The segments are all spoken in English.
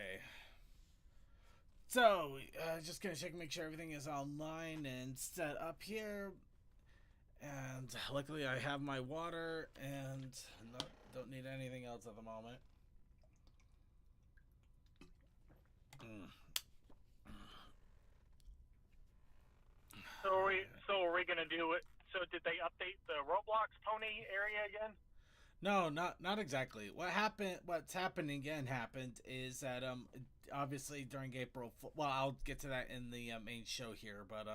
Okay. So, just gonna check and make sure everything is online and set up here. And luckily, I have my water and don't need anything else at the moment. Mm. So are we gonna do it? So did they update the Roblox pony area again? No, not exactly. What's happening again happened is that obviously during April. Well, I'll get to that in the main show here, but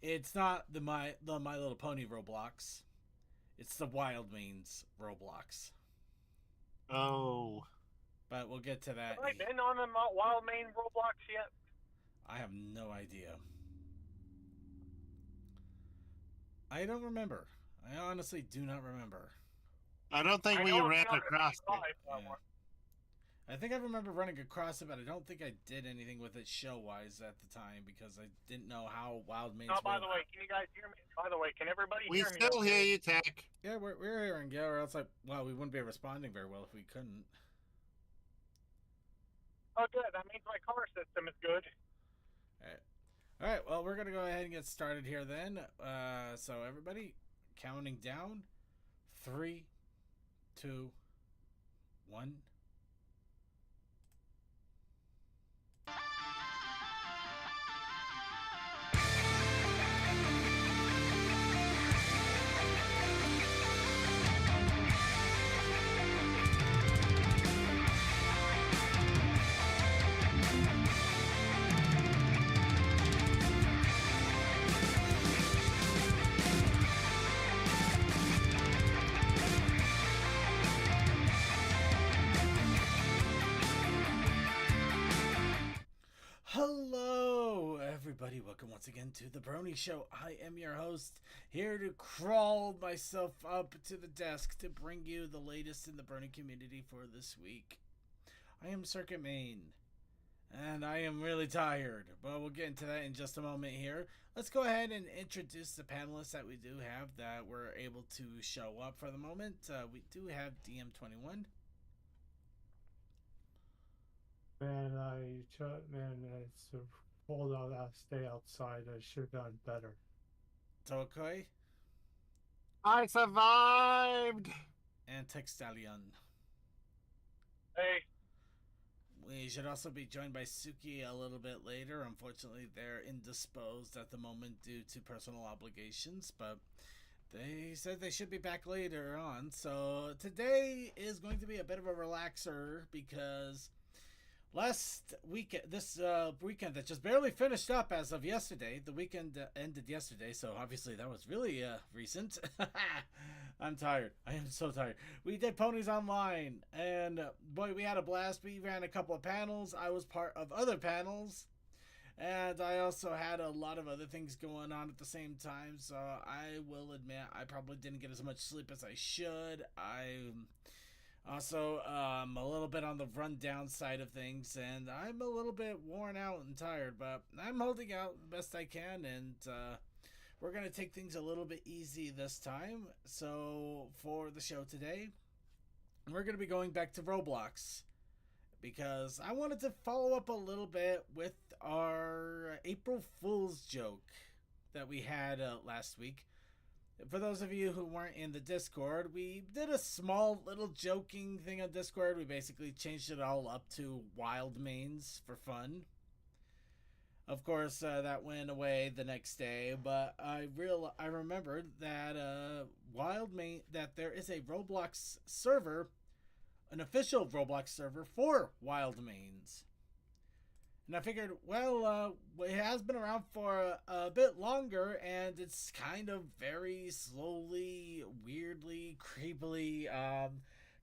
it's not the My Little Pony Roblox. It's the Wild Mains Roblox. Oh, But we'll get to Have that. I been on the Wild Main Roblox yet? I have no idea. I don't remember. I honestly do not remember. I don't think I we know it's ran not a across it. P5 that Yeah. one. I think I remember running across it, but I don't think I did anything with it show-wise at the time because I didn't know how Wild Mains Oh, by worked. the way, can you guys hear me? By the way, can everybody We hear me? still hear Okay. you, Tech. Yeah, we're hearing yeah, or else we wouldn't be responding very well if we couldn't. Oh, good. That means my car system is good. All right, well, we're going to go ahead and get started here then. So, everybody, counting down. 3, 2, 1. Hello, everybody. Welcome once again to the Brony Show. I am your host, here to crawl myself up to the desk to bring you the latest in the Brony community for this week. I am Circuit Main, and I am really tired, but we'll get into that in just a moment here. Let's go ahead and introduce the panelists that we do have that were able to show up for the moment. We do have DM21. It's cold out. I stay outside. I should have done better. Tokoi, I survived. and Textalion. Hey, We should also be joined by Suki a little bit later. Unfortunately, they're indisposed at the moment due to personal obligations, but they said they should be back later on. So today is going to be a bit of a relaxer because this weekend that just barely finished up as of yesterday. The weekend ended yesterday, so obviously that was really recent. I'm tired. I am so tired. We did Ponies Online, and boy, we had a blast. We ran a couple of panels. I was part of other panels, and I also had a lot of other things going on at the same time. So I will admit I probably didn't get as much sleep as I should. I also, a little bit on the rundown side of things, and I'm a little bit worn out and tired, but I'm holding out the best I can, and we're going to take things a little bit easy this time. So, for the show today, we're going to be going back to Roblox, because I wanted to follow up a little bit with our April Fool's joke that we had last week. For those of you who weren't in the Discord, we did a small little joking thing on Discord. We basically changed it all up to Wild Mains for fun. Of course, that went away the next day, but I remembered that that there is a Roblox server, an official Roblox server for Wild Mains. And I figured, well, it has been around for a bit longer, and it's kind of very slowly, weirdly, creepily,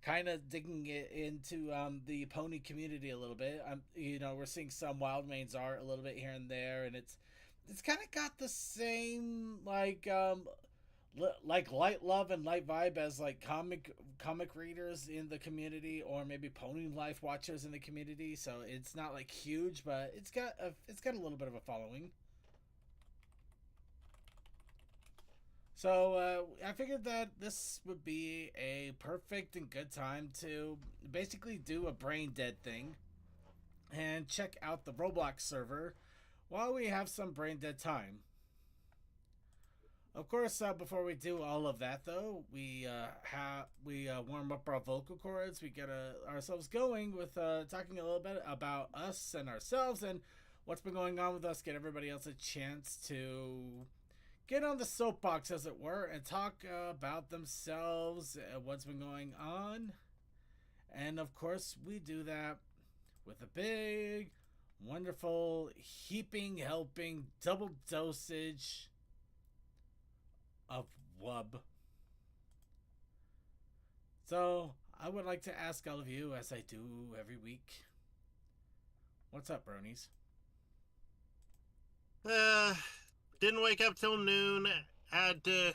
kind of digging it into the pony community a little bit. We're seeing some Wild Mains art a little bit here and there, and it's kind of got the same like light love and light vibe as like comic readers in the community, or maybe pony life watchers in the community. So it's not like huge, but it's got a little bit of a following. So I figured that this would be a perfect and good time to basically do a brain dead thing and check out the Roblox server while we have some brain dead time. Of course, before we do all of that, though, we warm up our vocal cords. We get ourselves going with talking a little bit about us and ourselves and what's been going on with us. Get everybody else a chance to get on the soapbox, as it were, and talk about themselves, what's been going on. And of course, we do that with a big, wonderful, heaping, helping, double dosage of wub. So, I would like to ask all of you, as I do every week, what's up, bronies? Didn't wake up till noon. Had to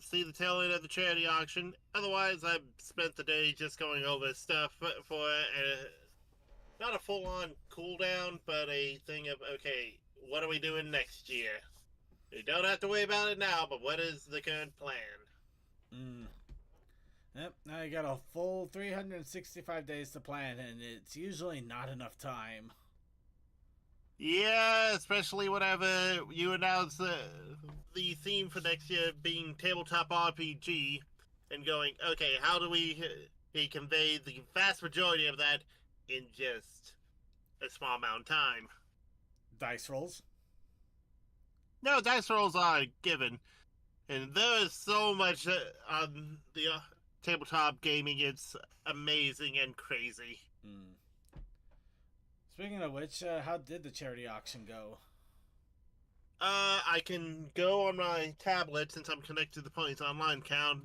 see the tail end of the charity auction. Otherwise, I spent the day just going over stuff for not a full-on cool-down, but a thing of, okay, what are we doing next year? We don't have to worry about it now, but what is the current plan? Yep, now you got a full 365 days to plan, and it's usually not enough time. Yeah, especially whenever you announce the theme for next year being tabletop RPG, and going, okay, how do we convey the vast majority of that in just a small amount of time? Dice rolls? No, dice rolls are given, and there is so much on the tabletop gaming. It's amazing and crazy. Speaking of which, how did the charity auction go? I can go on my tablet since I'm connected to the Ponies Online account,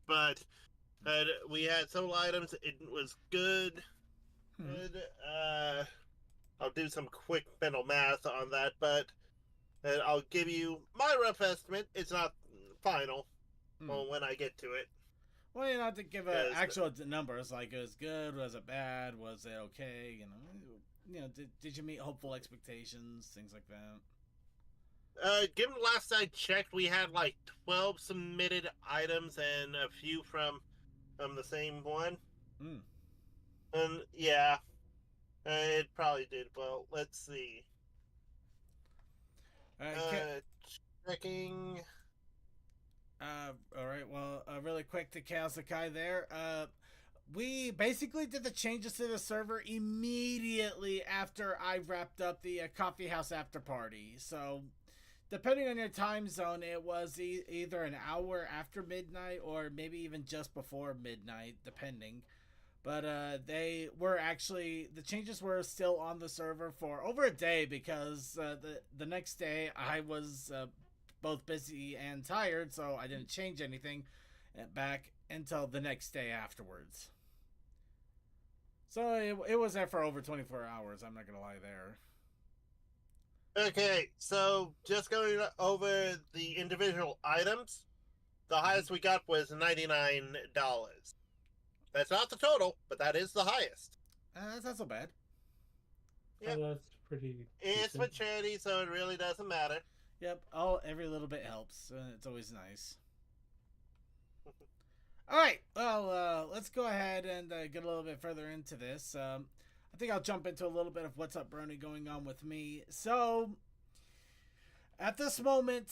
but we had several items. It was good. Good. I'll do some quick mental math on that, but I'll give you my rough estimate. It's not final when I get to it. Well, you know, to give actual numbers, like, it was good, was it bad, was it okay, did you meet hopeful expectations, things like that? Given last I checked, we had like 12 submitted items and a few from the same one. And yeah, it probably did well. Let's see. Checking. Alright, well, really quick to Chaos Akai there. We basically did the changes to the server immediately after I wrapped up the coffee house after party. So, depending on your time zone, it was either an hour after midnight or maybe even just before midnight, depending. But the changes were still on the server for over a day because the next day I was both busy and tired, so I didn't change anything back until the next day afterwards. So it was there for over 24 hours, I'm not going to lie there. Okay, so just going over the individual items, the highest we got was $99. That's not the total, but that is the highest. That's not so bad. Yep. Oh, that's pretty It's decent. for charity, so it really doesn't matter. Yep, every little bit helps. It's always nice. Alright, well, let's go ahead and get a little bit further into this. I think I'll jump into a little bit of what's up, Brony, going on with me. So, at this moment,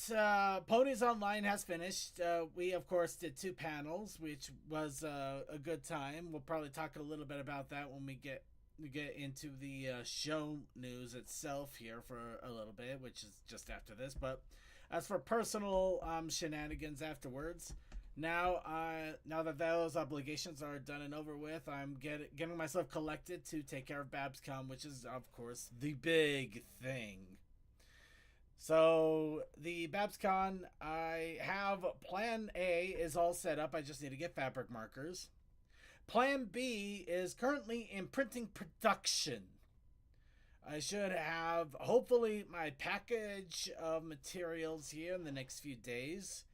Ponies Online has finished. We, of course, did 2 panels, which was a good time. We'll probably talk a little bit about that when we get into the show news itself here for a little bit, which is just after this. But as for personal shenanigans afterwards, now that those obligations are done and over with, I'm getting myself collected to take care of BabsCon, which is, of course, the big thing. So, the BabsCon, I have Plan A is all set up. I just need to get fabric markers. Plan B is currently in printing production. I should have, hopefully, my package of materials here in the next few days.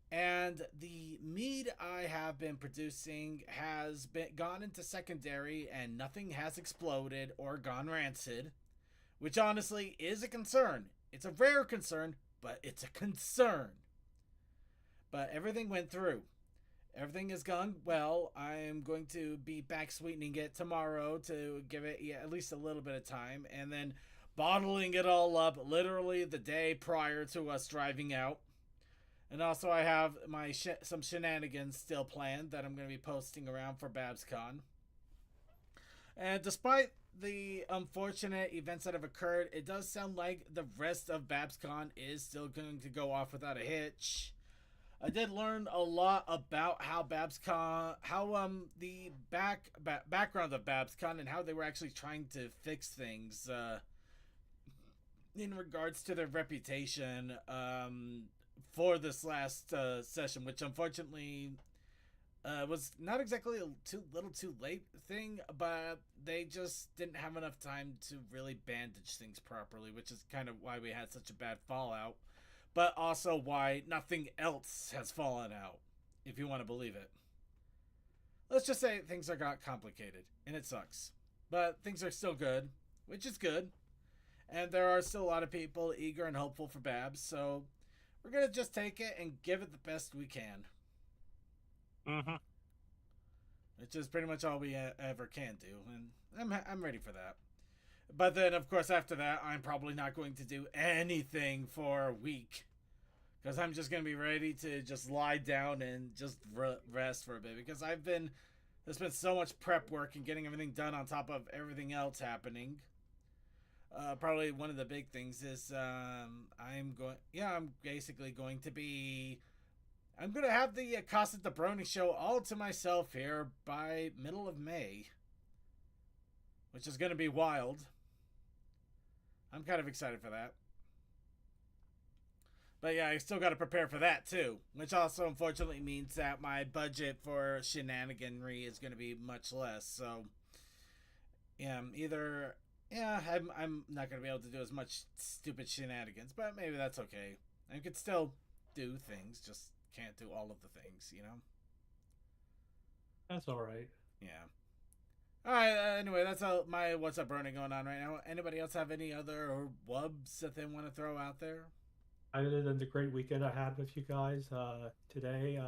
And the mead I have been producing has gone into secondary and nothing has exploded or gone rancid, which honestly is a concern. It's a rare concern, but it's a concern. But everything went through. Everything is gone well. I'm going to be back sweetening it tomorrow to give it at least a little bit of time, and then bottling it all up literally the day prior to us driving out. And also, I have my some shenanigans still planned that I'm going to be posting around for BabsCon. And despite the unfortunate events that have occurred, it does sound like the rest of BabsCon is still going to go off without a hitch. I did learn a lot about how BabsCon, how the background of BabsCon and how they were actually trying to fix things in regards to their reputation for this last session, which unfortunately was not exactly a too late thing, but they just didn't have enough time to really bandage things properly, which is kind of why we had such a bad fallout, but also why nothing else has fallen out, if you want to believe it. Let's just say things got complicated, and it sucks. But things are still good, which is good. And there are still a lot of people eager and hopeful for Babs, so we're going to just take it and give it the best we can. Mm-hmm. Which is pretty much all we ever can do, and I'm ready for that. But then, of course, after that, I'm probably not going to do anything for a week, because I'm just going to be ready to just lie down and just rest for a bit, because there's been so much prep work and getting everything done on top of everything else happening. Probably one of the big things is I'm basically going to be... I'm going to have the Casa de Brony show all to myself here by middle of May, which is going to be wild. I'm kind of excited for that. But yeah, I still got to prepare for that too, which also unfortunately means that my budget for shenaniganry is going to be much less. So yeah, I'm not going to be able to do as much stupid shenanigans, but maybe that's okay. I could still do things, just can't do all of the things, you know? That's all right. Yeah. All right, anyway, that's all my What's Up Brony going on right now. Anybody else have any other wubs that they want to throw out there? Other than the great weekend I had with you guys today,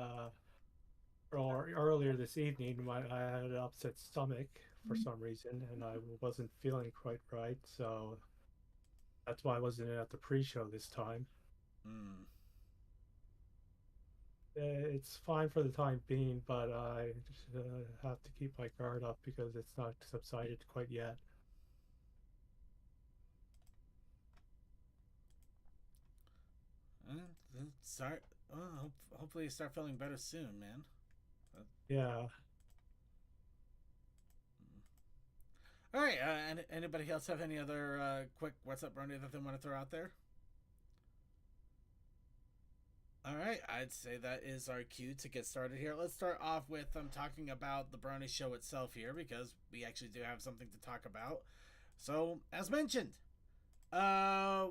or earlier this evening, I had an upset stomach for some reason, and I wasn't feeling quite right, so that's why I wasn't at the pre-show this time. It's fine for the time being, but I just have to keep my guard up because it's not subsided quite yet. Sorry. Hopefully you start feeling better soon, man. Yeah. All right. Anybody else have any other quick What's Up Brony that they want to throw out there? All right, I'd say that is our cue to get started here. Let's start off with talking about the Brony show itself here, because we actually do have something to talk about. So, as mentioned, okay,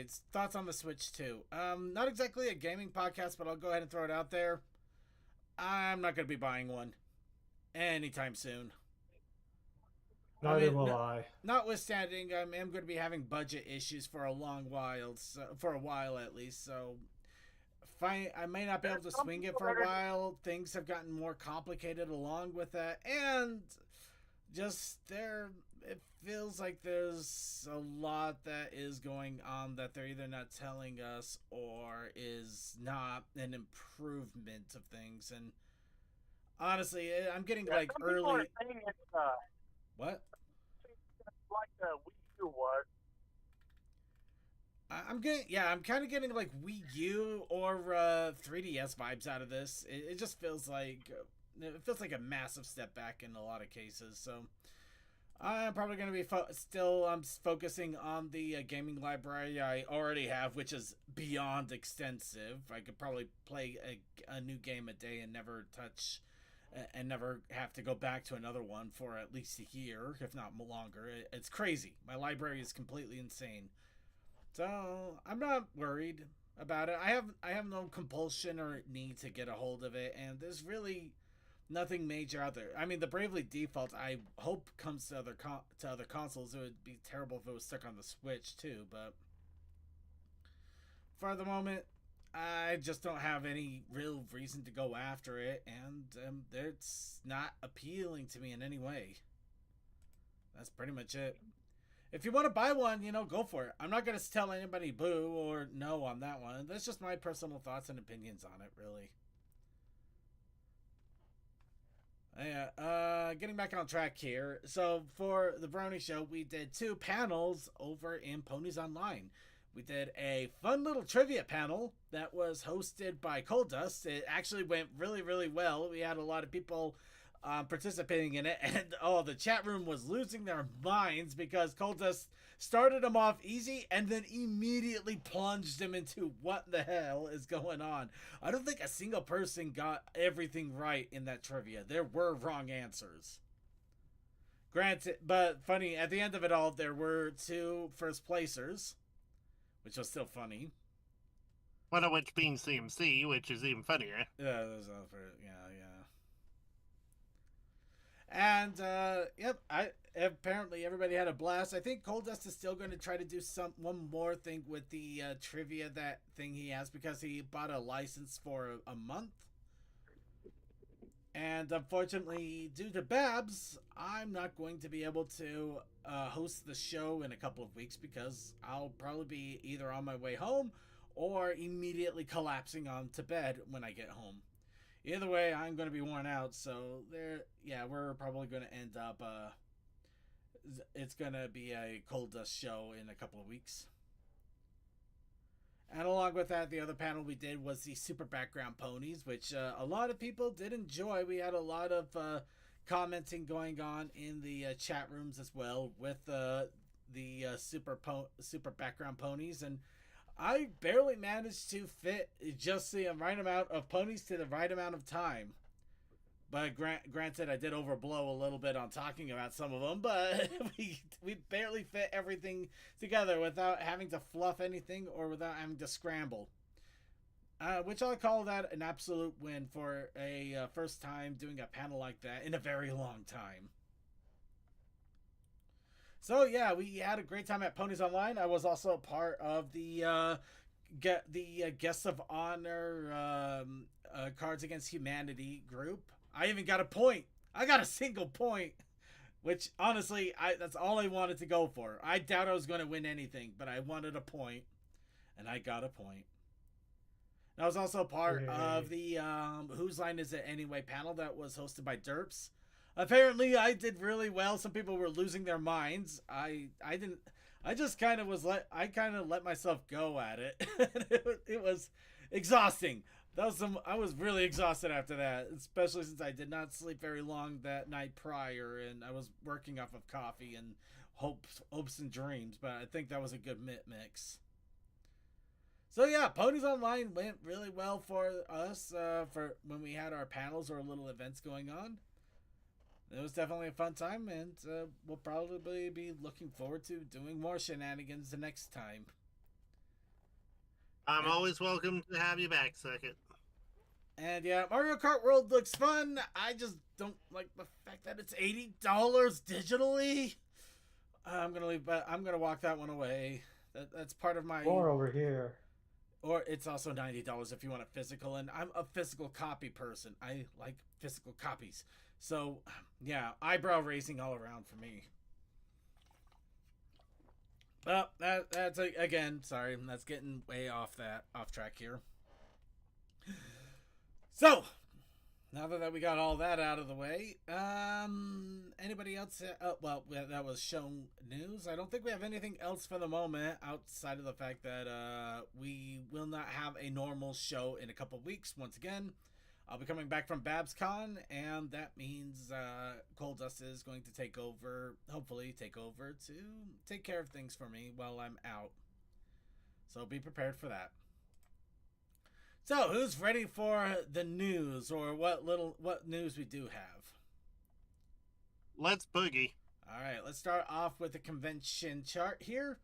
it's thoughts on the Switch 2. Not exactly a gaming podcast, but I'll go ahead and throw it out there. I'm not going to be buying one anytime soon. Neither will I. Notwithstanding, I am going to be having budget issues for a while at least. So, I may not be able to swing it for a while. Things have gotten more complicated along with that, and it feels like there's a lot that is going on that they're either not telling us or is not an improvement of things. And honestly, I'm getting like early. What? Like the Wii U was. I'm kind of getting like Wii U or 3DS vibes out of this. It just feels like a massive step back in a lot of cases. So I'm probably going to be focusing on the gaming library I already have, which is beyond extensive. I could probably play a new game a day and never have to go back to another one for at least a year, if not longer. It's crazy. My library is completely insane. So I'm not worried about it. I have no compulsion or need to get a hold of it, and there's really nothing major out there. I mean, the Bravely Default I hope comes to other consoles. It would be terrible if it was stuck on the Switch too, but for the moment, I just don't have any real reason to go after it, and it's not appealing to me in any way. That's pretty much it. If you want to buy one, go for it. I'm not going to tell anybody boo or no on that one. That's just my personal thoughts and opinions on it, really. Yeah, getting back on track here. So for the Brony Show, we did 2 panels over in Ponies Online. We did a fun little trivia panel that was hosted by Coldust. It actually went really, really well. We had a lot of people participating in it, and the chat room was losing their minds because Coldust started them off easy and then immediately plunged them into what the hell is going on. I don't think a single person got everything right in that trivia. There were wrong answers. Granted, but funny, at the end of it all, there were 2 first placers, which was still funny. One of which being CMC, which is even funnier. Yeah, yeah. And yep, apparently everybody had a blast. I think Coldust is still going to try to do one more thing with the trivia that thing he has, because he bought a license for a month. And unfortunately, due to Babs, I'm not going to be able to host the show in a couple of weeks, because I'll probably be either on my way home or immediately collapsing onto bed when I get home. Either way, I'm going to be worn out, so we're probably going to end up, it's going to be a Coldust show in a couple of weeks. And along with that, the other panel we did was the Super Background Ponies, which a lot of people did enjoy. We had a lot of commenting going on in the chat rooms as well with the Super Background Ponies, and I barely managed to fit just the right amount of ponies to the right amount of time. But granted, I did overblow a little bit on talking about some of them, but we barely fit everything together without having to fluff anything or without having to scramble. Which I'll call that an absolute win for a first time doing a panel like that in a very long time. So yeah, we had a great time at Ponies Online. I was also a part of the Guests of Honor Cards Against Humanity group. I even got a point. I got a single point, which honestly, that's all I wanted to go for. I doubt I was going to win anything, but I wanted a point, and I got a point. And I was also part of the Whose Line Is It Anyway panel that was hosted by Derps. Apparently, I did really well. Some people were losing their minds. I didn't. I just kind of let myself go at it. It was exhausting. I was really exhausted after that, especially since I did not sleep very long that night prior, and I was working off of coffee and hopes and dreams. But I think that was a good mix. So yeah, Ponies Online went really well for us for when we had our panels or little events going on. It was definitely a fun time, and we'll probably be looking forward to doing more shenanigans the next time. I'm always welcome to have you back, Circuit. And yeah, Mario Kart World looks fun. I just don't like the fact that it's $80 digitally. I'm gonna walk that one away. That's part of my. Or over here. Or it's also $90 if you want a physical, and I'm a physical copy person. I like physical copies. So, yeah, eyebrow raising all around for me. Well, that's again, sorry, that's getting way off track here. So, now that we got all that out of the way, anybody else? Well, that was shown news. I don't think we have anything else for the moment outside of the fact that we will not have a normal show in a couple of weeks. Once again, I'll be coming back from BabsCon, and that means Coldust is going to hopefully take over to take care of things for me while I'm out. So be prepared for that. So who's ready for the news, or what news we do have? Let's boogie. All right, let's start off with the convention chart here.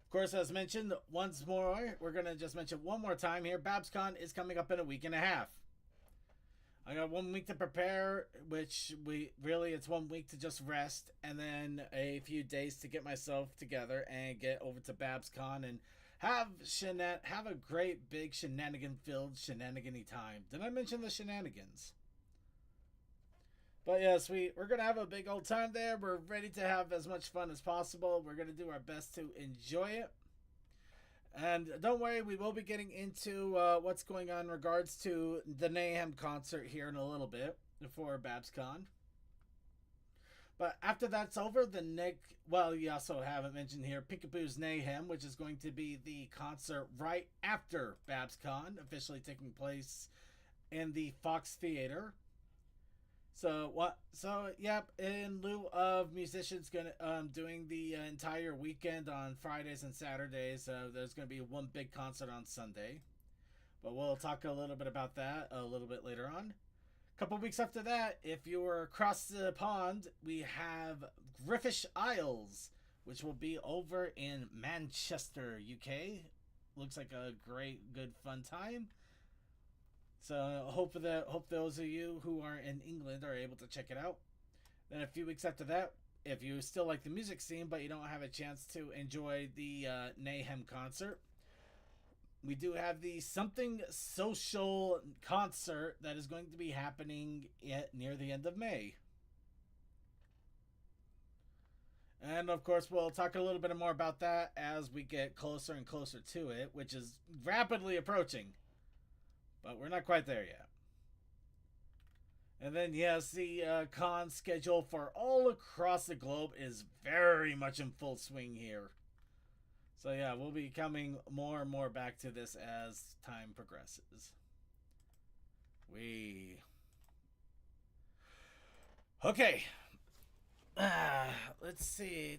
Of course, as mentioned once more, we're going to just mention one more time here, BabsCon is coming up in a week and a half. I got 1 week to prepare, which it's 1 week to just rest, and then a few days to get myself together and get over to BabsCon and have a great big shenanigan-filled shenanigan-y time. Did I mention the shenanigans? But yes, we're going to have a big old time there. We're ready to have as much fun as possible. We're going to do our best to enjoy it. And don't worry, we will be getting into what's going on in regards to the Mayhem concert here in a little bit before BabsCon. But after that's over, you also haven't mentioned here Peekaboo's Mayhem, which is going to be the concert right after BabsCon, officially taking place in the Fox Theater. So yep, in lieu of musicians doing the entire weekend on Fridays and Saturdays, there's gonna be one big concert on Sunday. But we'll talk a little bit about that a little bit later on. A couple weeks after that, if you were across the pond, we have Griffish Isles, which will be over in Manchester, UK. Looks like a great, good, fun time. So hope those of you who are in England are able to check it out. Then a few weeks after that, if you still like the music scene but you don't have a chance to enjoy the Mayhem concert, we do have the Something Social concert that is going to be happening near the end of May. And of course, we'll talk a little bit more about that as we get closer and closer to it, which is rapidly approaching. But we're not quite there yet. And then, yes, the con schedule for all across the globe is very much in full swing here. So yeah, we'll be coming more and more back to this as time progresses. Okay. Let's see.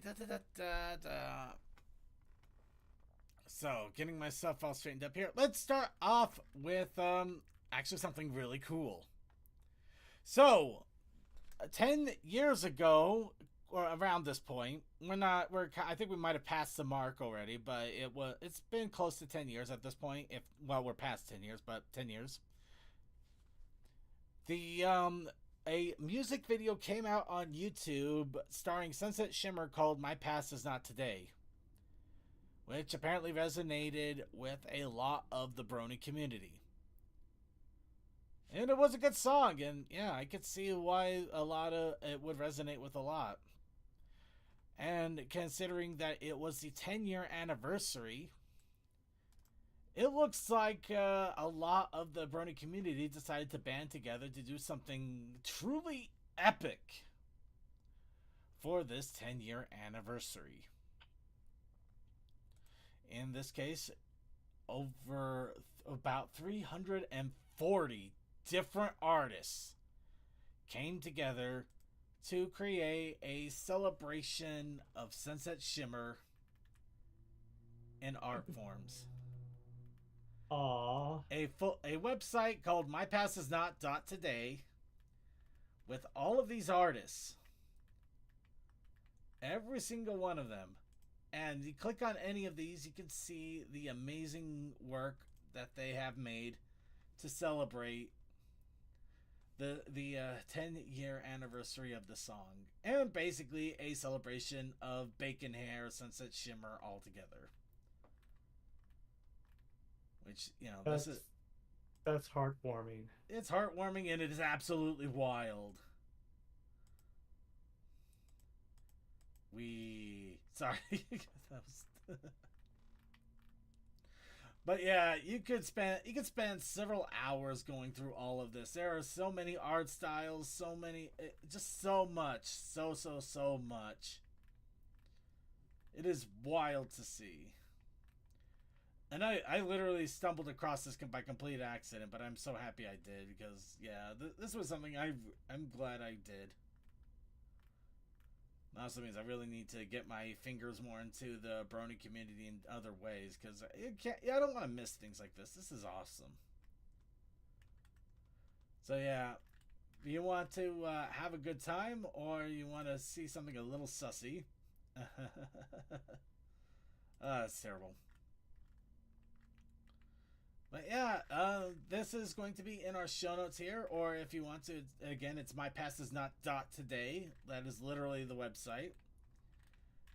So, getting myself all straightened up here. Let's start off with actually something really cool. So, 10 years ago, or around this point, I think we might have passed the mark already, but it's been close to 10 years at this point. We're past 10 years, but 10 years. A music video came out on YouTube starring Sunset Shimmer called My Past Is Not Today, which apparently resonated with a lot of the Brony community. And it was a good song, and yeah, I could see why it would resonate with a lot. And considering that it was the 10-year anniversary, it looks like a lot of the Brony community decided to band together to do something truly epic for this 10-year anniversary. In this case, over about 340 different artists came together to create a celebration of Sunset Shimmer in art forms. Aww. A website called mypastisnot.today with all of these artists. Every single one of them. And you click on any of these, you can see the amazing work that they have made to celebrate the 10-year anniversary of the song. And basically a celebration of Bacon Hair, Sunset Shimmer all together. Which, that's heartwarming. It's heartwarming and it is absolutely wild. Sorry. But yeah, you could spend several hours going through all of this. There are so many art styles, just so much, so much. It is wild to see. And I literally stumbled across this by complete accident, but I'm so happy I did because yeah, this was something I'm glad I did. It also means I really need to get my fingers more into the Brony community in other ways because I don't want to miss things like this. This is awesome. So yeah, if you want to have a good time or you want to see something a little sussy, it's terrible. But yeah, this is going to be in our show notes here, or if you want to, again, it's mypastisnot.today. That is literally the website.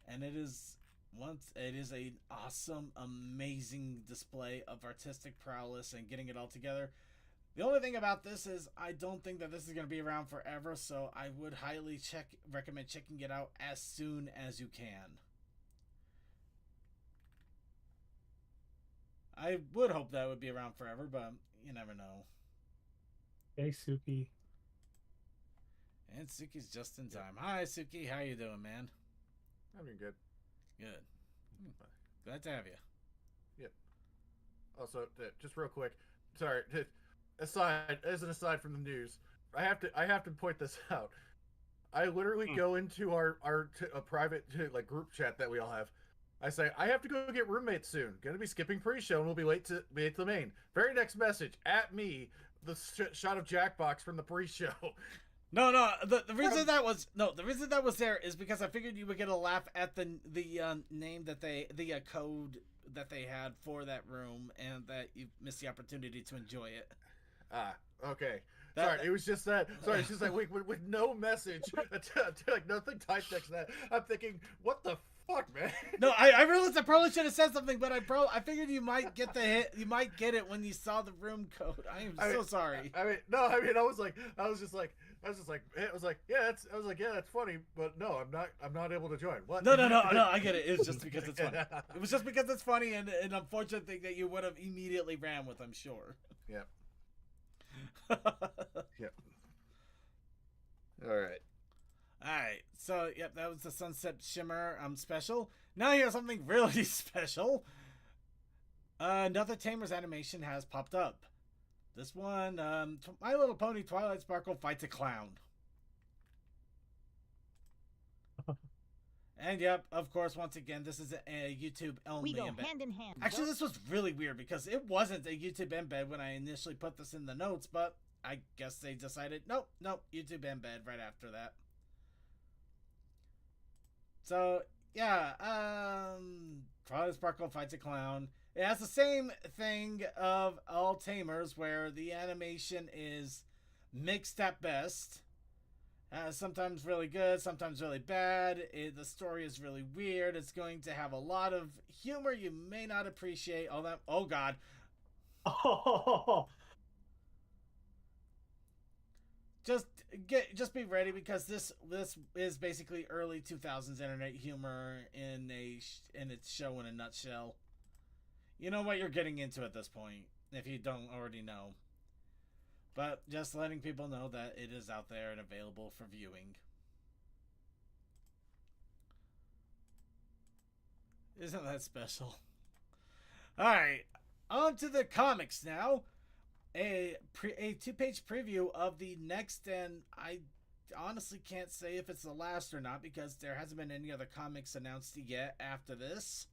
And it is once it is an awesome, amazing display of artistic prowess and getting it all together. The only thing about this is I don't think that this is going to be around forever, so I would highly recommend checking it out as soon as you can. I would hope that would be around forever, but you never know. Hey, Suki. And Suki's just in time. Hi, Suki. How you doing, man? I'm doing good. Good. Glad to have you. Yep. Also, just real quick, sorry. As an aside from the news, I have to point this out. I literally go into our private like group chat that we all have. I say I have to go get roommates soon. Gonna be skipping pre-show and we'll be late to the main. Very next message at me. The shot of Jackbox from the pre-show. No. The reason that was there is because I figured you would get a laugh at the name that the code that they had for that room, and that you missed the opportunity to enjoy it. Ah, okay. Sorry, it was just that. Sorry, it's just like with no message, like nothing typed next to that. I'm thinking, what the fuck, man? No, I realized I probably should have said something, but I figured you might get the hit. You might get it when you saw the room code. I am so sorry. I mean, I was like, yeah, that's funny, but no, I'm not able to join. What? No, I get it. It was just because it's funny. It was just because it's funny and an unfortunate thing that you would have immediately ran with, I'm sure. Yep. Yep. All right. So, yep, that was the Sunset Shimmer special. Now here's something really special. Another Tamers animation has popped up. This one, My Little Pony Twilight Sparkle fights a clown. And yep, of course, once again, this is a YouTube only We go embed. hand in hand. Actually, this was really weird because it wasn't a YouTube embed when I initially put this in the notes, but I guess they decided, nope, YouTube embed right after that. So, yeah, Twilight Sparkle fights a clown. It has the same thing of all Tamers, where the animation is mixed at best. Sometimes really good, sometimes really bad. The story is really weird. It's going to have a lot of humor you may not appreciate. All that. Oh God. Oh, Just be ready, because this is basically early 2000s internet humor in its show in a nutshell. You know what you're getting into at this point, if you don't already know. But just letting people know that it is out there and available for viewing. Isn't that special? Alright, on to the comics now. A 2-page preview of the next, and I honestly can't say if it's the last or not, because there hasn't been any other comics announced yet after this.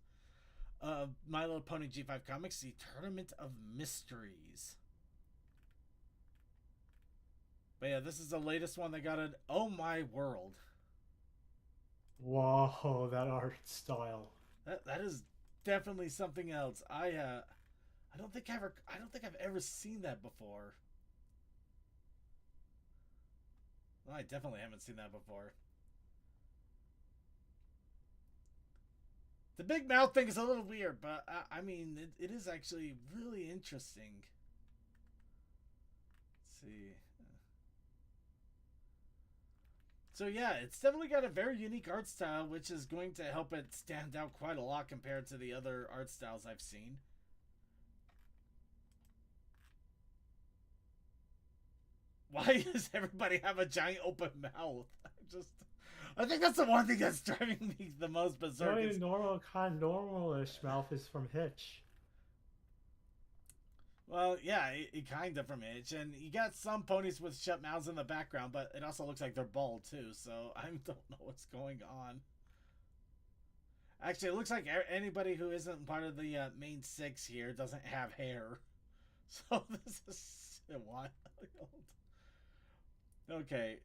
My Little Pony G5 Comics, the Tournament of Mysteries. But yeah, this is the latest one that got an Oh My World. whoa, that art style. That is definitely something else. I don't think I've ever seen that before. Well, I definitely haven't seen that before. The big mouth thing is a little weird, but I mean, it is actually really interesting. Let's see. So yeah, it's definitely got a very unique art style, which is going to help it stand out quite a lot compared to the other art styles I've seen. Why does everybody have a giant open mouth? I think that's the one thing that's driving me the most berserk. Very normalish mouth is from Hitch. Well, yeah, it kind of from Hitch, and you got some ponies with shut mouths in the background, but it also looks like they're bald too, so I don't know what's going on. Actually, it looks like anybody who isn't part of the main six here doesn't have hair. So this is wild. Okay.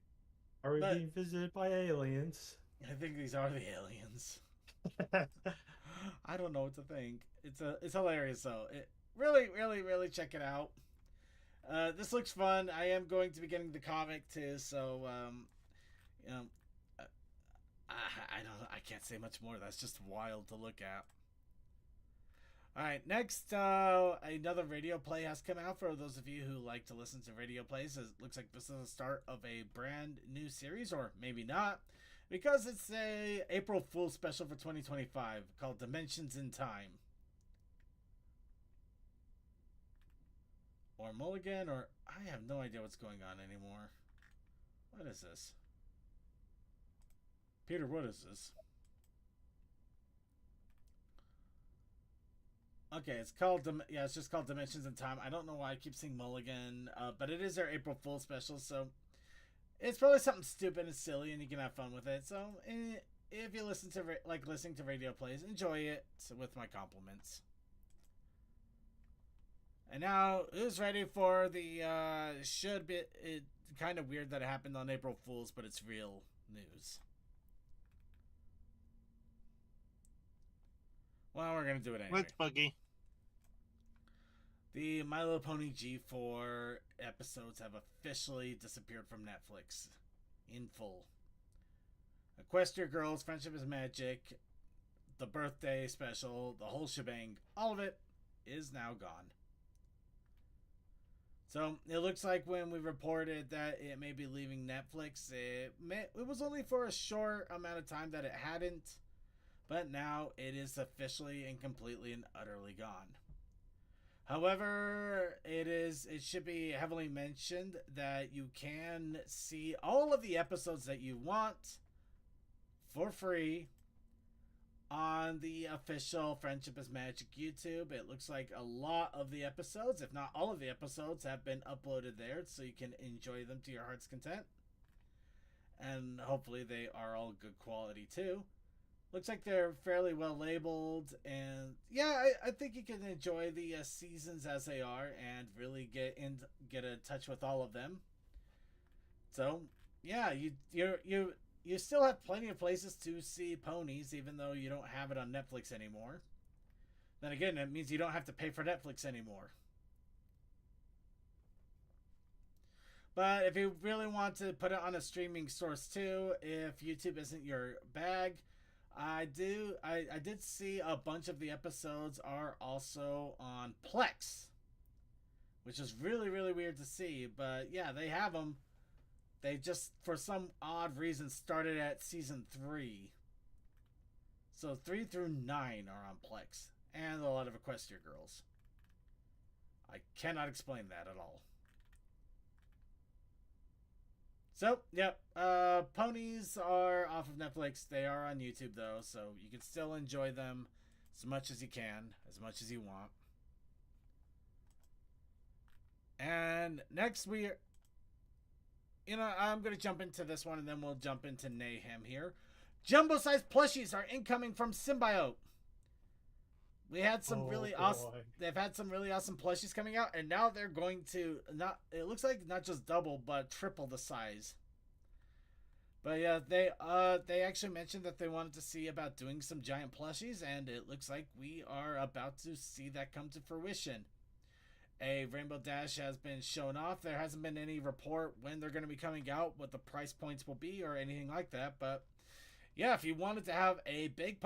Are we being visited by aliens? I think these are the aliens. I don't know what to think. It's hilarious though. Really check it out. This looks fun. I am going to be getting the comic too, so I can't say much more. That's just wild to look at. All right, next, another radio play has come out. For those of you who like to listen to radio plays, it looks like this is the start of a brand new series, or maybe not, because it's a April Fool's special for 2025 called Dimensions in Time. Or Mulligan, or I have no idea what's going on anymore. What is this? Peter, what is this? Okay, it's called, it's just called Dimensions in Time. I don't know why I keep saying Mulligan, but it is their April Fool's special, so it's probably something stupid and silly, and you can have fun with it. So, if you listen to, like listening to radio plays, enjoy it, with my compliments. And now, who's ready for the, should be, it kind of weird that it happened on April Fool's, but it's real news. Well, we're going to do it anyway. What's buggy? The My Little Pony G4 episodes have officially disappeared from Netflix in full. Equestria Girls, Friendship is Magic, the birthday special, the whole shebang, all of it is now gone. So it looks like when we reported that it may be leaving Netflix, it was only for a short amount of time that it hadn't, but now it is officially and completely and utterly gone. However, it should be heavily mentioned that you can see all of the episodes that you want for free on the official Friendship is Magic YouTube. It looks like a lot of the episodes, if not all of the episodes, have been uploaded there, so you can enjoy them to your heart's content. And hopefully they are all good quality too. Looks like they're fairly well labeled, and yeah, I think you can enjoy the seasons as they are and really get in touch with all of them. So yeah, you still have plenty of places to see ponies, even though you don't have it on Netflix anymore. Then again, it means you don't have to pay for Netflix anymore. But if you really want to put it on a streaming source too, if YouTube isn't your bag, I did see a bunch of the episodes are also on Plex, which is really, really weird to see. But yeah, they have them. They just, for some odd reason, started at season 3. So 3 through 9 are on Plex, and a lot of Equestria Girls. I cannot explain that at all. So, yep, ponies are off of Netflix. They are on YouTube, though, so you can still enjoy them as much as you can, as much as you want. And next I'm going to jump into this one, and then we'll jump into Mayhem here. Jumbo-sized plushies are incoming from Symbiote. We had some they've had some really awesome plushies coming out, and now they're going to it looks like not just double, but triple the size. But yeah, they actually mentioned that they wanted to see about doing some giant plushies, and it looks like we are about to see that come to fruition. A Rainbow Dash has been shown off. There hasn't been any report when they're going to be coming out, what the price points will be, or anything like that. But yeah, if you wanted to have a big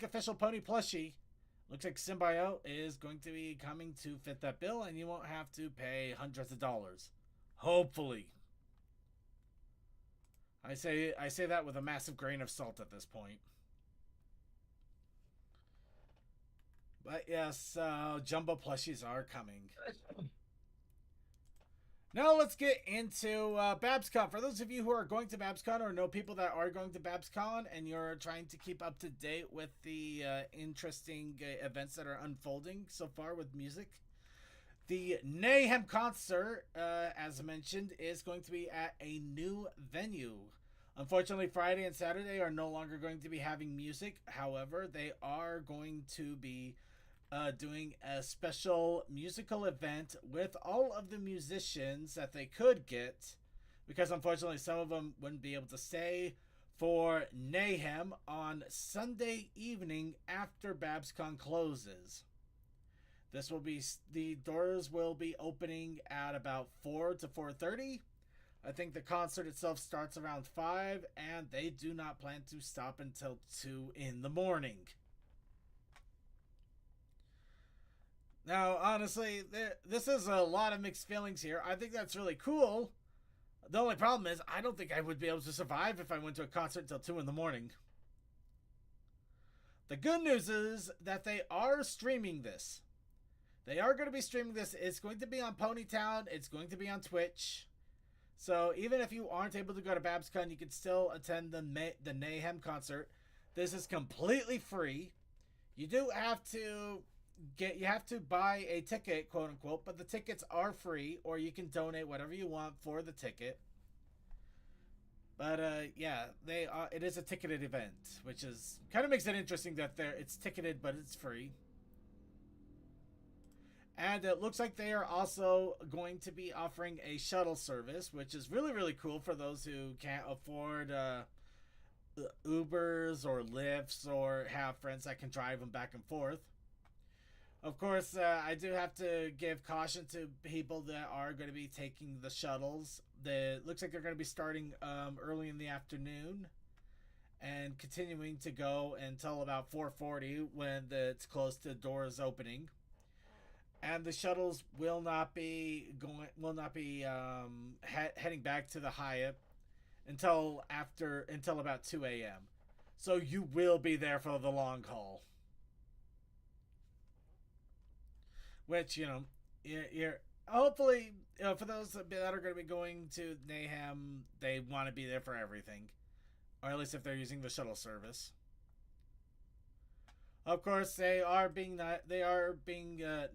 official pony plushie, looks like Symbiote is going to be coming to fit that bill, and you won't have to pay hundreds of dollars. Hopefully. I say that with a massive grain of salt at this point. But yes, jumbo plushies are coming. Now let's get into BabsCon. For those of you who are going to BabsCon or know people that are going to BabsCon and you're trying to keep up to date with the interesting events that are unfolding so far with music, the Mayhem concert, as mentioned, is going to be at a new venue. Unfortunately, Friday and Saturday are no longer going to be having music. However, they are going to be doing a special musical event with all of the musicians that they could get, because unfortunately some of them wouldn't be able to stay for Mayhem on Sunday evening after BabsCon closes. The doors will be opening at about 4 to 4:30. I think the concert itself starts around 5, and they do not plan to stop until 2 in the morning. Now, honestly, this is a lot of mixed feelings here. I think that's really cool. The only problem is I don't think I would be able to survive if I went to a concert until 2 in the morning. The good news is that they are streaming this. They are going to be streaming this. It's going to be on Ponytown. It's going to be on Twitch. So even if you aren't able to go to BabsCon, you can still attend the Mayhem concert. This is completely free. You do have to buy a ticket, quote unquote, but the tickets are free, or you can donate whatever you want for the ticket. But yeah, it is a ticketed event, which is kind of makes it interesting that it's ticketed but it's free. And it looks like they are also going to be offering a shuttle service, which is really, really cool for those who can't afford Ubers or Lyfts or have friends that can drive them back and forth. Of course, I do have to give caution to people that are going to be taking the shuttles. It looks like they're going to be starting early in the afternoon and continuing to go until about 4:40 when it's close to doors opening. And the shuttles will not be heading back to the Hyatt until about 2 a.m. So you will be there for the long haul. Which, you're hopefully, for those that are going to be going to Mayhem, they want to be there for everything. Or at least if they're using the shuttle service. Of course, they are being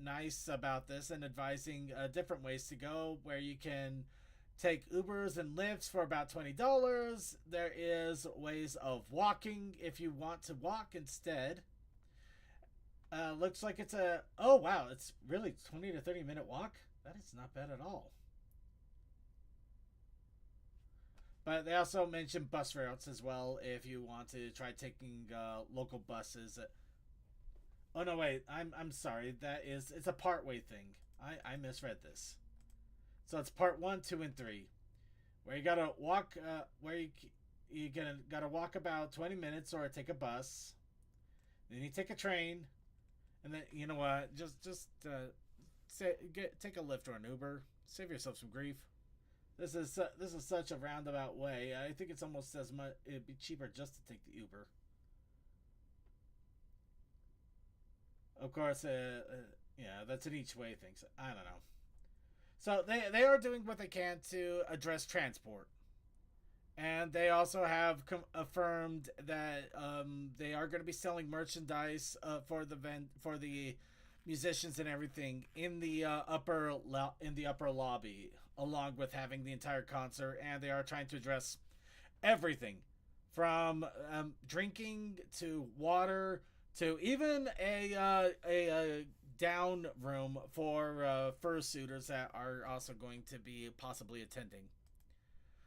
nice about this and advising different ways to go, where you can take Ubers and Lyfts for about $20. There is ways of walking if you want to walk instead. Looks like it's it's really 20 to 30 minute walk. That is not bad at all. But they also mentioned bus routes as well if you want to try taking local buses. Oh no, wait, I'm sorry. It's a partway thing. I misread this. So it's part 1, 2, and 3, where you gotta walk. Where you gotta walk about 20 minutes or take a bus. Then you take a train. And then, you know what? Just take a Lyft or an Uber. Save yourself some grief. This is such a roundabout way. I think it's almost as much. It'd be cheaper just to take the Uber. Of course, yeah, that's an each way thing. So I don't know. So they are doing what they can to address transport. And they also have affirmed that they are going to be selling merchandise for the musicians and everything in the upper lobby, along with having the entire concert. And they are trying to address everything from drinking to water to even a down room for fursuiters that are also going to be possibly attending.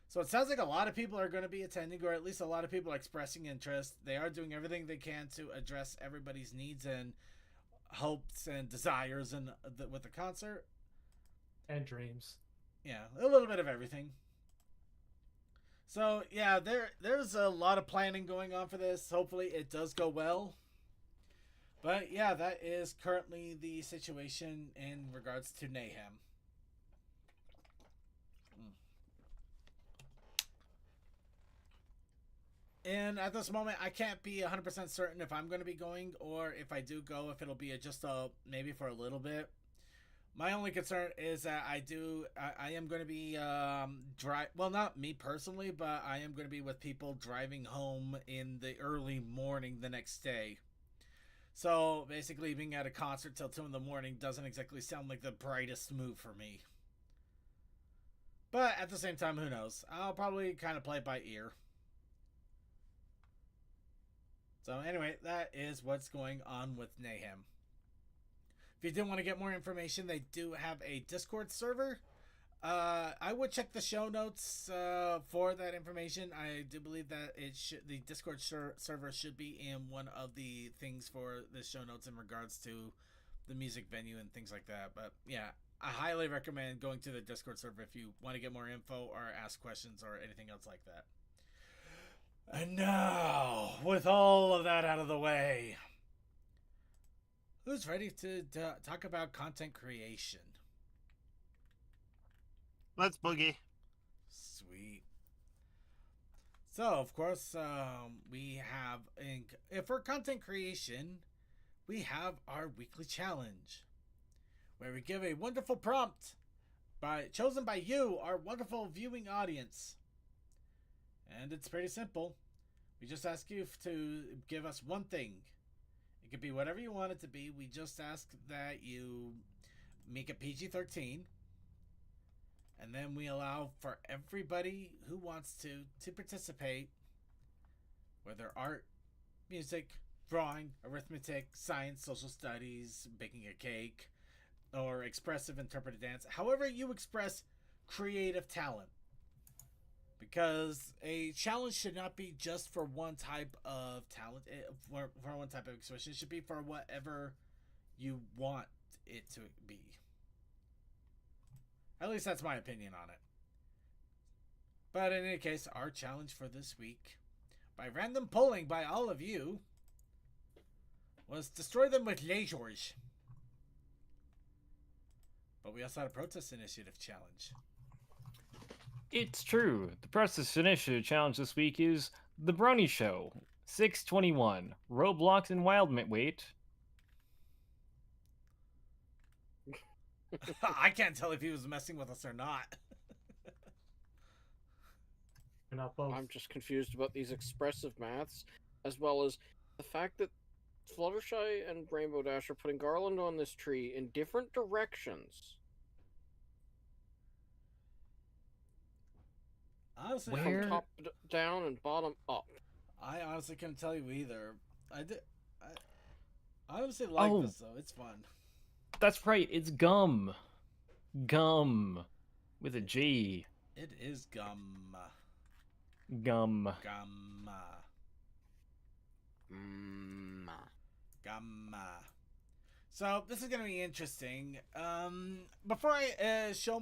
So it sounds like a lot of people are going to be attending, or at least a lot of people are expressing interest. They are doing everything they can to address everybody's needs and hopes and desires with the concert. And dreams. Yeah, a little bit of everything. So, yeah, there's a lot of planning going on for this. Hopefully it does go well. But, yeah, that is currently the situation in regards to Mayhem. And at this moment, I can't be 100% certain if I'm going to be going, or if I do go, if it'll be just maybe for a little bit. My only concern is that I am going to be well, not me personally, but I am going to be with people driving home in the early morning the next day. So basically being at a concert till 2 in the morning doesn't exactly sound like the brightest move for me. But at the same time, who knows? I'll probably kind of play it by ear. So anyway, that is what's going on with Mayhem. If you do want to get more information, they do have a Discord server. I would check the show notes for that information. I do believe that the Discord server should be in one of the things for the show notes in regards to the music venue and things like that. But yeah, I highly recommend going to the Discord server if you want to get more info or ask questions or anything else like that. And now, with all of that out of the way, who's ready to talk about content creation? Let's boogie. Sweet. So, of course, we have, for content creation, we have our weekly challenge, where we give a wonderful prompt chosen by you, our wonderful viewing audience. And it's pretty simple. We just ask you to give us one thing. It could be whatever you want it to be. We just ask that you make it PG-13. And then we allow for everybody who wants to participate, whether art, music, drawing, arithmetic, science, social studies, baking a cake, or expressive interpretive dance. However you express creative talent. Because a challenge should not be just for one type of talent, for one type of expression. It should be for whatever you want it to be. At least that's my opinion on it. But in any case, our challenge for this week, by random polling by all of you, was destroy them with lasers. But we also had a protest initiative challenge. It's true. The protest initiative challenge this week is The Brony Show, 621, Roblox and Wait. I can't tell if he was messing with us or not. I'm just confused about these expressive maths, as well as the fact that Fluttershy and Rainbow Dash are putting Garland on this tree in different directions. Honestly, Where? From top down and bottom up. I honestly couldn't tell you either. I honestly like this though. It's fun. That's right, it's gum. Gum. With a G. It is gum. Gum. Gum. Gum. So this is gonna be interesting. Before I show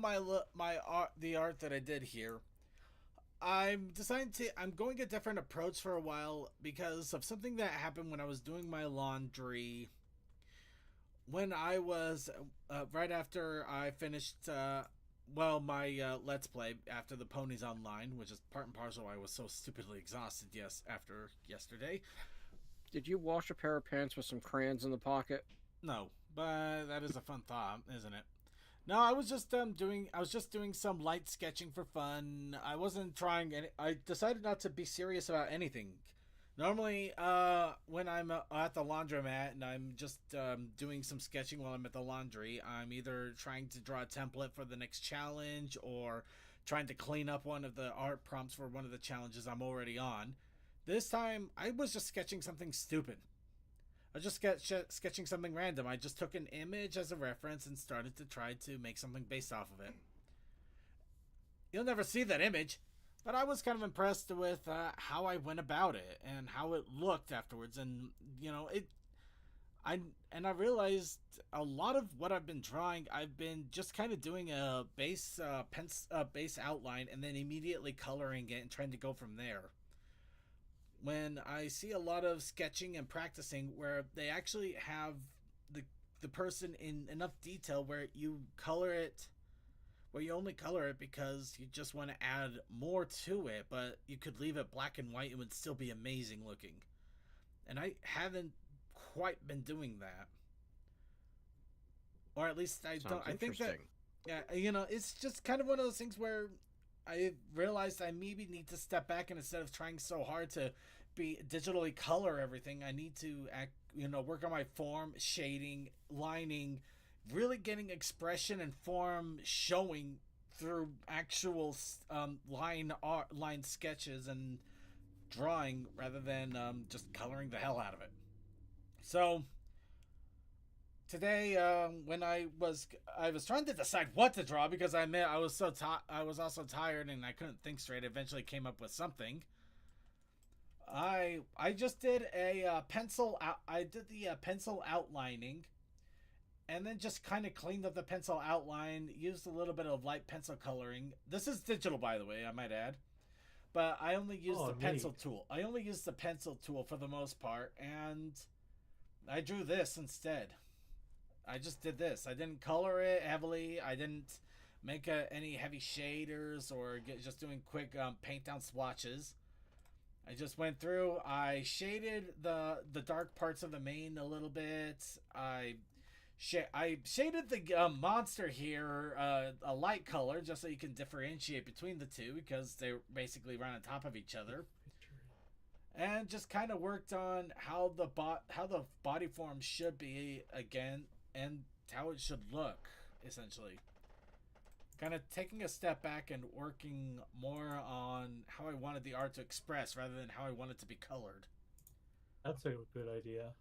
the art that I did here, I'm going a different approach for a while because of something that happened when I was doing my laundry. When I was right after I finished my Let's Play after the Ponies Online, which is part and parcel why I was so stupidly exhausted after yesterday. Did you wash a pair of pants with some crayons in the pocket? No, but that is a fun thought, isn't it? No, I was just doing some light sketching for fun. I wasn't trying I decided not to be serious about anything. Normally, when I'm at the laundromat and I'm just doing some sketching while I'm at the laundry, I'm either trying to draw a template for the next challenge or trying to clean up one of the art prompts for one of the challenges I'm already on. This time, I was just sketching something stupid. I was just sketching something random. I just took an image as a reference and started to try to make something based off of it. You'll never see that image, but I was kind of impressed with how I went about it and how it looked afterwards. And I realized a lot of what I've been drawing, I've been just kind of doing a base outline and then immediately coloring it and trying to go from there. When I see a lot of sketching and practicing where they actually have the person in enough detail where you only color it because you just want to add more to it, but you could leave it black and white, it would still be amazing looking. And I haven't quite been doing that. Or at least I don't. I think that, it's just kind of one of those things where I realized I maybe need to step back and instead of trying so hard to digitally color everything, I need to work on my form, shading, lining, really getting expression and form showing through actual line sketches and drawing rather than just coloring the hell out of it. So today, when I was trying to decide what to draw because I was also tired and I couldn't think straight. I eventually came up with something. I just did a pencil. I did the pencil outlining, and then just kind of cleaned up the pencil outline, used a little bit of light pencil coloring. This is digital, by the way, I might add. But I only used the pencil tool. I only used the pencil tool for the most part, and I drew this instead. I just did this. I didn't color it heavily. I didn't make any heavy shaders or just doing quick paint down swatches. I just went through. I shaded the dark parts of the mane a little bit. I shaded the monster here a light color just so you can differentiate between the two because they basically run on top of each other. And just kind of worked on how the body form should be again and how it should look, essentially. Kind of taking a step back and working more on how I wanted the art to express rather than how I want it to be colored. That's a good idea.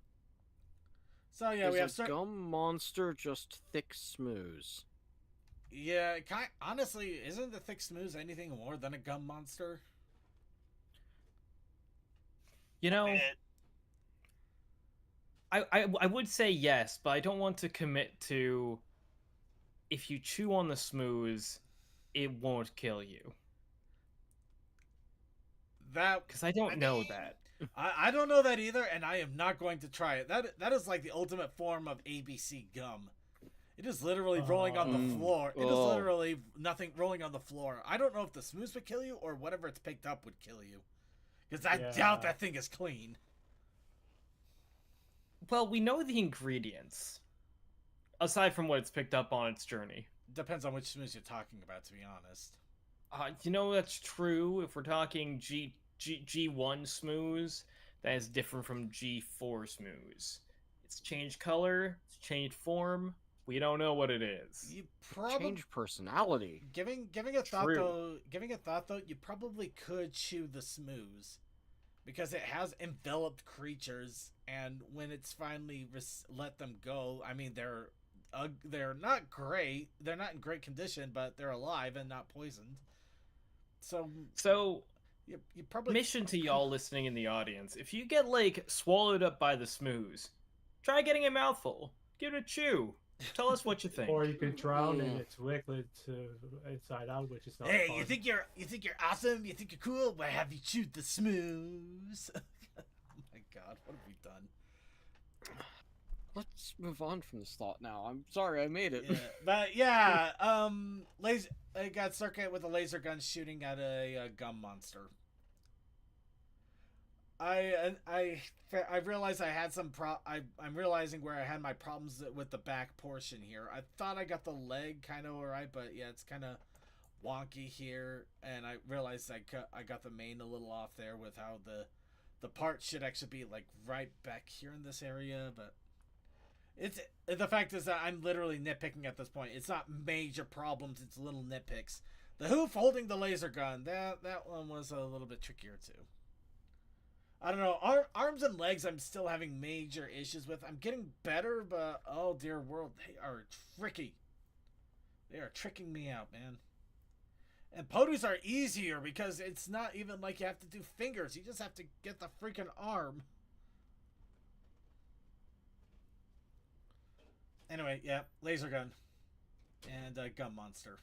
So yeah, we have gum monster just thick smooth. Yeah, honestly, isn't the thick smooth anything more than a gum monster? You know, I would say yes, but I don't want to commit to if you chew on the smooth, it won't kill you. That because I don't know that. I don't know that either, and I am not going to try it. That is like the ultimate form of ABC gum. It is literally rolling on the floor. It is literally nothing rolling on the floor. I don't know if the smooth would kill you or whatever it's picked up would kill you. Because I doubt that thing is clean. Well, we know the ingredients. Aside from what it's picked up on its journey. Depends on which smooth you're talking about, to be honest. You know, that's true. If we're talking G1 smooth, that is different from G4 smooth. It's changed color, it's changed form. We don't know what it is. You probably changed personality. Giving a thought though, you probably could chew the smooth because it has enveloped creatures, and when it's finally let them go, I mean they're not great. They're not in great condition, but they're alive and not poisoned. So you probably mission to y'all listening in the audience: if you get like swallowed up by the smooth, try getting a mouthful. Give it a chew. Tell us what you think. Or you could drown in its liquid inside out, which is not Hey, fun. you think you're awesome? You think you're cool? Why have you chewed the smooth? Oh my god, what have we done? Let's move on from this thought now. I'm sorry I made it. Yeah, but yeah, I got circuit with a laser gun shooting at a gum monster. I realized I had some I'm realizing where I had my problems with the back portion here. I thought I got the leg kind of alright, but yeah, it's kind of wonky here, and I realized I got the mane a little off there with how the part should actually be like right back here in this area, but the fact is that I'm literally nitpicking at this point. It's not major problems, it's little nitpicks. The hoof holding the laser gun, that one was a little bit trickier too. I don't know. Arms and legs I'm still having major issues with. I'm getting better, but oh dear world, they are tricky. They are tricking me out, man. And ponies are easier because it's not even like you have to do fingers. You just have to get the freaking arm. Anyway, yeah, laser gun. And a gum monster.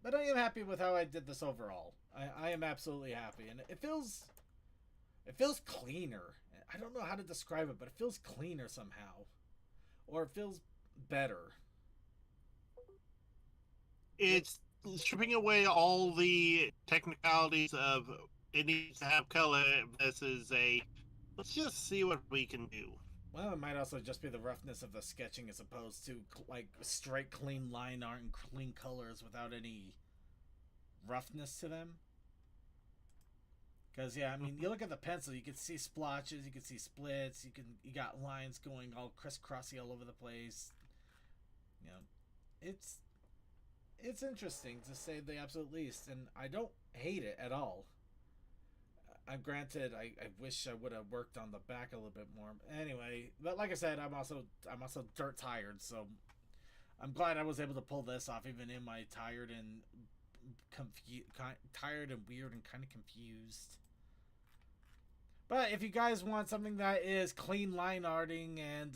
But I am happy with how I did this overall. I am absolutely happy, and it feels cleaner. I don't know how to describe it, but it feels cleaner somehow, or it feels better. It's stripping away all the technicalities of it needs to have color. This is let's just see what we can do. Well, it might also just be the roughness of the sketching as opposed to like straight clean line art and clean colors without any roughness to them. Because yeah, I mean, you look at the pencil, you can see splotches, you can see splits, you got lines going all crisscrossy all over the place. You know, it's interesting to say the absolute least, and I don't hate it at all. I'm granted, I wish I would have worked on the back a little bit more. Anyway, but like I said, I'm also dirt tired, so I'm glad I was able to pull this off, even in my tired and weird and kind of confused. But if you guys want something that is clean line arting and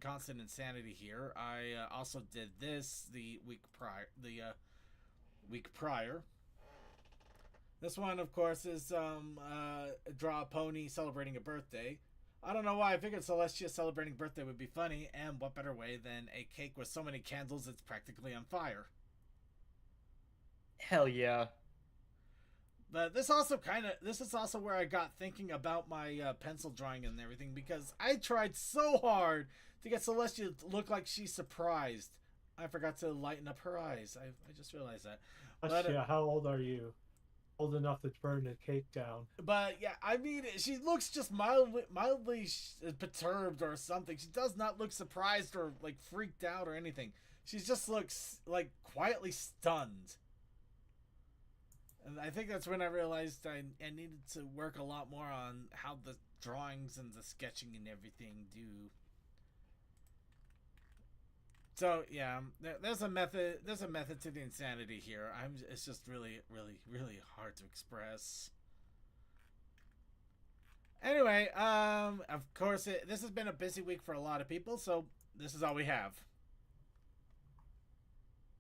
constant insanity here, I also did this the week prior. This one, of course, is draw a pony celebrating a birthday. I don't know why I figured Celestia celebrating birthday would be funny, and what better way than a cake with so many candles it's practically on fire. Hell yeah. But this is also where I got thinking about my pencil drawing and everything, because I tried so hard to get Celestia to look like she's surprised. I forgot to lighten up her eyes. I just realized that. But, yeah, how old are you? Old enough to burn the cake down. But yeah, I mean, she looks just mildly perturbed or something. She does not look surprised or like freaked out or anything. She just looks like quietly stunned. And I think that's when I realized I needed to work a lot more on how the drawings and the sketching and everything do. So yeah, there's a method to the insanity here. It's just really hard to express. Anyway, of course, this has been a busy week for a lot of people, so this is all we have.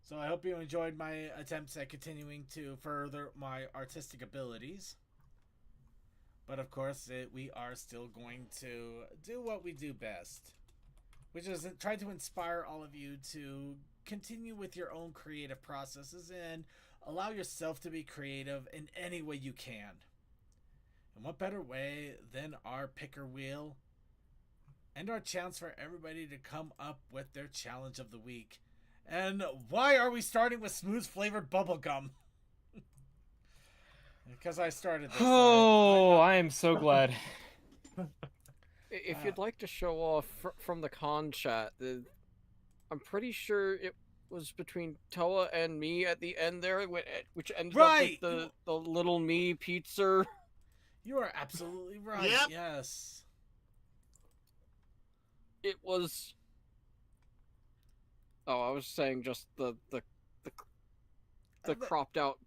So I hope you enjoyed my attempts at continuing to further my artistic abilities. But of course, we are still going to do what we do best, which is try to inspire all of you to continue with your own creative processes and allow yourself to be creative in any way you can. And what better way than our picker wheel and our chance for everybody to come up with their challenge of the week. And why are we starting with smooth flavored bubblegum? Because I started this. Oh, I am so glad. If you'd like to show off from the con chat, I'm pretty sure it was between Toa and me at the end there, which ended up with the little me pizza. You are absolutely right. Yep. Yes. It was. Oh, I was saying just the cropped out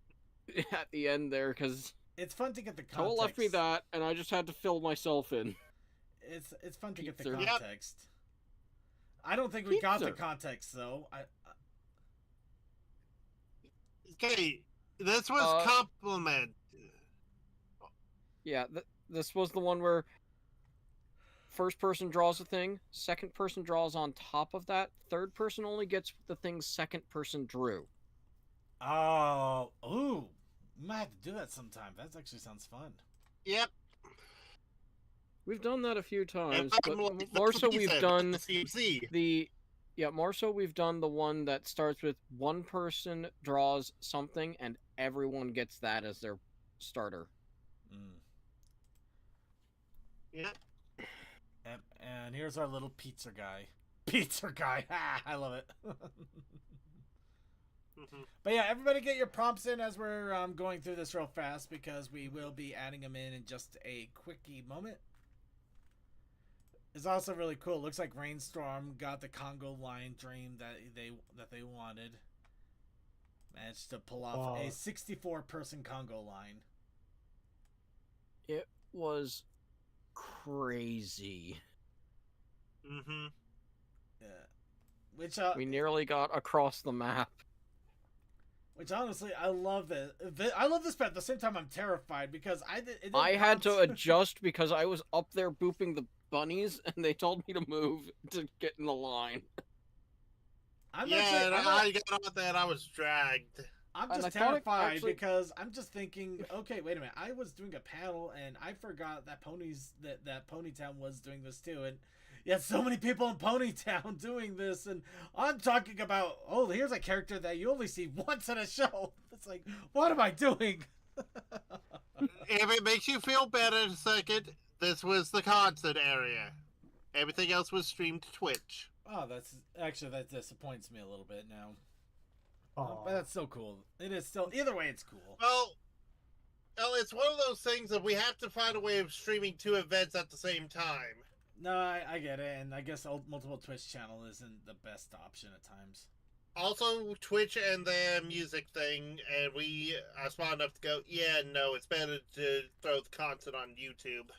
at the end there, because it's fun to get the context. Toa left me that, and I just had to fill myself in. It's fun to get the Pizza. context. Yep. I don't think we got the context though. Okay, this was compliment. Yeah, this was the one where first person draws a thing, second person draws on top of that, third person only gets the thing second person drew. Oh, ooh, we might have to do that sometime. That actually sounds fun. Yep. We've done that a few times, but more so we've done more so we've done the one that starts with one person draws something and everyone gets that as their starter. Yep. And here's our little pizza guy. Pizza guy. I love it. But yeah, everybody get your prompts in as we're going through this real fast, because we will be adding them in just a quickie moment. It's also really cool. It looks like Rainstorm got the Congo line dream that they wanted. Managed to pull off a 64-person Congo line. It was crazy. Yeah. Which we nearly got across the map. Which honestly, I love this. I love this, but at the same time, I'm terrified because I had to adjust because I was up there booping the bunnies, and they told me to move to get in the line. I got on that. I was dragged. I'm just terrified because I'm just thinking, okay, wait a minute. I was doing a panel and I forgot that that Ponytown was doing this too, and yet so many people in Ponytown doing this, and I'm talking about, oh, here's a character that you only see once in a show. It's like, what am I doing? If it makes you feel better in a second, this was the concert area. Everything else was streamed to Twitch. Oh, that disappoints me a little bit now. But that's so cool. It is still, either way, it's cool. Well, it's one of those things that we have to find a way of streaming two events at the same time. No, I get it, and I guess multiple Twitch channel isn't the best option at times. Also, Twitch and the music thing, and I was smart enough to go, yeah, no, it's better to throw the content on YouTube.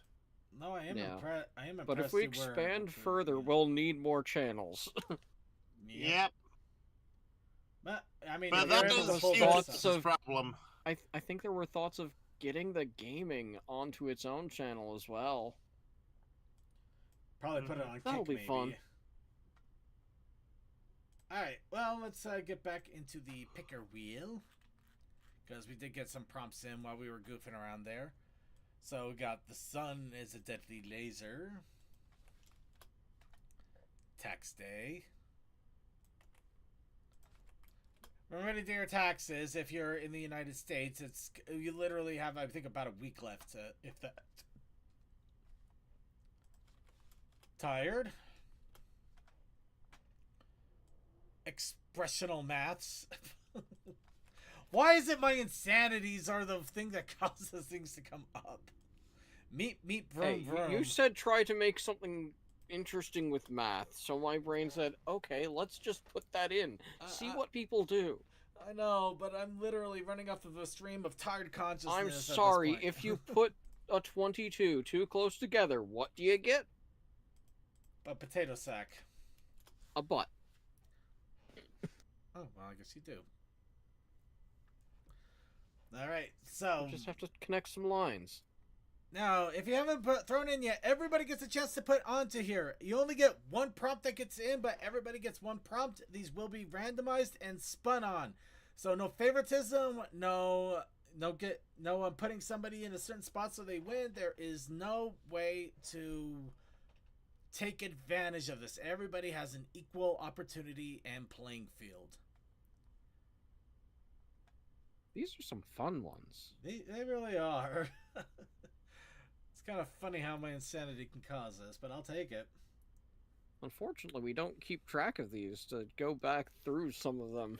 No, I am Yeah. impressed. I am impressed. But if we you were able expand to- further, yeah. we'll need more channels. Yep. But I mean, But if that you're able to is pull huge that thoughts stuff- of- problem. I think there were thoughts of getting the gaming onto its own channel as well. probably put it on That'll Kick, be maybe. fun. Alright, well, let's get back into the picker wheel. Because we did get some prompts in while we were goofing around there. So we got the sun is a deadly laser. Tax day. Remember to do your taxes. If you're in the United States, you literally have, I think, about a week left, if that. Tired. Expressional maths. Why is it my insanities are the thing that causes things to come up? Meep, vroom, Hey, vroom. you said try to make something interesting with math, so my brain said, okay, let's just put that in. See what people do. I know, but I'm literally running off of a stream of tired consciousness. I'm at this sorry, point. if you put a 22 too close together, what do you get? A potato sack. A butt. Oh, well, I guess you do. Alright, so... You just have to connect some lines. Now, if you haven't thrown in yet, everybody gets a chance to put onto here. You only get one prompt that gets in, but everybody gets one prompt. These will be randomized and spun on. So no favoritism, no putting somebody in a certain spot so they win. There is no way to take advantage of this. Everybody has an equal opportunity and playing field. These are some fun ones. They really are. It's kind of funny how my insanity can cause this, but I'll take it. Unfortunately, we don't keep track of these to go back through some of them.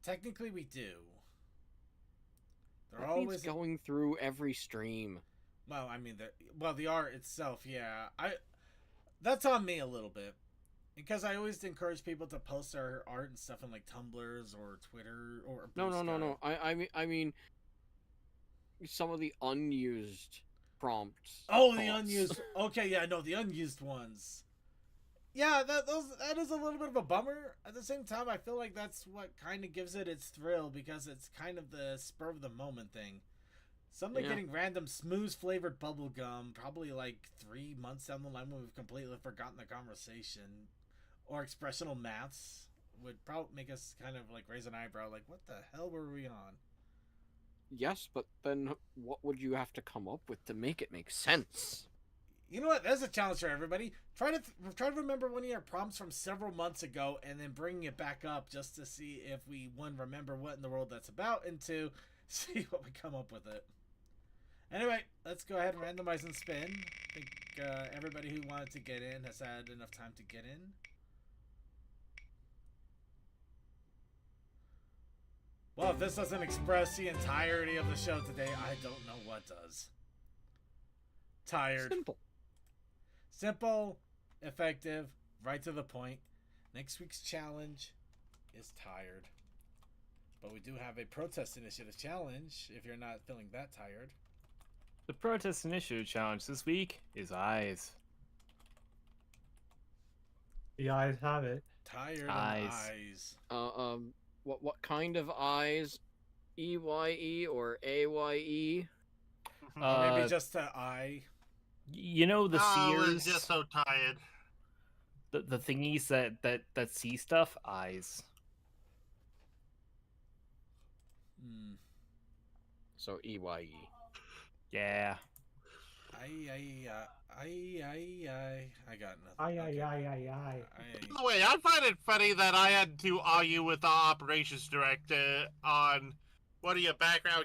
Technically, we do. They're That means always going through every stream. Well, I mean, the art itself, yeah. That's on me a little bit. Because I always encourage people to post their art and stuff in like Tumblrs or Twitter or No. Blue Sky. I mean, some of the unused prompts. Oh, the unused. Okay, yeah, no, the unused ones. Yeah, that is a little bit of a bummer. At the same time, I feel like that's what kind of gives it its thrill because it's kind of the spur of the moment thing. Somebody getting random smooth flavored bubble gum, probably like 3 months down the line when we've completely forgotten the conversation, or expressional maths would probably make us kind of like raise an eyebrow, like what the hell were we on? Yes, but then what would you have to come up with to make it make sense? You know what? There's a challenge for everybody. Try to remember one of your prompts from several months ago, and then bringing it back up just to see if we remember what in the world that's about, and two, see what we come up with it. Anyway, let's go ahead and randomize and spin. I think everybody who wanted to get in has had enough time to get in. Well, if this doesn't express the entirety of the show today, I don't know what does. Tired. Simple, effective, right to the point. Next week's challenge is tired. But we do have a protest initiative challenge if you're not feeling that tired. The protest initiative challenge this week is eyes. The eyes have it. Tired Eyes. eyes. What kind of eyes? EYE or AYE? Maybe just eye. You know the I seers, was just so tired. the thingies that see stuff. Eyes. So EYE. Yeah. I got nothing. Aye. By the way, I find it funny that I had to argue with the operations director on one of your background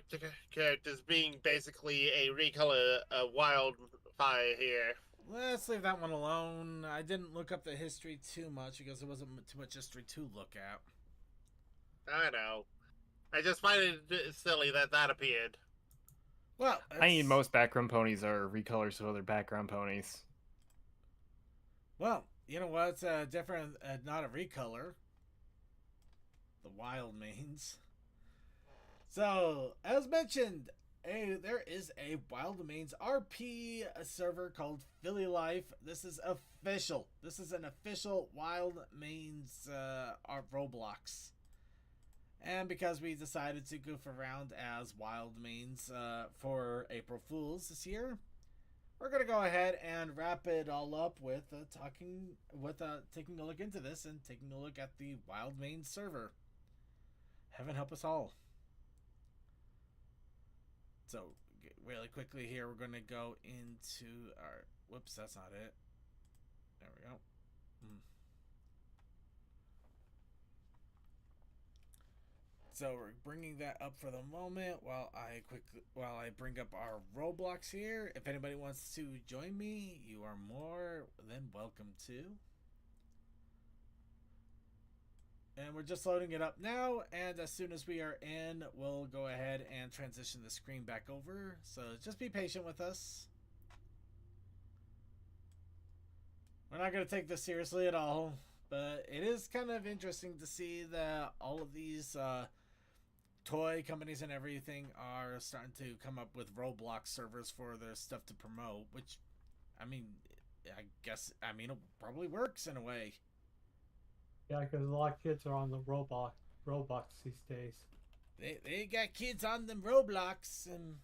characters being basically a recolor wildfire here. Let's leave that one alone. I didn't look up the history too much because there wasn't too much history to look at. I know. I just find it silly that appeared. Well, I mean, most background ponies are recolors of other background ponies. Well, you know what? It's different, not a recolor. the wild mains. So, as mentioned, there is a Wild Mains RP server called Philly Life. This is official. This is an official Wild Mains Roblox. And because we decided to goof around as Wild Mains for April Fools this year, we're gonna go ahead and wrap it all up with taking a look into this and taking a look at the Wild Mains server. Heaven help us all. So, really quickly here, we're going to go into our... Whoops, that's not it. There we go. So, we're bringing that up for the moment while I bring up our Roblox here. If anybody wants to join me, you are more than welcome to. And we're just loading it up now, and as soon as we are in, we'll go ahead and transition the screen back over. So just be patient with us. We're not going to take this seriously at all, but it is kind of interesting to see that all of these toy companies and everything are starting to come up with Roblox servers for their stuff to promote, which, I mean, it probably works in a way. Yeah, because a lot of kids are on the Roblox these days. They got kids on them Roblox and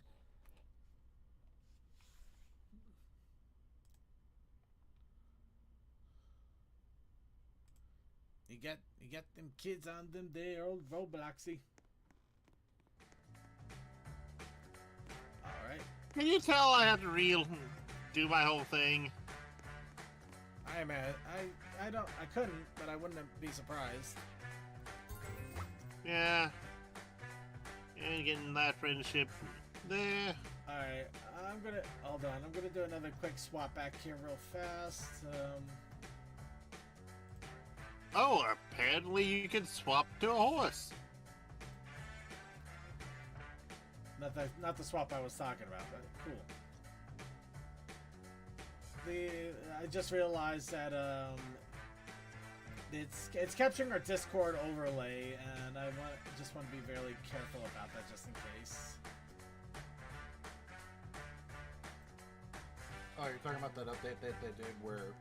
you got them kids on them there old Robloxy. All right. Can you tell I have to do my whole thing? I'm at it. I couldn't, but I wouldn't be surprised. Yeah. And getting that friendship there. Alright, hold on. I'm gonna do another quick swap back here real fast. Oh, apparently you can swap to a horse. Not the swap I was talking about, but cool. I just realized that it's capturing our Discord overlay, and I just want to be very careful about that just in case. Oh, you're talking about that update that they did where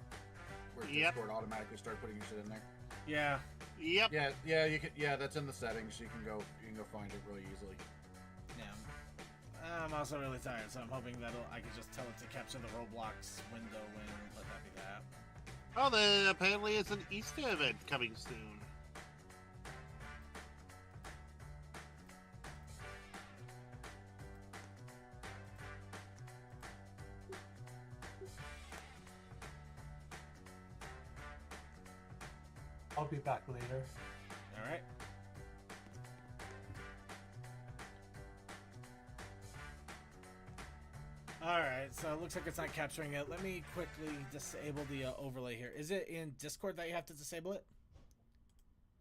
Yep. Discord automatically started putting your shit in there? Yeah. Yep. Yeah, you can. Yeah, that's in the settings. You can go find it really easily. Yeah. I'm also really tired, so I'm hoping that I can just tell it to capture the Roblox window and let that be that. Oh, then apparently it's an Easter event coming soon. I'll be back later. All right. Alright, so it looks like it's not capturing it. Let me quickly disable the overlay here. Is it in Discord that you have to disable it?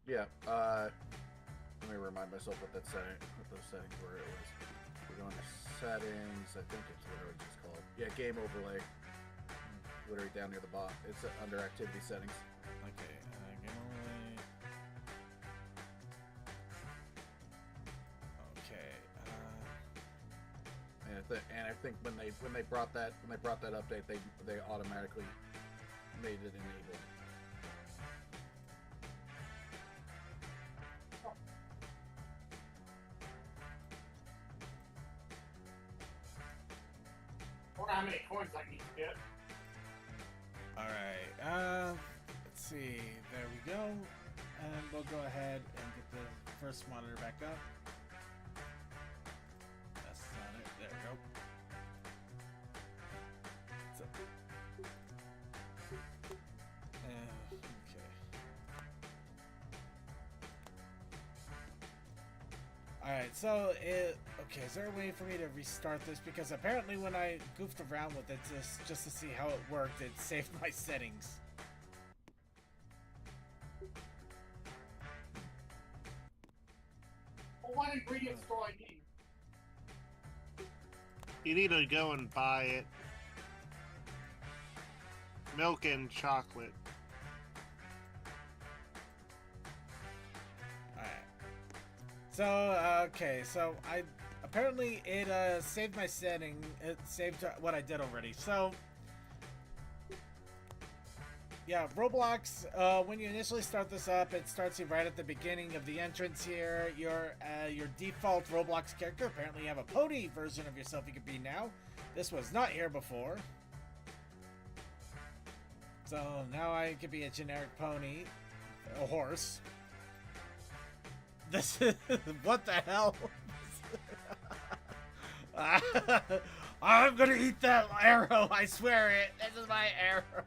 Yeah. Let me remind myself what those settings were. It was. We're going to settings. I think it's literally just called. Yeah, game overlay. Literally down near the bottom. It's under activity settings. Okay, game overlay. Okay. And I think when they brought that update, they automatically made it enabled. I wonder how many coins I need to get. All right. Let's see. There we go. And we'll go ahead and get the first monitor back up. That's not it. There we go. So, okay. Alright, so okay, is there a way for me to restart this? Because apparently when I goofed around with it just to see how it worked, it saved my settings. Well, what ingredients do I need? You need to go and buy it. Milk and chocolate. Alright. So, okay, so apparently it saved my setting. It saved what I did already. So, yeah, Roblox, when you initially start this up, it starts you right at the beginning of the entrance here. Your default Roblox character, apparently you have a pony version of yourself you could be now. This was not here before. So now I could be a generic pony, a horse. This is, what the hell? I'm gonna eat that arrow, I swear it. This is my arrow.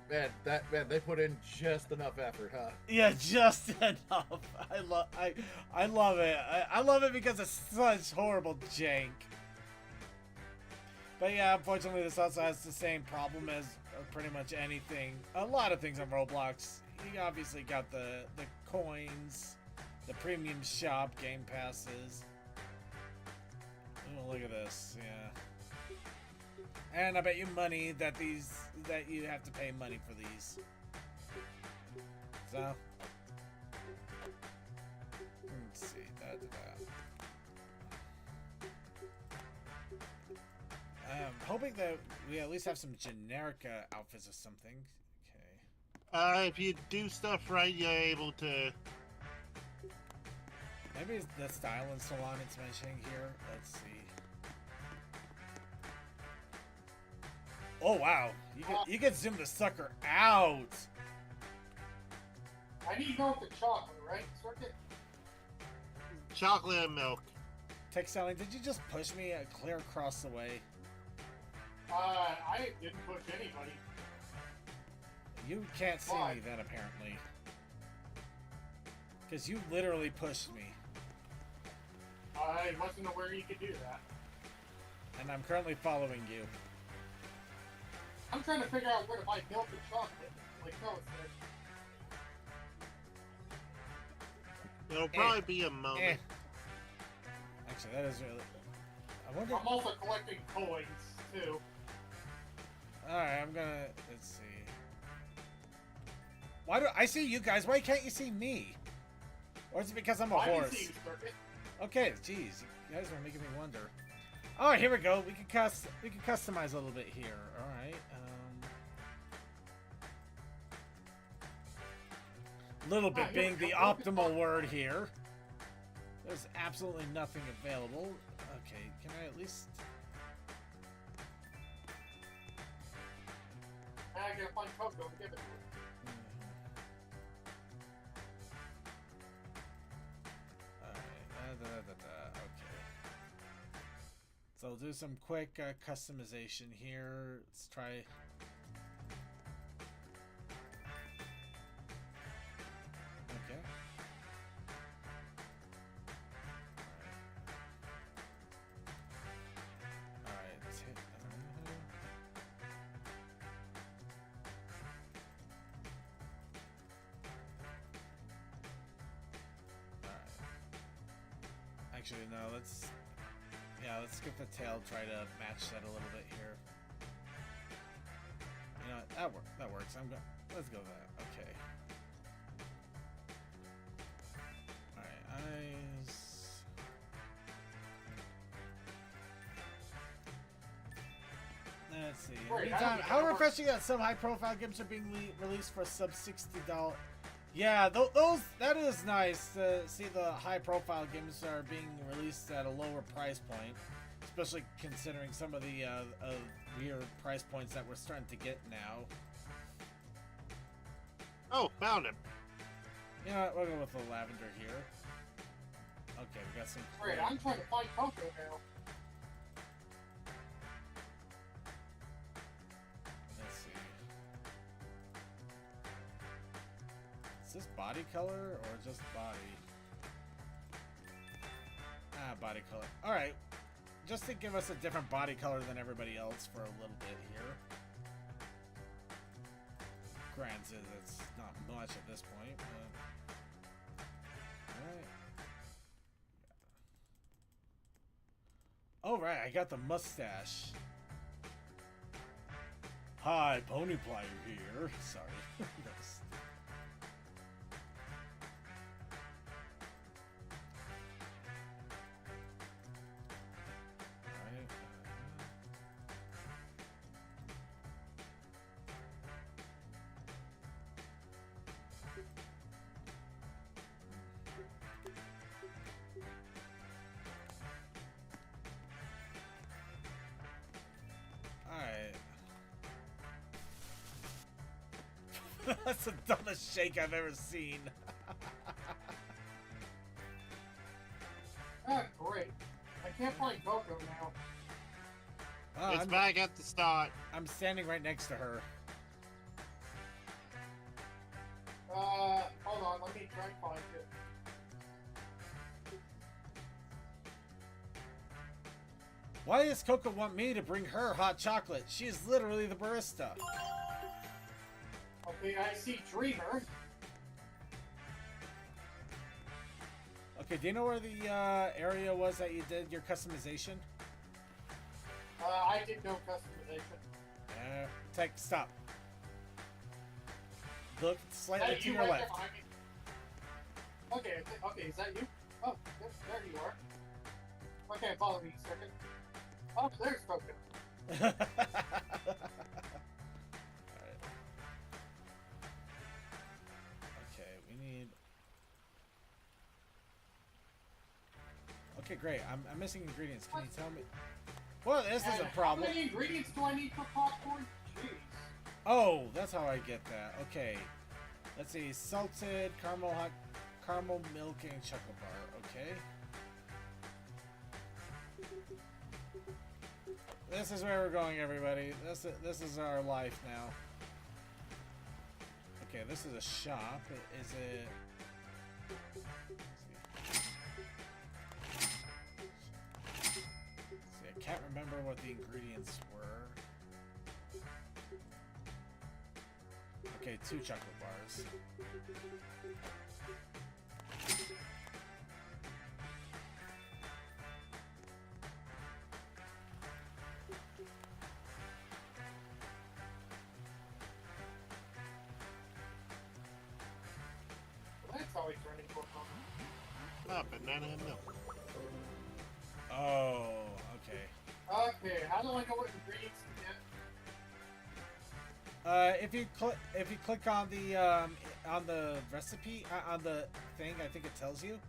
Man, they put in just enough effort, huh? Yeah, just enough. I love it. I love it because it's such horrible jank. But yeah, unfortunately, this also has the same problem as pretty much anything. A lot of things on Roblox. You obviously got the coins, the premium shop, game passes. Oh, look at this. Yeah. And I bet you money that you have to pay money for these. So let's see. I'm hoping that we at least have some generic outfits or something. Okay. If you do stuff right, you're able to. Maybe it's the style and salon it's mentioning here. Let's see. Oh wow, you can zoom the sucker out. I need to go with the chocolate, right? Circuit? Chocolate and milk. Tech selling, did you just push me clear across the way? I didn't push anybody. You can't see Why? me then, apparently. Because you literally pushed me. I wasn't aware you could do that. And I'm currently following you. I'm trying to figure out where to buy milk and chocolate. Like, no, it's there. It'll probably be a moment. Actually, that is really... I wonder... I'm also collecting coins, too. Alright, I'm gonna... Let's see... Why do I see you guys? Why can't you see me? Or is it because I'm a I can horse? see you, Circuit. Okay, jeez, you guys are making me wonder. Oh, here we go. We can customize a little bit here. All right. Little bit being the optimal word here. There's absolutely nothing available. Okay, can I at least? I gotta find Coco to give it to her. Okay. So we'll do some quick customization here. Let's try. Okay. All right. Actually, no, let's skip the tail, try to match that a little bit here. You know what, that works. Let's go with that. Okay. Alright, eyes. Let's see. In the meantime, how refreshing that some high-profile games are being released for sub $60. Yeah, that is nice to see the high-profile games are being released at a lower price point, especially considering some of the weird price points that we're starting to get now. Oh, found him. You know what, we'll go with the lavender here. Okay, we got some... Great, I'm trying to find Coco now. Let's see. Is this body color or just body? Ah, body color. Alright. Just to give us a different body color than everybody else for a little bit here. Granted, it's not much at this point, but... Alright. Oh, right, I got the mustache. Hi, Ponyplier here. Sorry. That's the dumbest shake I've ever seen. Ah, great. I can't find Coco now. It's back at the start. I'm standing right next to her. Hold on, let me try and find it. Why does Coco want me to bring her hot chocolate? She is literally the barista. Okay, I see Dreamer. Okay, do you know where the area was that you did your customization? I did no customization. Stop. Look slightly to your right left. there behind me? Okay, okay, is that you? Oh, yep, there you are. Okay, follow me a second. Oh, there's Coco. Alright. Okay, we need... Okay, great. I'm missing ingredients. Can you tell me? Well, this is a problem. How many ingredients do I need for popcorn? Jeez. Oh, that's how I get that. Okay. Let's see. Salted, caramel hot, caramel milk, and chocolate bar. Okay. This is where we're going, everybody. This is our life now. Okay, this is a shop. Is it... See, I can't remember what the ingredients were. Okay, 2 chocolate bars. Well, that's always running for fun. Banana and milk. Oh, okay. Okay, how do I know what ingredients to get? If you click on the recipe on the thing, I think it tells you.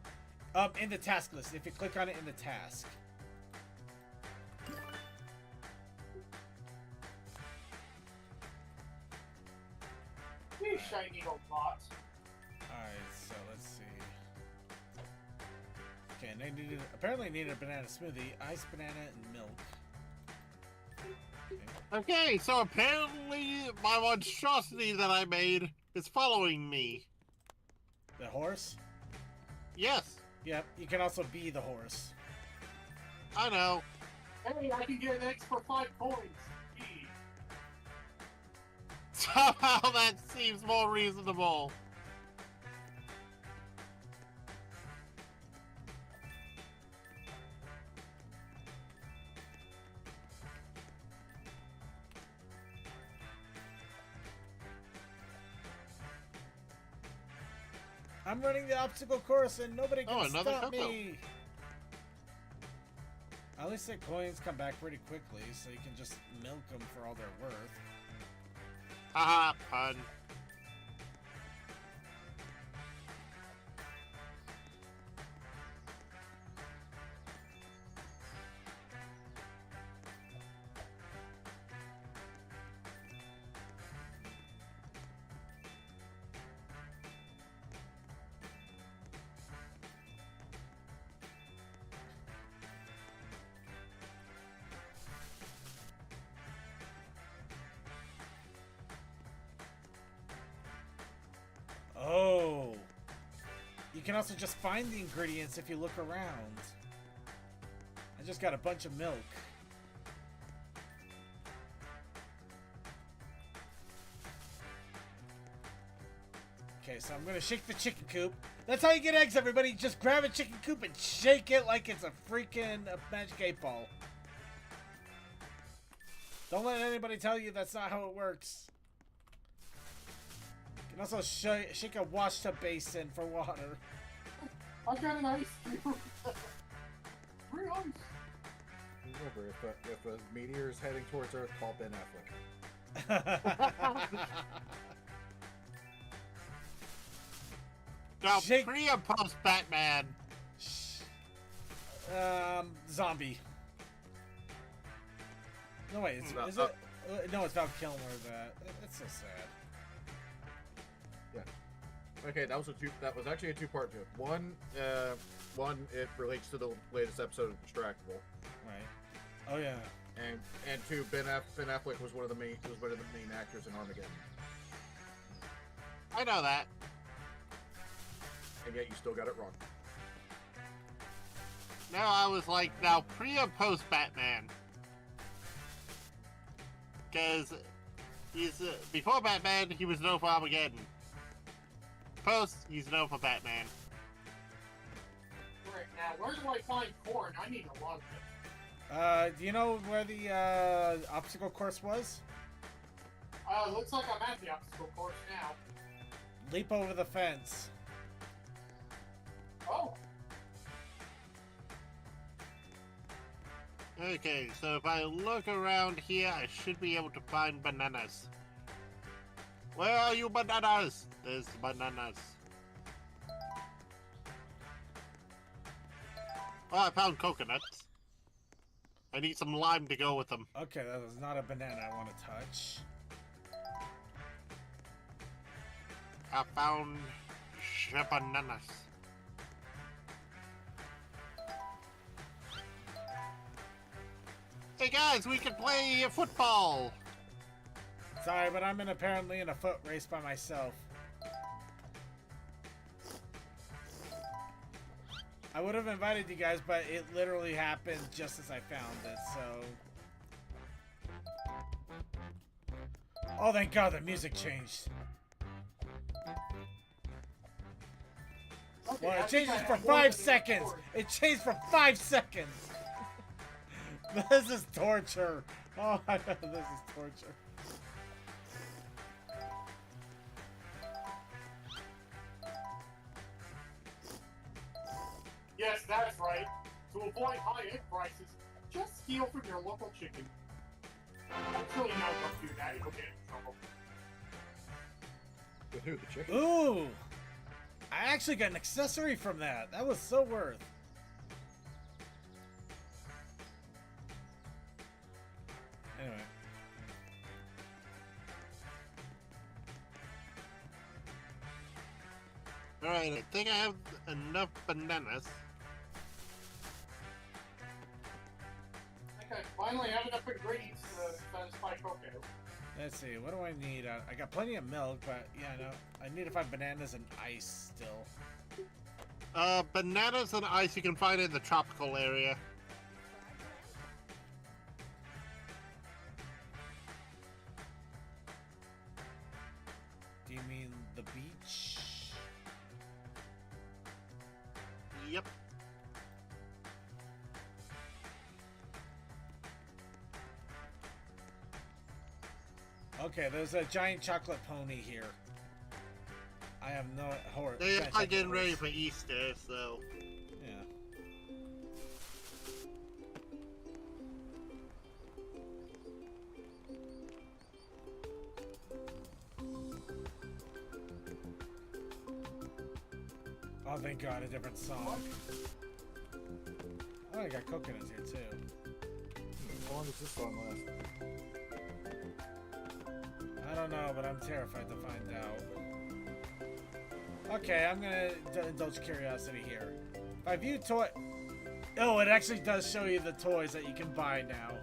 In the task list, if you click on it in the task. Yeesh, I need a lot. Alright, so let's see. Okay, and they apparently needed a banana smoothie, iced banana, and milk. Okay, so apparently my monstrosity that I made is following me. The horse? Yes, Yep, you can also be the horse. I know. Hey, I can get an X for 5 coins. Gee. Somehow that seems more reasonable. I'm running the obstacle course and nobody can another stop Coco. me! At least the coins come back pretty quickly, so you can just milk them for all they're worth. Haha, pun. Oh! You can also just find the ingredients if you look around. I just got a bunch of milk. Okay, so I'm gonna shake the chicken coop. That's how you get eggs, everybody. Just grab a chicken coop and shake it like it's a freaking magic 8-ball. Don't let anybody tell you that's not how it works. You can also shake a washtub basin for water. I've got an ice cube. Free ice. Remember, if a meteor is heading towards Earth, call Ben Affleck. Now, Shake- pre and post Batman. Zombie. No, wait, is it? No, it's Val Kilmer. That's so sad. Okay, that was actually a two-part joke. One, it relates to the latest episode of Distractable. Right. Oh yeah. And two, Ben Affleck was one of the main actors in Armageddon. I know that. And yet you still got it wrong. Now I was like, now pre or post Batman? Because he's before Batman, he was known for Armageddon. Post, he's known for Batman. Right now, where do I find corn? I need a lot of it. Do you know where the obstacle course was? Looks like I'm at the obstacle course now. Leap over the fence. Oh. Okay, so if I look around here, I should be able to find bananas. Where are you, bananas? There's bananas. Oh, I found coconuts. I need some lime to go with them. Okay, that was not a banana I want to touch. I found bananas. Hey guys, we can play football. Sorry, but I'm apparently in a foot race by myself. I would have invited you guys, but it literally happened just as I found it, so... Oh, thank God, the music changed. Okay, Well, I it think changes I for have more 5 than seconds! enough corn. It changed for 5 seconds! This is torture. Oh my God, this is torture. Yes, that's right. To avoid high egg prices, just steal from your local chicken. Actually, no, don't do that. You'll get in trouble. With who? The chicken? Ooh! I actually got an accessory from that. That was so worth. Anyway. Alright, I think I have enough bananas. I think I finally have enough ingredients to satisfy Coco. Let's see, what do I need? I got plenty of milk, but yeah, no. I need to find bananas and ice still. Bananas and ice you can find in the tropical area. Do you mean the beach? Yep. Okay, there's a giant chocolate pony here. I have no horror. They are getting ready for Easter, so... Yeah. Oh, thank God, a different song. Oh, I got coconuts here, too. How long does this song last? I don't know, but I'm terrified to find out. Okay, I'm gonna indulge curiosity here. If I view toy... Oh, it actually does show you the toys that you can buy now.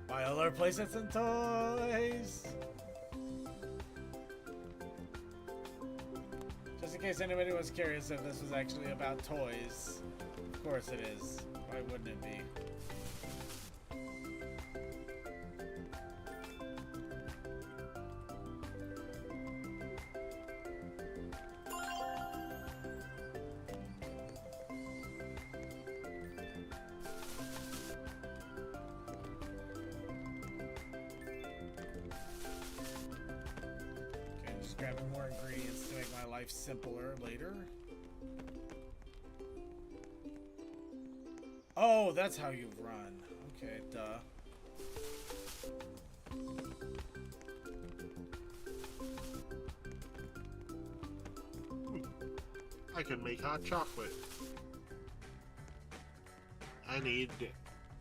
Buy all our playsets and toys! Just in case anybody was curious if this was actually about toys. Of course it is. Why wouldn't it be? Grabbing more ingredients to make my life simpler later. Oh, that's how you run. Okay, duh. I can make hot chocolate. I need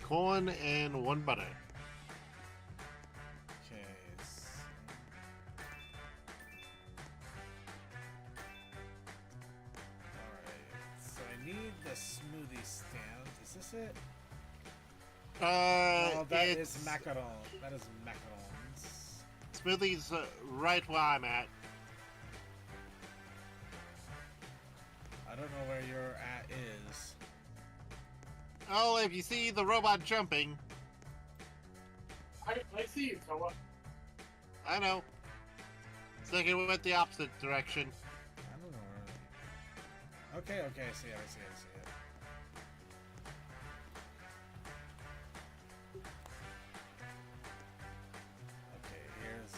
corn and 1 butter. Okay. So... stand. Is this it? Uh, Oh, that it's is macaron. That is macarons. Smithy's right where I'm at. I don't know where your at is. Oh, if you see the robot jumping, I see you, Toa. I know. It's like it went the opposite direction. I don't know where. Okay, I see it. Okay, here's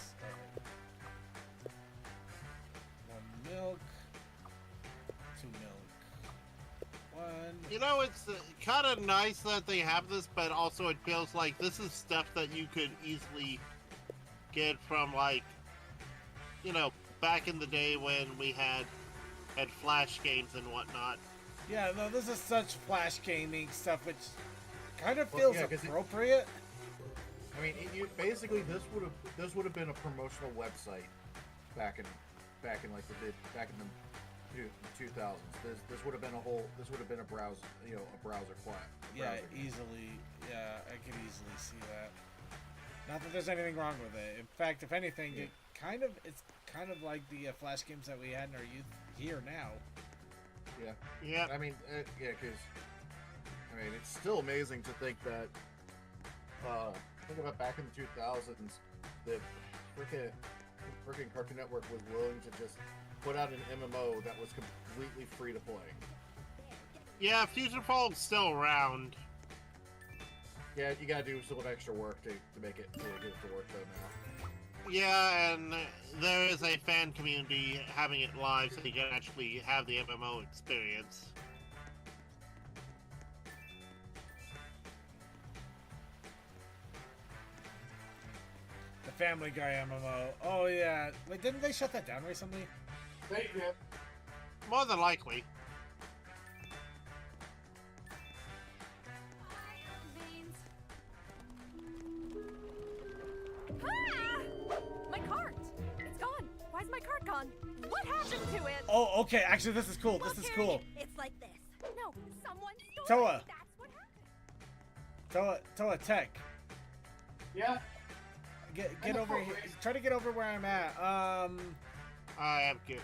one milk, 2 milk, 1. You know, it's kind of nice that they have this, but also it feels like this is stuff that you could easily get from, like, you know, back in the day when we had flash games and whatnot. Yeah, no, this is such flash gaming stuff, which kind of Well, feels yeah, 'cause appropriate. I mean, basically this would have been a promotional website back in like the 2000s. This would have been a browser, a browser flat. Yeah, easily. Yeah, I could easily see that. Not that there's anything wrong with it. In fact, if anything, Yeah. it's kind of like the flash games that we had in our youth here now. Yeah. Yeah. I mean, because it's still amazing to think that. Think about back in the 2000s, the freaking Cartoon Network was willing to just put out an MMO that was completely free to play. Yeah, Future Fall's still around. Yeah, you gotta do some extra work to make it to get it to work though now. Yeah, and there is a fan community having it live, so you can actually have the MMO experience. The Family Guy MMO. Oh yeah. Wait, didn't they shut that down recently? They did. More than likely. Ah! My cart! It's gone! Why's my cart gone? What happened to it? Oh, okay. Actually, this is cool. Well, This is Terry, cool. It's like this. No, someone stole Toa. it. That's what happened. Toa Tech. Yeah. Get over here. Try to get over where I'm at. I am good.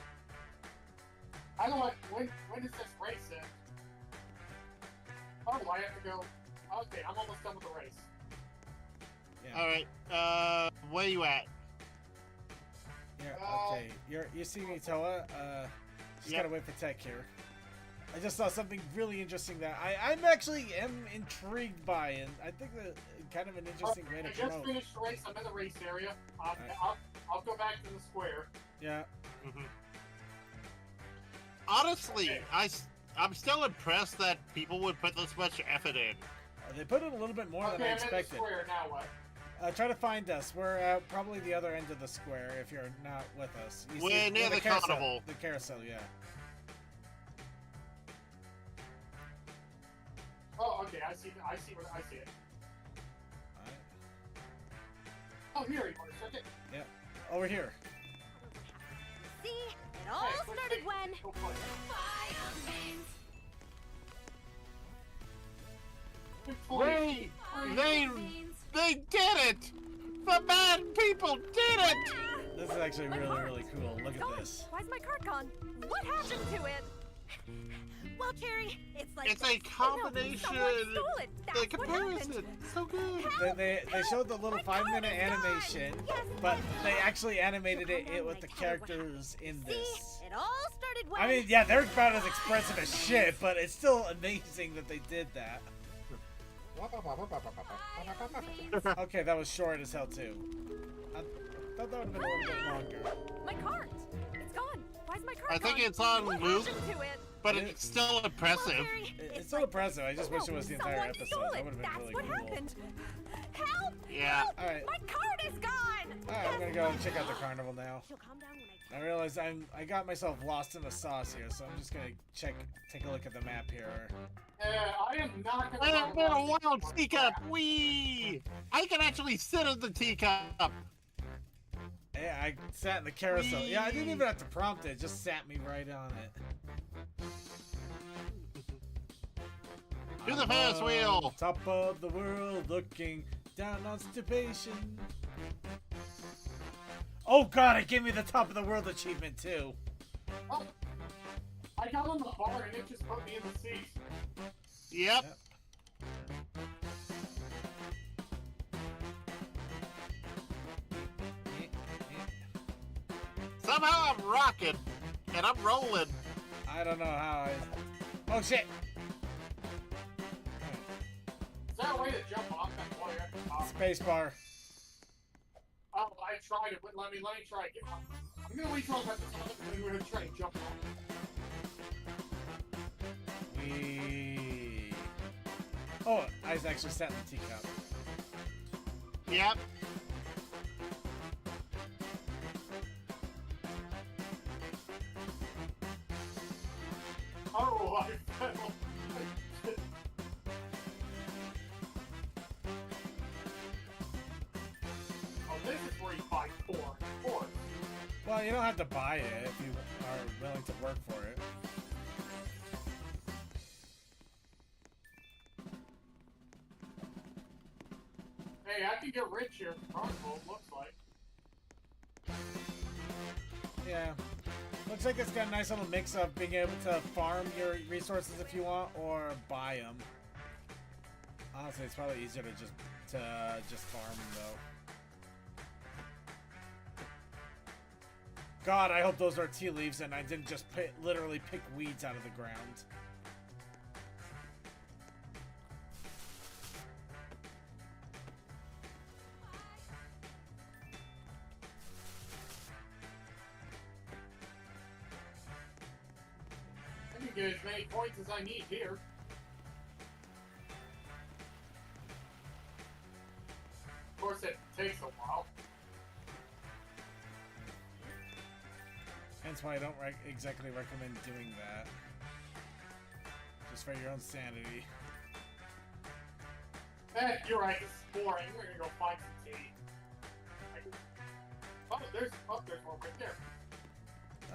I don't like. When does this race end? Oh, I have to go. Okay, I'm almost done with the race. Yeah. Alright, where you at? Yeah, okay. You see me, Toa. Just Yep. gotta wait for Tech here. I just saw something really interesting that I'm actually intrigued by, and I think that kind of an interesting way to I just promote. finished the race. I'm in the race area. Alright. I'll go back to the square. Yeah. Mhm. Honestly, Okay. I'm still impressed that people would put this much effort in. They put in a little bit more than Okay, I I'm in the expected. square. Now what? Try to find us. We're at probably the other end of the square if you're not with us. You We're near the carousel. carnival. The carousel, yeah. Oh, okay. I see it. Alright. Oh, here you are. Okay. Yep. Over here. See? It all Hey, started when... Go play. They, they, Beans. they did it! The bad people did it! Ah! This is actually My really, cart. really cool. Look It's at gone. this. Why's my cart gone? What happened to it? Well, Cherry, it's like It's a this. Oh, no, combination. someone stole it. That's The what happened. comparison. So good. Help! They showed the little My cart 5-minute is gone. animation, Yes, but that's they right. actually animated Calm it down with when the I tell her what characters in See? this. It all started when... I mean, yeah, they're about as expressive as shit, but it's still amazing that they did that. Okay, that was short as hell too. I thought that would have been a little bit longer. My cart. It's gone. Why's my cart I think gone? it's on What loop, happened to it? but it's still Well, impressive. Cherry, It's still like impressive. I just wish it was the entire someone episode. stole That it. would have been That's really what cool. happened. Help! Yeah. Help! Alright. My cart is gone. Alright, I'm gonna go and check out the carnival now. She'll calm down when I realize I got myself lost in the sauce here, so I'm just gonna take a look at the map here. I am not I gonna. have been a wild teacup. Wee! I can actually sit in the teacup. Yeah, I sat in the carousel. Yeah, I didn't even have to prompt it. It just sat me right on it. Do the I'm Ferris on wheel. Top of the world, looking down on stupation. Oh god, it gave me the top of the world achievement too. Oh, I got on the bar and it just put me in the seat. Yep. Somehow I'm rocking, and I'm rolling. I don't know how I... Oh shit! Is there a way to jump off that wall at the top? Spacebar. Oh, I tried it, but let me try it. I'm gonna wait till I'm at the top and then we're gonna try and jump off. We... Oh, I was actually sat in the teacup. Yep. Oh, I fell. Oh, this is where you buy four. Well, you don't have to buy it if you are willing to work for it. Hey, I can get rich here. Carnival, looks like. Yeah. Looks like it's got a nice little mix of being able to farm your resources if you want, or buy them. Honestly, it's probably easier to just farm them, though. God, I hope those are tea leaves and I didn't just literally pick weeds out of the ground. I can get as many points as I need here. Of course, it takes a while. Hence why I don't exactly recommend doing that. Just for your own sanity. You're right, it's boring. We're gonna go find some tea. Oh, there's one right there.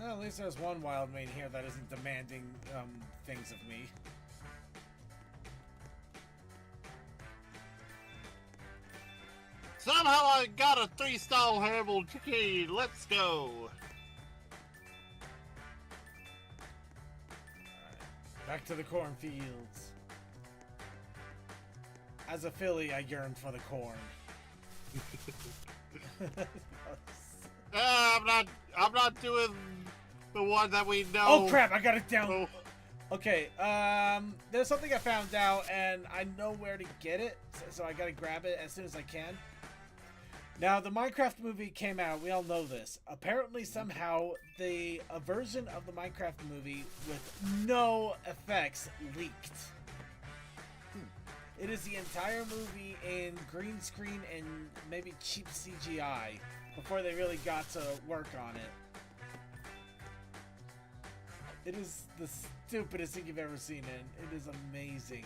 Well, at least there's one wild main here that isn't demanding things of me. Somehow I got a 3-star herbal tea. Let's go. Back to the cornfields. As a Philly, I yearn for the corn. I'm not doing the one that we know. Oh crap! I got it down. Oh. Okay. There's something I found out, and I know where to get it, so I gotta grab it as soon as I can. Now, the Minecraft movie came out. We all know this. Apparently, somehow, a version of the Minecraft movie with no effects leaked. It is the entire movie in green screen and maybe cheap CGI before they really got to work on it. It is the stupidest thing you've ever seen, and it is amazing.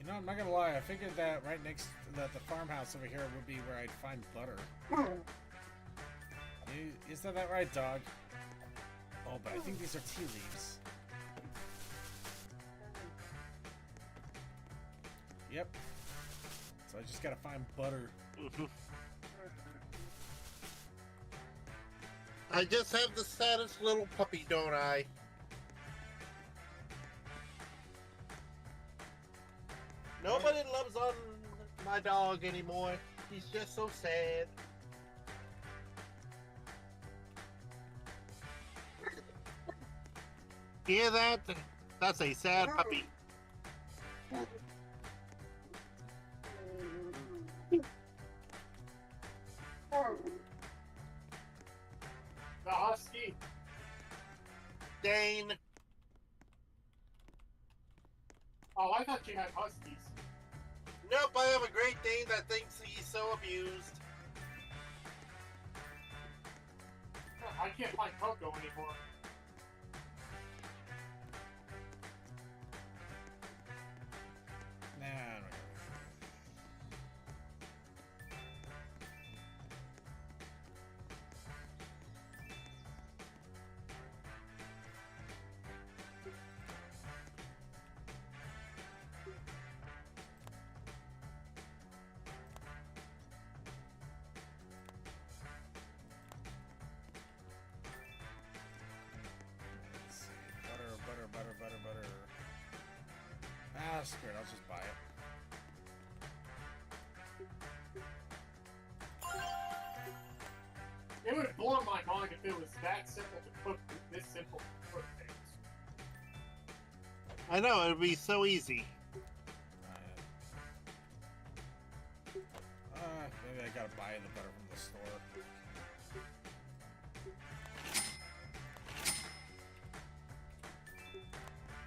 You know, I'm not gonna lie, I figured that right next that the farmhouse over here would be where I'd find butter. Is that right, dog? Oh, but I think these are tea leaves. Yep. So I just gotta find butter. I just have the saddest little puppy, don't I? Nobody loves on my dog anymore. He's just so sad. Hear that? That's a sad puppy. The husky. Dane. Oh, I thought you had huskies. Nope, I have a Great Dane that thinks he's so abused. I can't find cocoa anymore. Nah, I don't know. Let's see. Butter. Ah, screw it. I'll just buy it. It would blow my mind if it was that simple to cook, this simple to cook things. I know, it'd be so easy. Maybe I gotta buy the butter from the store.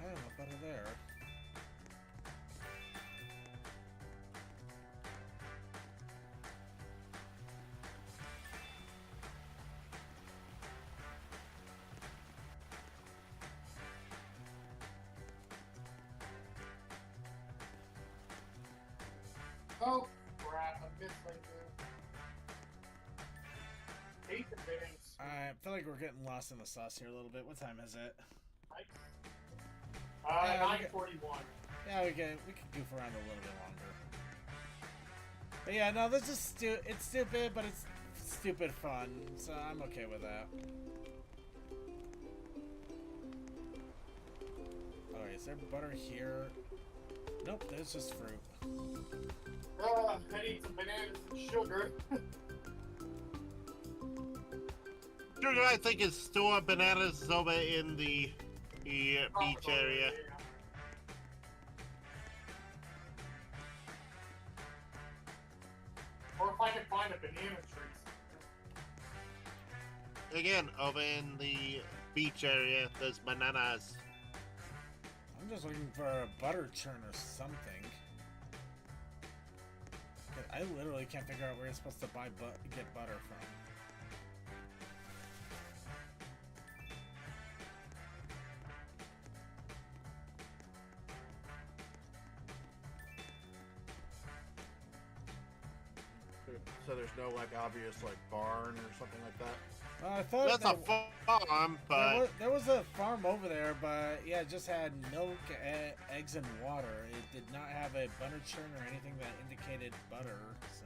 Oh, no butter there. Oh, crap, I missed like the 8 minutes. I feel like we're getting lost in the sauce here a little bit. What time is it? Right? Yeah, we got- 9:41. Yeah, we can goof around a little bit longer. But yeah, no, this is it's stupid, but it's stupid fun, so I'm okay with that. Alright, is there butter here? Nope, there's just fruit. I need some bananas and sugar. Sugar, I think, is store bananas over in the beach area. Or if I can find a banana tree. Again, over in the beach area, there's bananas. I'm just looking for a butter churn or something. I literally can't figure out where you're supposed to get butter from. So there's no like obvious like barn or something like that. I thought That's a farm, but there was a farm over there, but yeah, it just had milk, eggs, and water. It did not have a butter churn or anything that indicated butter. So,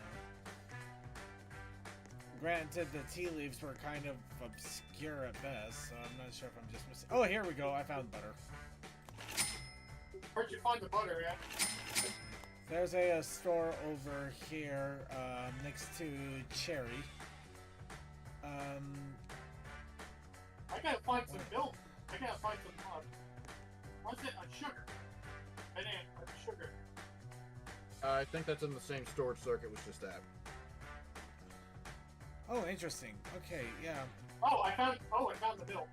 granted, the tea leaves were kind of obscure at best, so I'm not sure if I'm just missing. Oh, here we go. I found butter. Where'd you find the butter at? There's a store over here next to Cherry. I gotta find some milk. I gotta find some what's it? Sugar. Banana sugar. I think that's in the same storage circuit was just at. Oh, interesting. Okay, yeah. Oh, I found the milk.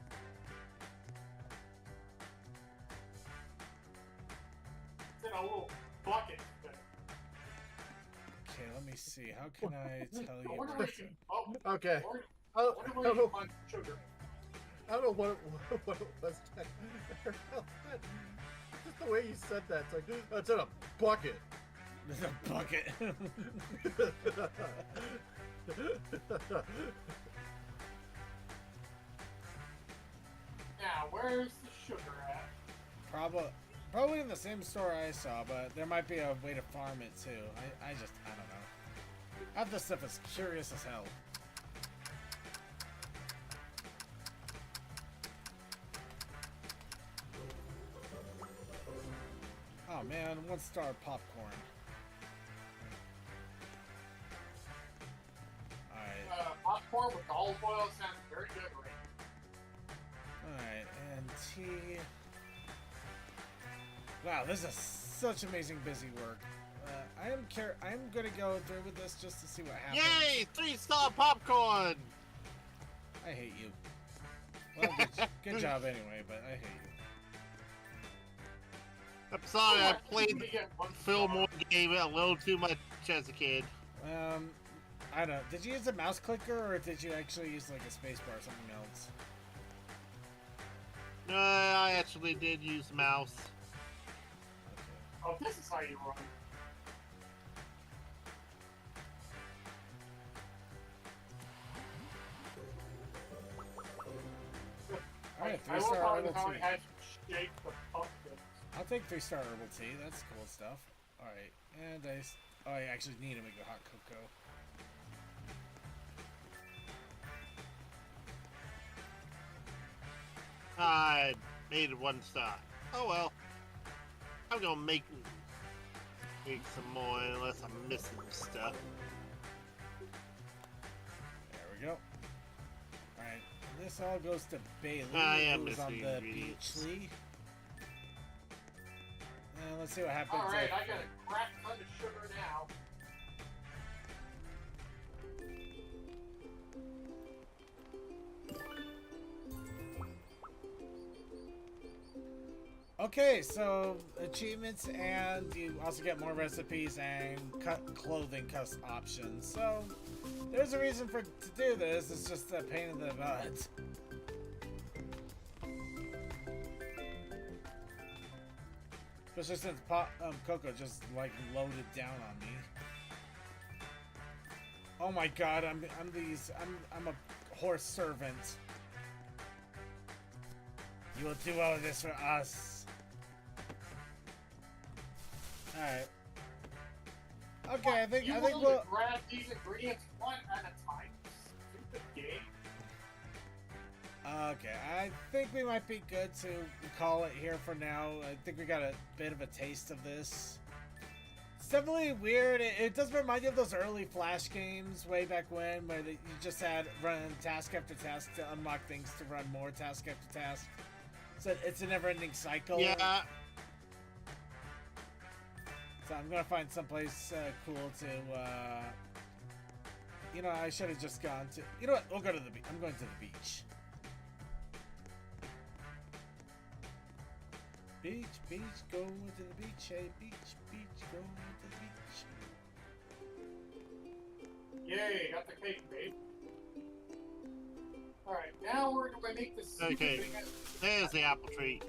It's in a little bucket. Okay, let me see. How can I tell you? Where do we can- oh, Okay. where- I where do don't we know. find sugar? I don't know what it was. Just the way you said that, it's like it's in a bucket. There's a bucket. Now, where's the sugar at? Probably in the same store I saw, but there might be a way to farm it too. I don't know. Half this stuff is curious as hell. Oh man, 1-star popcorn. Alright. Popcorn with olive oil sounds very good, right? Alright, and tea. Wow, this is such amazing busy work. I'm gonna go through with this just to see what happens. yay! 3-star popcorn! I hate you. Well, good job anyway, but I hate you. I'm sorry, I played the Fillmore game a little too much as a kid. I don't know. Did you use a mouse clicker or did you actually use like a space bar or something else? No, I actually did use mouse. Oh, this is how you run. Alright, I 3-star love herbal how tea. it had shake the pumpkins. I'll take 3-star herbal tea. That's cool stuff. Alright, and I actually need to make a hot cocoa. I made it 1 star. Oh well. I'm gonna make some more unless I'm missing stuff. There we go. Alright, this all goes to Bailey, I am who's on missing the ingredients. Beachley. And let's see what happens. Alright, if- I got a crap ton of sugar now. Okay, so achievements, and you also get more recipes and clothing custom options. So there's a reason to do this. It's just a pain in the butt. Especially since Coco just like loaded down on me. Oh my God, I'm a horse servant. You will do all of this for us. Alright. Okay, I think we'll grab these ingredients one at a time. Stupid game. Okay, I think we might be good to call it here for now. I think we got a bit of a taste of this. It's definitely weird. It does remind you of those early Flash games way back when, where you just had run task after task to unlock things to run more task after task. So it's a never-ending cycle. Yeah. So I'm gonna find someplace cool to. You know, I should have just gone to. You know what? We'll go to the beach. I'm going to the beach. Beach, beach, go to the beach. Hey, beach, beach, go to the beach. Yay, got the cake, babe. Alright, now we're gonna make this. Okay, there's the apple tree.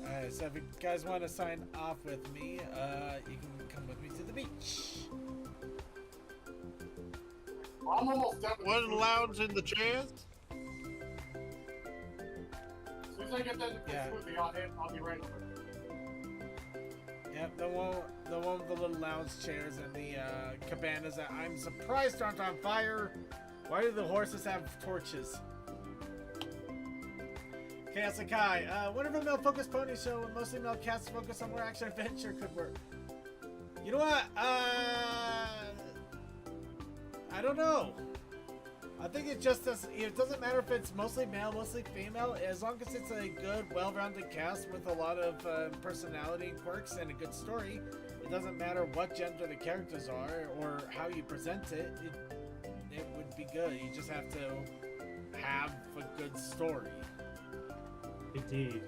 Alright, so if you guys want to sign off with me, you can come with me to the beach. Well, I'm almost done with One lounge in the chairs. As soon as I get done with this Yeah. movie, I'll be right over. Yep, the one with the little lounge chairs and the cabanas that I'm surprised aren't on fire. Why do the horses have torches? Okay, Sakai, what if a male-focused pony show with mostly male cats focus on more action adventure could work? You know what? I don't know. I think it just doesn't. It doesn't matter if it's mostly male, mostly female, as long as it's a good, well-rounded cast with a lot of personality and quirks and a good story. It doesn't matter what gender the characters are or how you present it. It would be good. You just have to have a good story. Indeed.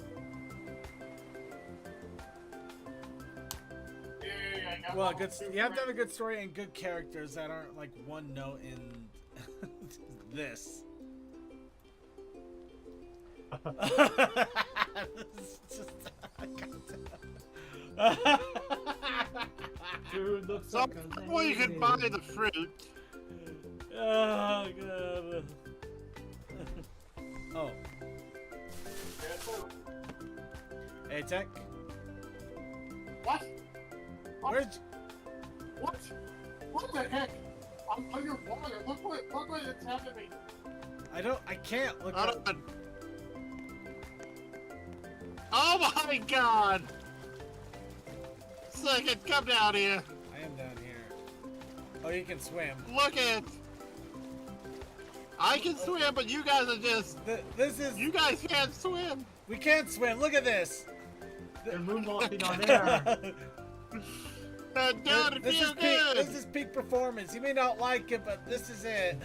Well, good. You have to have a good story and good characters that aren't like one note in this. It's just, Dude looks So, like a well, you can buy the fruit. oh god. Oh. Hey, Tech. What? Where'd What? What the heck? I'm underwater. Look what it's happening. I can't look Hold up. on. Oh my God! Second, come down here. I am down here. Oh, you can swim. Look at. I can swim, but you guys are just. This is. You guys can't swim. We can't swim. Look at this. They're moonwalking on air. Don't feel good. This is peak performance. You may not like it, but this is it.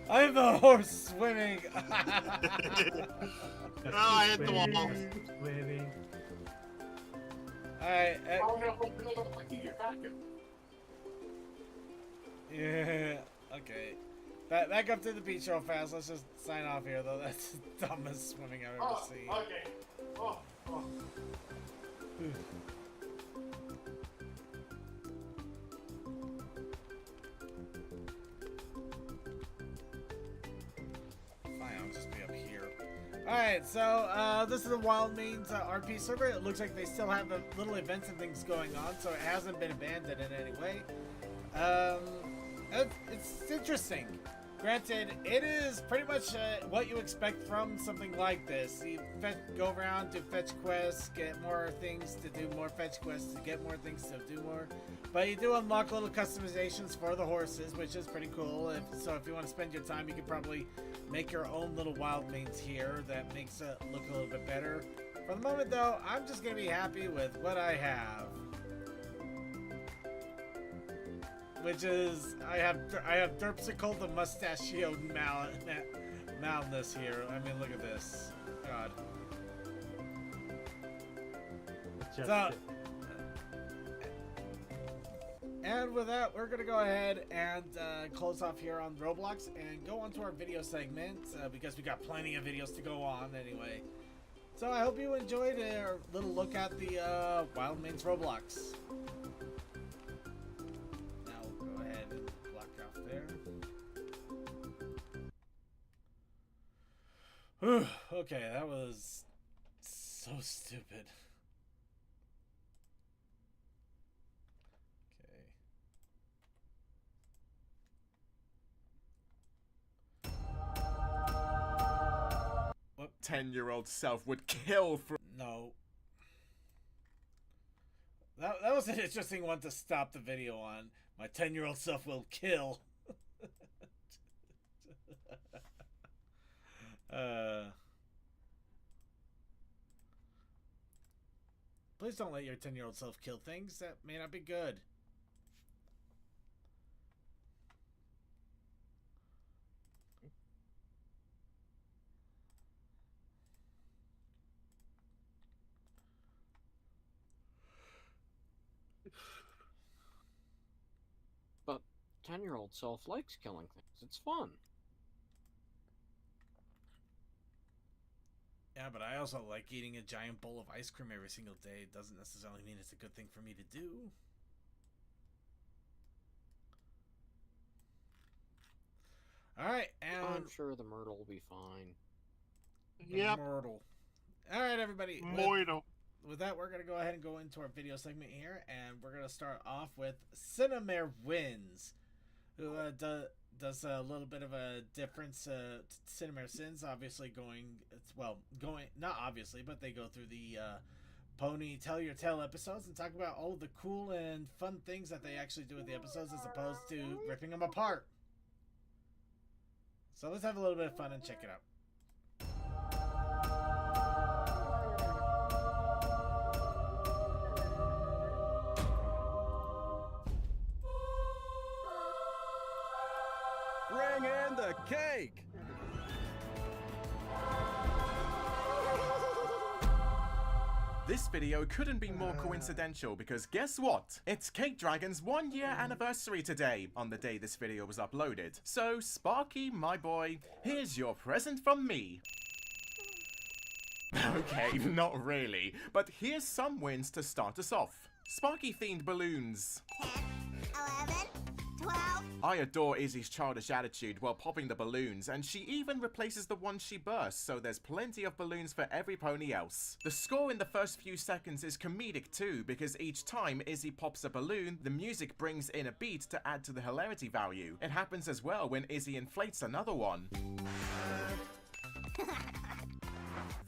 I'm the horse swimming. Oh, I hit the wall. Swimming. Alright. I'm gonna open it up like you get back in. Yeah, okay. Back up to the beach real fast. Let's just sign off here, though. That's the dumbest swimming I've ever seen. Okay. Oh. Fine, I'll just be up here. Alright, so this is the Wild Means RP server. It looks like they still have little events and things going on, so it hasn't been abandoned in any way. It's interesting. Granted, it is pretty much what you expect from something like this. You go around, do fetch quests, get more things to do more fetch quests, to get more things to do more. But you do unlock little customizations for the horses, which is pretty cool. So if you want to spend your time, you can probably make your own little wild means here that makes it look a little bit better. For the moment, though, I'm just going to be happy with what I have. Which is, I have Derpsicle the mustachioed Malness here. I mean, look at this. God. So, and with that, we're going to go ahead and close off here on Roblox and go on to our video segment because we got plenty of videos to go on anyway. So I hope you enjoyed our little look at the Wild Means Roblox. Okay, that was so stupid. Okay. What? 10-year-old self would kill for. No. That was an interesting one to stop the video on. My 10-year-old self will kill. Please don't let your 10-year-old self kill things. That may not be good. But 10-year-old self likes killing things. It's fun. Yeah, but I also like eating a giant bowl of ice cream every single day. It doesn't necessarily mean it's a good thing for me to do. Alright, and... I'm sure the Myrtle will be fine. Yep. Myrtle. Alright, everybody. Myrtle. With that, we're going to go ahead and go into our video segment here, and we're going to start off with Cinemare Wins, who does a little bit of a difference. Cinemare Sins, obviously not obviously, but they go through the Pony Tell Your Tale episodes and talk about all the cool and fun things that they actually do with the episodes as opposed to ripping them apart. So let's have a little bit of fun and check it out. Bring in the cake! This video couldn't be more coincidental because guess what? It's Cake Dragon's 1-year anniversary today, on the day this video was uploaded. So, Sparky, my boy, here's your present from me. Okay, not really, but here's some wins to start us off. Sparky-themed balloons. 10, 11, 12. I adore Izzy's childish attitude while popping the balloons, and she even replaces the ones she bursts, so there's plenty of balloons for every pony else. The score in the first few seconds is comedic too, because each time Izzy pops a balloon, the music brings in a beat to add to the hilarity value. It happens as well when Izzy inflates another one.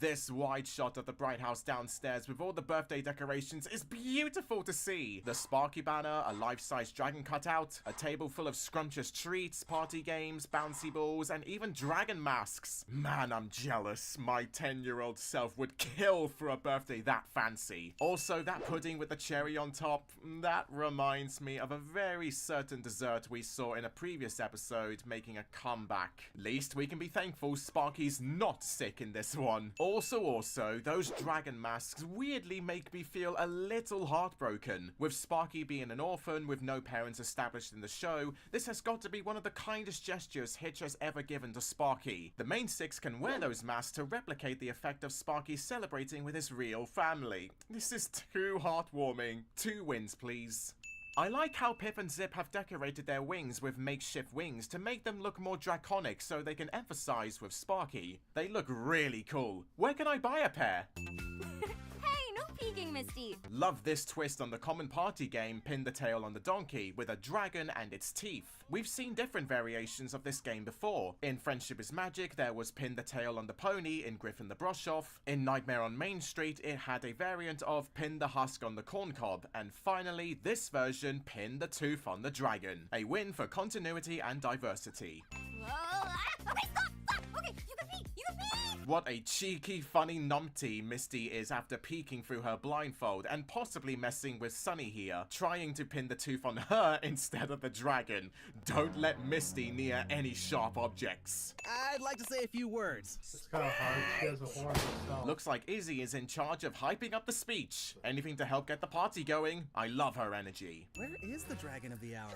This wide shot of the Bright House downstairs with all the birthday decorations is beautiful to see. The Sparky banner, a life-size dragon cutout, a table full of scrumptious treats, party games, bouncy balls, and even dragon masks. Man, I'm jealous. My 10-year-old self would kill for a birthday that fancy. Also, that pudding with the cherry on top, that reminds me of a very certain dessert we saw in a previous episode making a comeback. Least we can be thankful Sparky's not sick in this one. Also, those dragon masks weirdly make me feel a little heartbroken. With Sparky being an orphan with no parents established in the show, this has got to be one of the kindest gestures Hitch has ever given to Sparky. The main six can wear those masks to replicate the effect of Sparky celebrating with his real family. This is too heartwarming. 2 wins, please. I like how Pip and Zip have decorated their wings with makeshift wings to make them look more draconic so they can emphasize with Sparky. They look really cool. Where can I buy a pair? Hey, no peeking, Misty. Love this twist on the common party game Pin the Tail on the Donkey with a dragon and its teeth. We've seen different variations of this game before. In Friendship is Magic, there was Pin the Tail on the Pony in Griffin the Brush-Off. In Nightmare on Main Street, it had a variant of Pin the Husk on the Corn Cob. And finally, this version, Pin the Tooth on the Dragon. A win for continuity and diversity. Whoa, okay, stop! Okay, you can peek! You can peek! What a cheeky, funny numpty Misty is after peeking through her blindfold and possibly messing with Sunny here, trying to pin the tooth on her instead of the dragon. Don't let Misty near any sharp objects. I'd like to say a few words. It's kind of hard. She has a horn herself. Looks like Izzy is in charge of hyping up the speech. Anything to help get the party going? I love her energy. Where is the dragon of the hour?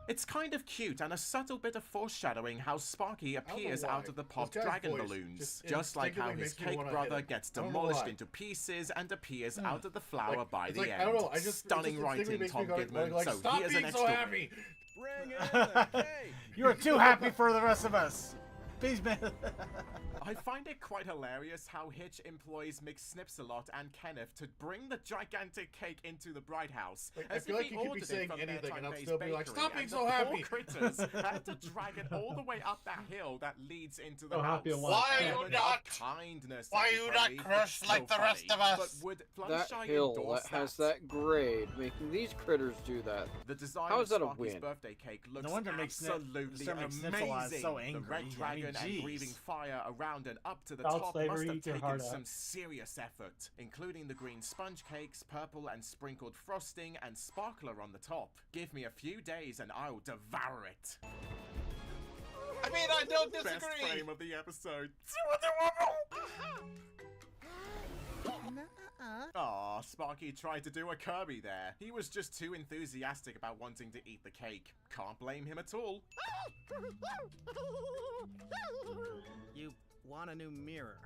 It's kind of cute and a subtle bit of foreshadowing how Sparky appears out of the popped dragon balloons. Just like how his cake brother gets demolished into pieces and appears out of the flower by the end. I don't know. Stunning writing, Tom Goodman. So stop here's being an so extra happy. Bring in the cake! You're too happy for the rest of us. Please, man. I find it quite hilarious how Hitch employs McSnipsalot and Kenneth to bring the gigantic cake into the Bright House. Like, as I feel if like he you could be ordered it saying from anything their and I'll time-based still be like, bakery, stop being and so the happy. poor critters had to drag it all the way up that hill that leads into the So house. happy I want Why are Moment you not? of kindness, Why are you not everybody. crushed It's like so the rest funny. of us? But would That Fluttershy hill endorse that has that grade, making these critters do that. The design How of is that a Sparky's win? birthday cake looks No wonder absolutely Mr. McSnipsalot is amazing. so angry. The red I mean, dragon and jeez. breathing fire around and up to the Child top slavery, must have eat your taken heart some out. serious effort, including the green sponge cakes, purple and sprinkled frosting, and sparkler on the top. Give me a few days and I'll devour it. I mean, I don't Best disagree. frame of the episode. Aw, Sparky tried to do a Kirby there. He was just too enthusiastic about wanting to eat the cake. Can't blame him at all. You want a new mirror?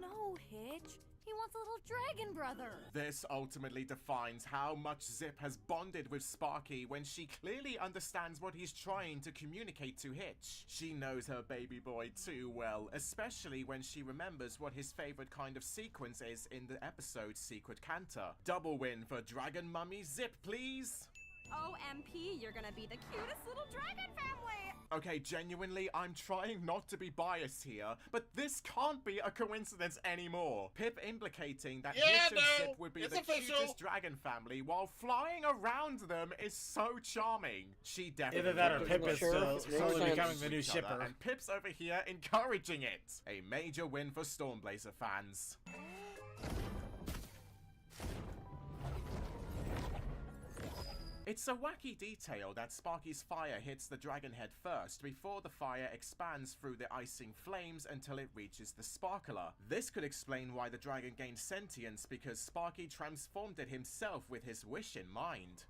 No, Hitch. He wants a little dragon brother. This ultimately defines how much Zip has bonded with Sparky when she clearly understands what he's trying to communicate to Hitch. She knows her baby boy too well, especially when she remembers what his favorite kind of sequence is in the episode Secret Canter. Double win for Dragon Mummy Zip, please! OMP, you're gonna be the cutest little dragon family. Okay, genuinely, I'm trying not to be biased here, but this can't be a coincidence anymore. Pip implicating that Yeah, Hitch and no, Zip would be it's the official. cutest dragon family while flying around them is so charming. She definitely Either that or knows Pip what is she Sure, wants makes slowly sense. becoming the to new each other, shipper. And Pip's over here encouraging it. A major win for Stormblazer fans. It's a wacky detail that Sparky's fire hits the dragon head first before the fire expands through the icing flames until it reaches the sparkler. This could explain why the dragon gained sentience because Sparky transformed it himself with his wish in mind.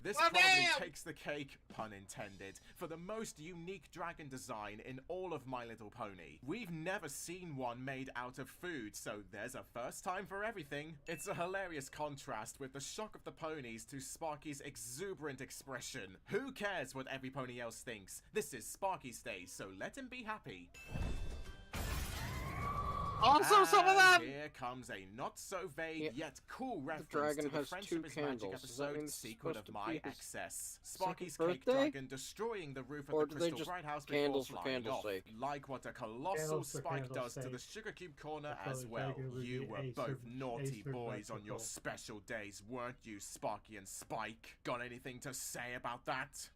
This Well, probably damn! takes the cake, pun intended, for the most unique dragon design in all of My Little Pony. We've never seen one made out of food, so there's a first time for everything. It's a hilarious contrast with the shock of the ponies to Sparky's exuberant expression. Who cares what every pony else thinks? This is Sparky's day, so let him be happy. Also, some of them. Here comes a not so vague Yeah. yet cool reference dragon to the has Friendship two is Magic candles. Does that mean episode it's Secret supposed of to My be his Excess. second Sparky's cake birthday? dragon destroying the roof Or of the do they Crystal just Bright House candles before for flying candles' off. sake? Like what a colossal Candles for spike candles' does to sake. the Sugar Cube corner I as thought well. dragon would You be were ace both or- naughty ace or boys on your magical. special days, weren't you, Sparky and Spike? Got anything to say about that?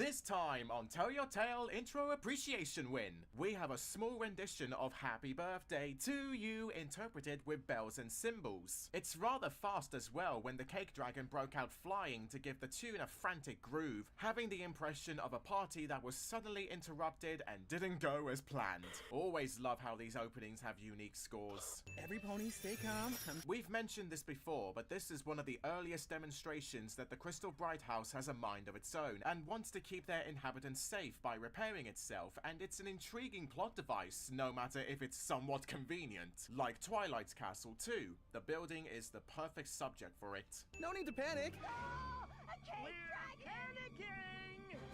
This time on Tell Your Tale Intro Appreciation Win, we have a small rendition of Happy Birthday to You interpreted with bells and cymbals. It's rather fast as well when the cake dragon broke out flying to give the tune a frantic groove, having the impression of a party that was suddenly interrupted and didn't go as planned. Always love how these openings have unique scores. Every pony stay calm. We've mentioned this before, but this is one of the earliest demonstrations that the Crystal Bright House has a mind of its own and wants to keep their inhabitants safe by repairing itself, and it's an intriguing plot device, no matter if it's somewhat convenient. Like Twilight's Castle too, the building is the perfect subject for it. No need to panic.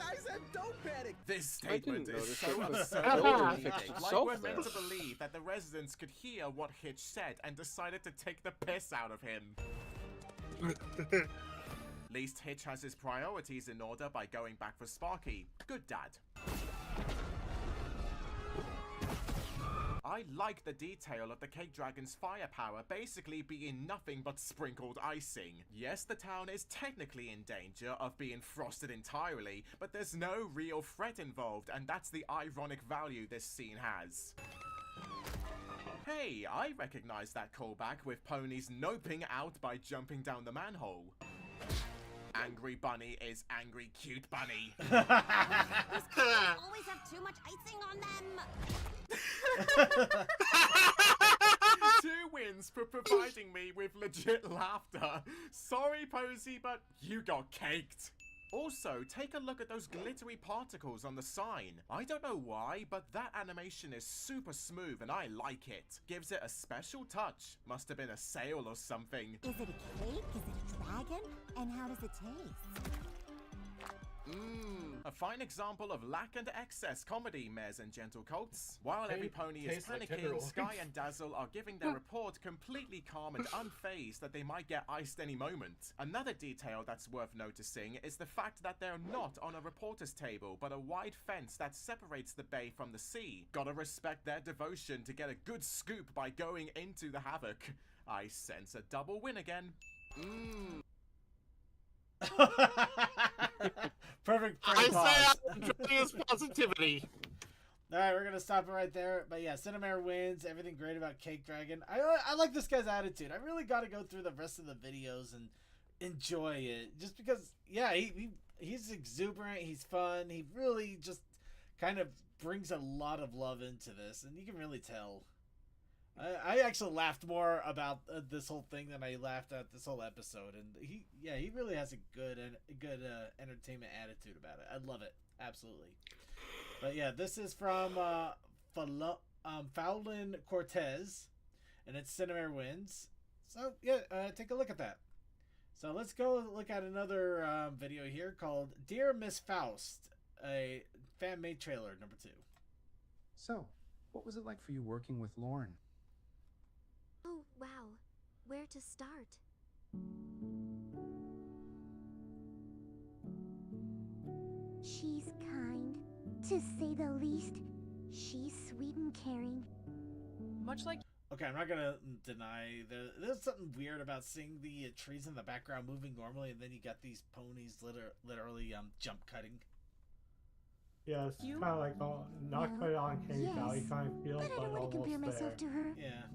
I said don't panic. This statement is so it, absurd. Like we're meant to believe that the residents could hear what Hitch said and decided to take the piss out of him. Least Hitch has his priorities in order by going back for Sparky. Good dad. I like the detail of the cake dragon's firepower basically being nothing but sprinkled icing. Yes, the town is technically in danger of being frosted entirely, but there's no real threat involved, and that's the ironic value this scene has. Hey, I recognize that callback with ponies noping out by jumping down the manhole. Angry Bunny is angry cute bunny. These cakes always have too much icing on them. 2 wins for providing me with legit laughter. Sorry, Posy, but you got caked. Also, take a look at those glittery particles on the sign. I don't know why, but that animation is super smooth and I like it. Gives it a special touch. Must have been a sale or something. Is it a cake? Is it a dragon? And how does it taste? A fine example of lack and excess comedy, mares and gentle colts. While every pony is panicking, Sky and Dazzle are giving their report completely calm and unfazed that they might get iced any moment. Another detail that's worth noticing is the fact that they're not on a reporter's table, but a wide fence that separates the bay from the sea. Gotta respect their devotion to get a good scoop by going into the havoc. I sense a double win again. Perfect. I say I'm enjoying his positivity. All right, we're gonna stop it right there. But yeah, Cinnamare wins. Everything great about Cake Dragon. I like this guy's attitude. I really got to go through the rest of the videos and enjoy it, just because. Yeah, he's exuberant. He's fun. He really just kind of brings a lot of love into this, and you can really tell. I actually laughed more about this whole thing than I laughed at this whole episode, and he really has a good entertainment attitude about it. I love it, absolutely. But yeah, this is from Fowlin Cortez, and it's Cinnamare Wins. So yeah, take a look at that. So let's go look at another video here called "Dear Miss Faust," a fan-made trailer number 2. So, what was it like for you working with Lauren? Oh, wow. Where to start? She's kind, to say the least. She's sweet and caring. Much like... Okay, I'm not gonna deny there's something weird about seeing the trees in the background moving normally, and then you got these ponies literally jump cutting. Yeah, it's kind of like not quite on Candy Valley kind of feel, but I don't want to compare myself to her. Yeah.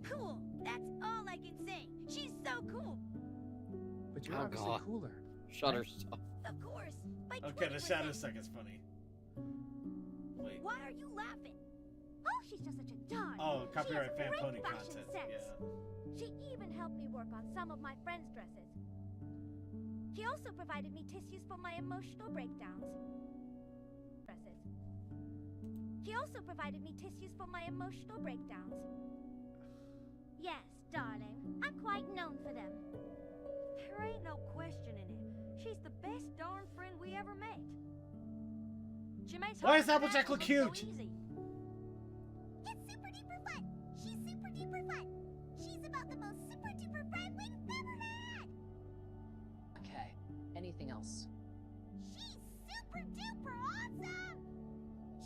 Cool. That's all I can say. She's so cool. But you're obviously cooler. Shutterstock. Of course. By Okay, the Shadowstock is funny. Wait. Why are you laughing? Oh, she's just such a darn. Oh, copyright She has fan great pony fashion content. sense. Yeah. She even helped me work on some of my friends' dresses. She also provided me tissues for my emotional breakdowns. She also provided me tissues for my emotional breakdowns. Yes, darling. I'm quite known for them. There ain't no questioning it. She's the best darn friend we ever met. She makes Why does Applejack look cute? So easy. It's super duper fun. She's super duper fun. She's about the most super duper friend we've ever had. Okay. Anything else? She's super duper awesome.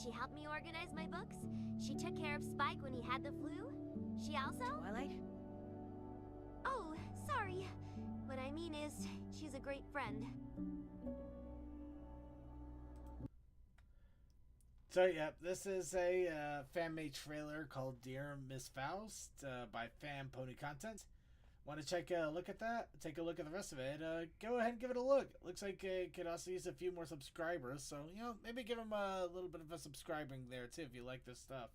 She helped me organize my books. She took care of Spike when he had the flu. She also... Twilight? Oh, sorry. What I mean is, she's a great friend. So yeah, this is a fan-made trailer called Dear Miss Faust by Fan Pony Content. Want to check a look at that? Take a look at the rest of it. Go ahead and give it a look. Looks like it could also use a few more subscribers. So, you know, maybe give them a little bit of a subscribing there too if you like this stuff.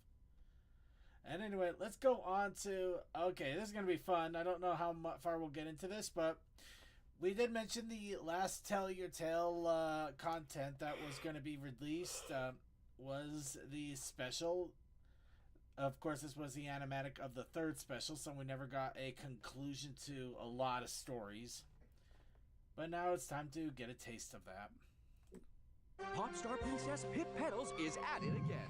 And anyway, let's go on to... Okay, this is going to be fun. I don't know how far we'll get into this, but we did mention the last Tell Your Tale content that was going to be released was the special. Of course, this was the animatic of the third special, so we never got a conclusion to a lot of stories. But now it's time to get a taste of that. Popstar Princess Pip Petals is at it again.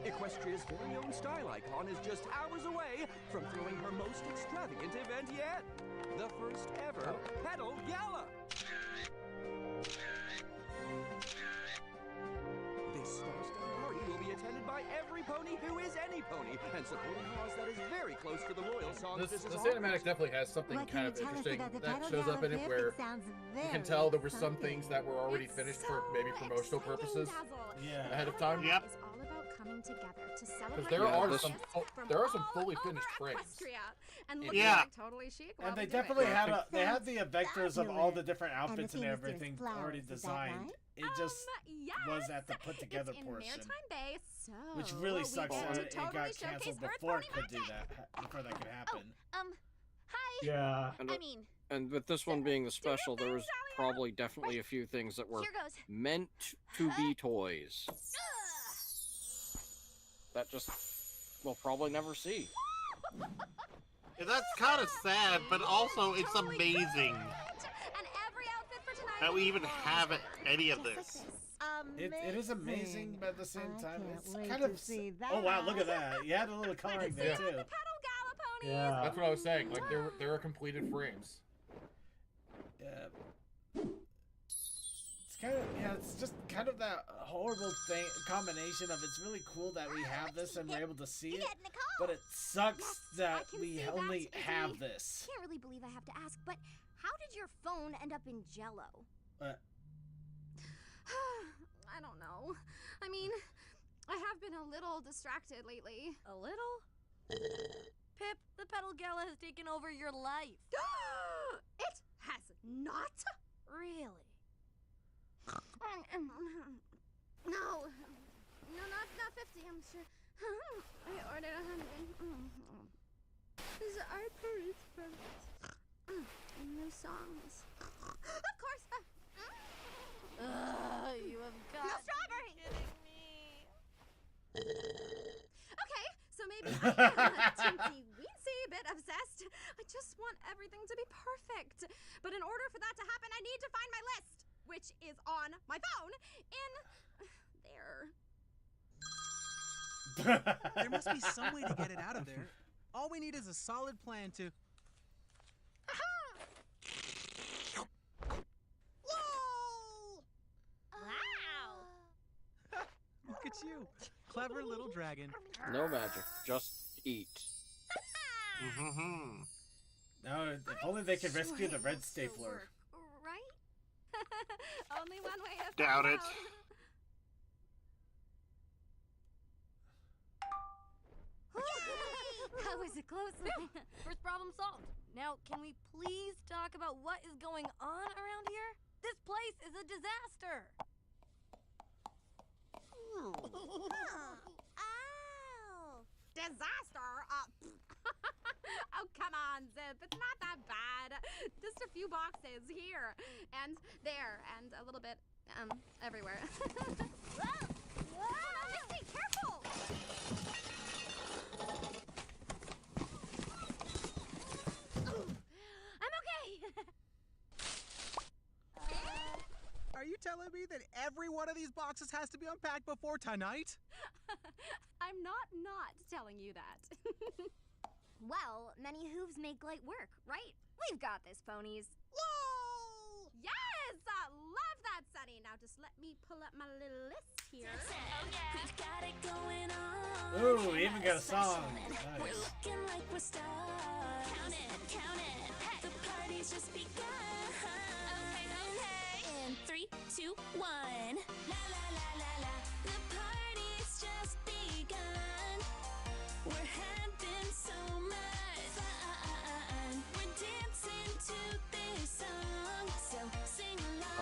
Equestria's very own style icon is just hours away from throwing her most extravagant event yet. The first ever Petal Gala. This star-studded party will be attended by every pony who is any pony and support a cause that is very close to the royal song. This cinematic definitely has something kind of interesting that shows up in it where you can tell there were some things that were already finished for maybe promotional purposes ahead of time. Yep. It's all about coming together to celebrate. Because there are some fully finished frames. And looking like totally chic. And they definitely had they had the vectors of all the different outfits and everything already designed. It just was at the put together portion, which really sucks that it got canceled before it could do that, before that could happen. Hi. Yeah. And with this one being the special, there was probably definitely a few things that were meant to be toys. That just we'll probably never see. Yeah, that's kind of sad, but also it's amazing that we even have any of this. It is amazing, but at the same time, it's kind of... Oh wow, look at that. You had a little coloring there, too. Yeah. That's what I was saying. Like, there are completed frames. Yeah. It's kind of... Yeah, it's just kind of that horrible combination of it's really cool that we have this and we're able to see it, but it sucks that we only have this. I can't really believe I have to ask, but how did your phone end up in Jello? I don't know. I mean, I have been a little distracted lately. A little? Pip, the Petal Gala has taken over your life. It has not? Really? No. No, not 50, I'm sure. I ordered 100. These are art periods from new songs. Of course. You have got no strawberry. Kidding me. Okay, so maybe I am teensy-weensy bit obsessed. I just want everything to be perfect. But in order for that to happen, I need to find my list, which is on my phone in there. There must be some way to get it out of there. All we need is a solid plan to... Look at you. Clever little dragon. No magic. Just eat. No, if only they could rescue the red stapler. Right? Only one way to Doubt it. That was a close one. First problem solved. Now, can we please talk about what is going on around here? This place is a disaster. Oh. Disaster? Oh, come on, Zip. It's not that bad. Just a few boxes here and there and a little bit everywhere. Whoa! Whoa! Dixie, careful! I'm okay. Are you telling me that every one of these boxes has to be unpacked before tonight? I'm not telling you that. Well, many hooves make light work, right? We've got this, ponies. Whoa! Yes! I love that, Sunny. Now just let me pull up my little list here. We've got it going on. Ooh, we even got a song. We're Nice. looking like we're stars. Count it. Hey. The party's just begun. Okay. In 3, 2, 1. La la la la la. The party's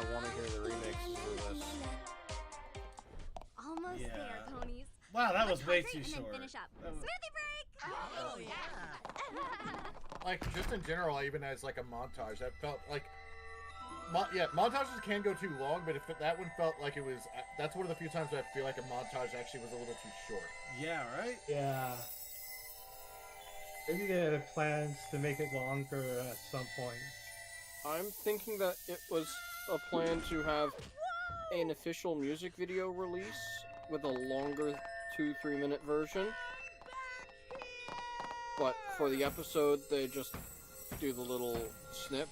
I want to hear the remixes for this. Almost Yeah. there, ponies. Wow, that was Let's way hydrate too and then short. finish up. That was- Smoothie break! Oh, Like, just in general, even as like a montage, that felt like, yeah, montages can go too long, but if that one felt like it was, that's one of the few times I feel like a montage actually was a little too short. Yeah, right? Yeah. Maybe they had plans to make it longer at some point. I'm thinking that it was a plan to have an official music video release with a longer 2-3 minute version. But for the episode, they just do the little snip.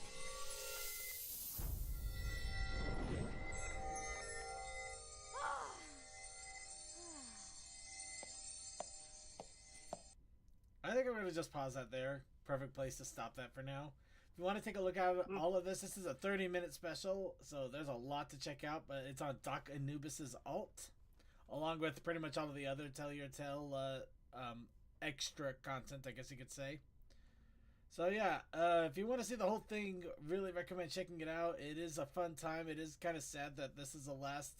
I think I'm going to just pause that there. Perfect place to stop that for now. If you want to take a look at all of this is a 30-minute special, so there's a lot to check out, but it's on Doc Anubis's alt, along with pretty much all of the other Tell Your Tale extra content, I guess you could say. So yeah, if you want to see the whole thing, really recommend checking it out. It is a fun time. It is kind of sad that this is the last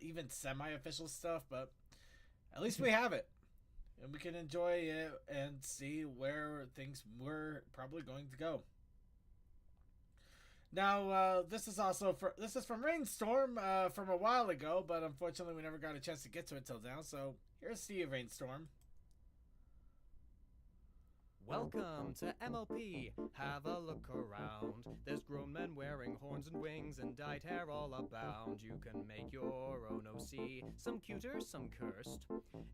even semi-official stuff, but at least we have it. And we can enjoy it and see where things were probably going to go. Now, this is from Rainstorm from a while ago, but unfortunately we never got a chance to get to it till now. So here's to you, Rainstorm. Welcome to MLP. Have a look around. There's grown men wearing horns and wings and dyed hair all abound. You can make your own OC, some cuter, some cursed.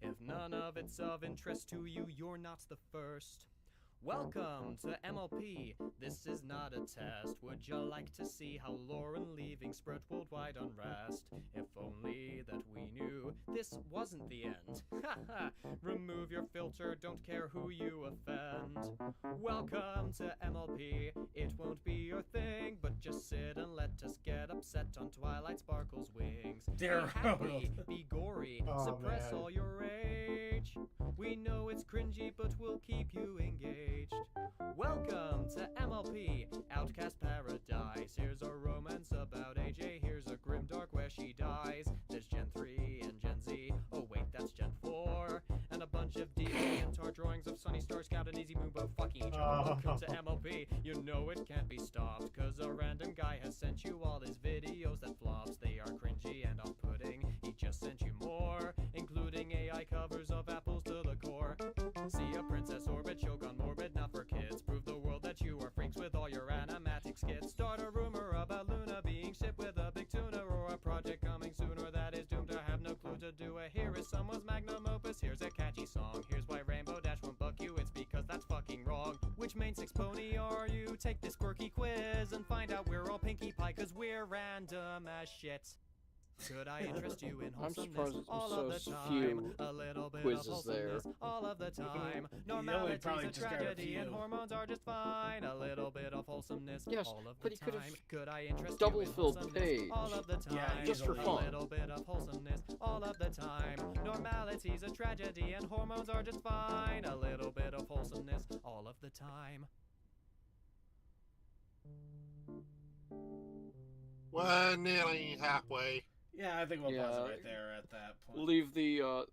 If none of it's of interest to you, you're not the first. Welcome to MLP. This is not a test. Would you like to see how Lauren leaving spread worldwide unrest? If only that we knew this wasn't the end. Haha. Remove your filter, don't care who you offend. Welcome to MLP. It won't be your thing, but just sit and let us get upset on Twilight Sparkle's wings. Dear be happy, be gory, Oh, suppress man. all your rage. We know it's cringy, but we'll keep you engaged. Welcome to MLP, Outcast Paradise. Here's a romance about AJ. Here's a grimdark where she dies. There's Gen 3 and Gen Z. Oh wait, that's Gen 4. And a bunch of DeviantArt drawings of Sunny Star Scout and Easy Moon both fucking each other. Welcome to MLP. You know it can't be stopped, cause a random guy has sent you all his videos that flops. They are cringy and off-putting. He just sent you more, including AI covers of apples to the core. See a Princess Orbit, Shogun Morbid, not for kids. Prove the world that you are freaks with all your animatic skits. Start a rumor about Luna being shipped with a big tuna, or a project coming sooner that is doomed to have no clue to do it. Here is someone's magnum opus, here's a catchy song. Here's why Rainbow Dash won't buck you, it's because that's fucking wrong. Which main 6 pony are you? Take this quirky quiz and find out we're all Pinkie Pie, cause we're random as shit. Could I interest you in I'm surprised wholesomeness there's all so of the time? few A little bit quizzes of there. wholesomeness all of the time. only Normality's probably a just got a tragedy and few. hormones are just fine. A little bit of wholesomeness Yes, all of but the he could time. have Could I interest double you in filled the wholesomeness page. all of the time? Yeah, just for A fun. little bit of wholesomeness all of the time. Normality's a tragedy and hormones are just fine. A little bit of wholesomeness all of the time. We're nearly halfway. Yeah, I think we'll pause Yeah. it right there at that point. Leave the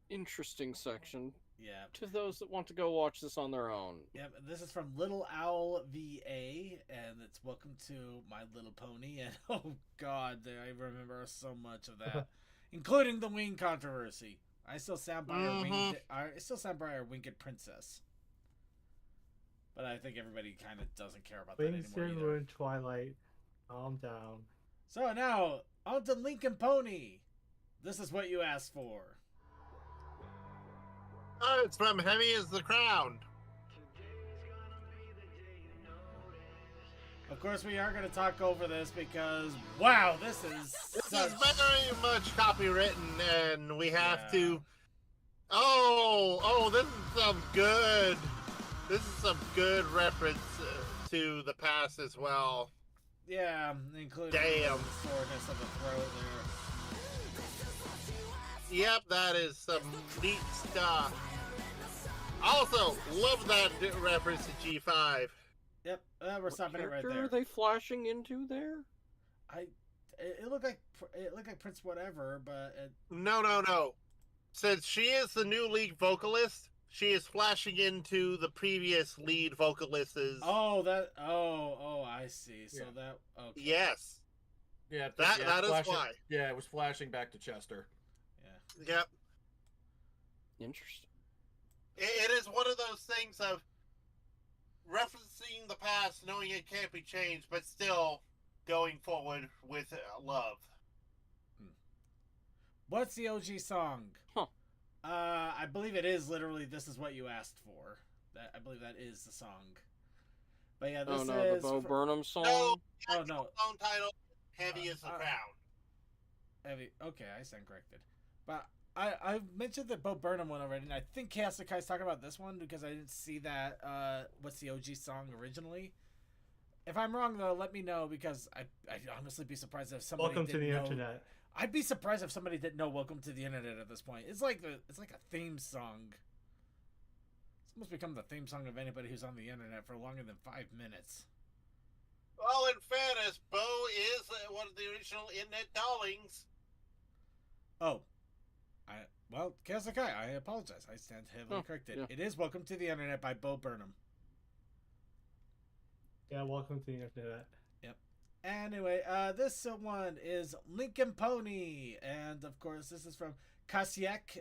interesting section Yeah. to those that want to go watch this on their own. Yep, this is from Little Owl VA, and it's Welcome to My Little Pony, and oh god, I remember so much of that, including the wing controversy. I still stand by our winged princess, but I think everybody kind of doesn't care about that Wings anymore and either. Ruin Twilight. Calm down. So now on to Lincoln Pony. This is what you asked for. Oh, it's from Heavy as the Crown. Of course, we are going to talk over this because, wow, this is very much copywritten, and we have to. Oh, this is some good. This is some good reference to the past as well. Yeah, including Damn. the soreness of the throat there. Yep, that is some neat stuff. Also, love that reference to G5. Yep, we're stopping it right Character there. are they flashing into there? it looked like Prince whatever, but No. Since she is the new lead vocalist, she is flashing into the previous lead vocalist's. Oh, I see. So that okay. Yes. Yeah, that is why. Yeah, it was flashing back to Chester. Yeah. Yep. Interesting. It is one of those things of referencing the past, knowing it can't be changed, but still going forward with love. What's the OG song? Huh. I believe it is literally "This Is What You Asked For." I believe that is the song. But yeah, this is the Bo Burnham song. No, no. Song title: "Heavy is the Crown." Heavy. Okay, I stand corrected. But I mentioned the Bo Burnham one already, and I think Chaos Sakai's talking about this one because I didn't see that. What's the OG song originally? If I'm wrong though, let me know because I'd honestly be surprised if somebody Welcome to the didn't know. internet. I'd be surprised if somebody didn't know "Welcome to the Internet" at this point. It's like a theme song. It's almost become the theme song of anybody who's on the internet for longer than 5 minutes. Well, in fairness, Bo is one of the original internet darlings. Oh, Chaos Sakai, I apologize. I stand heavily corrected. Yeah. It is "Welcome to the Internet" by Bo Burnham. Yeah, welcome to the internet. Yep. Anyway, this one is Lincoln Pony, and of course, this is from Kasiek.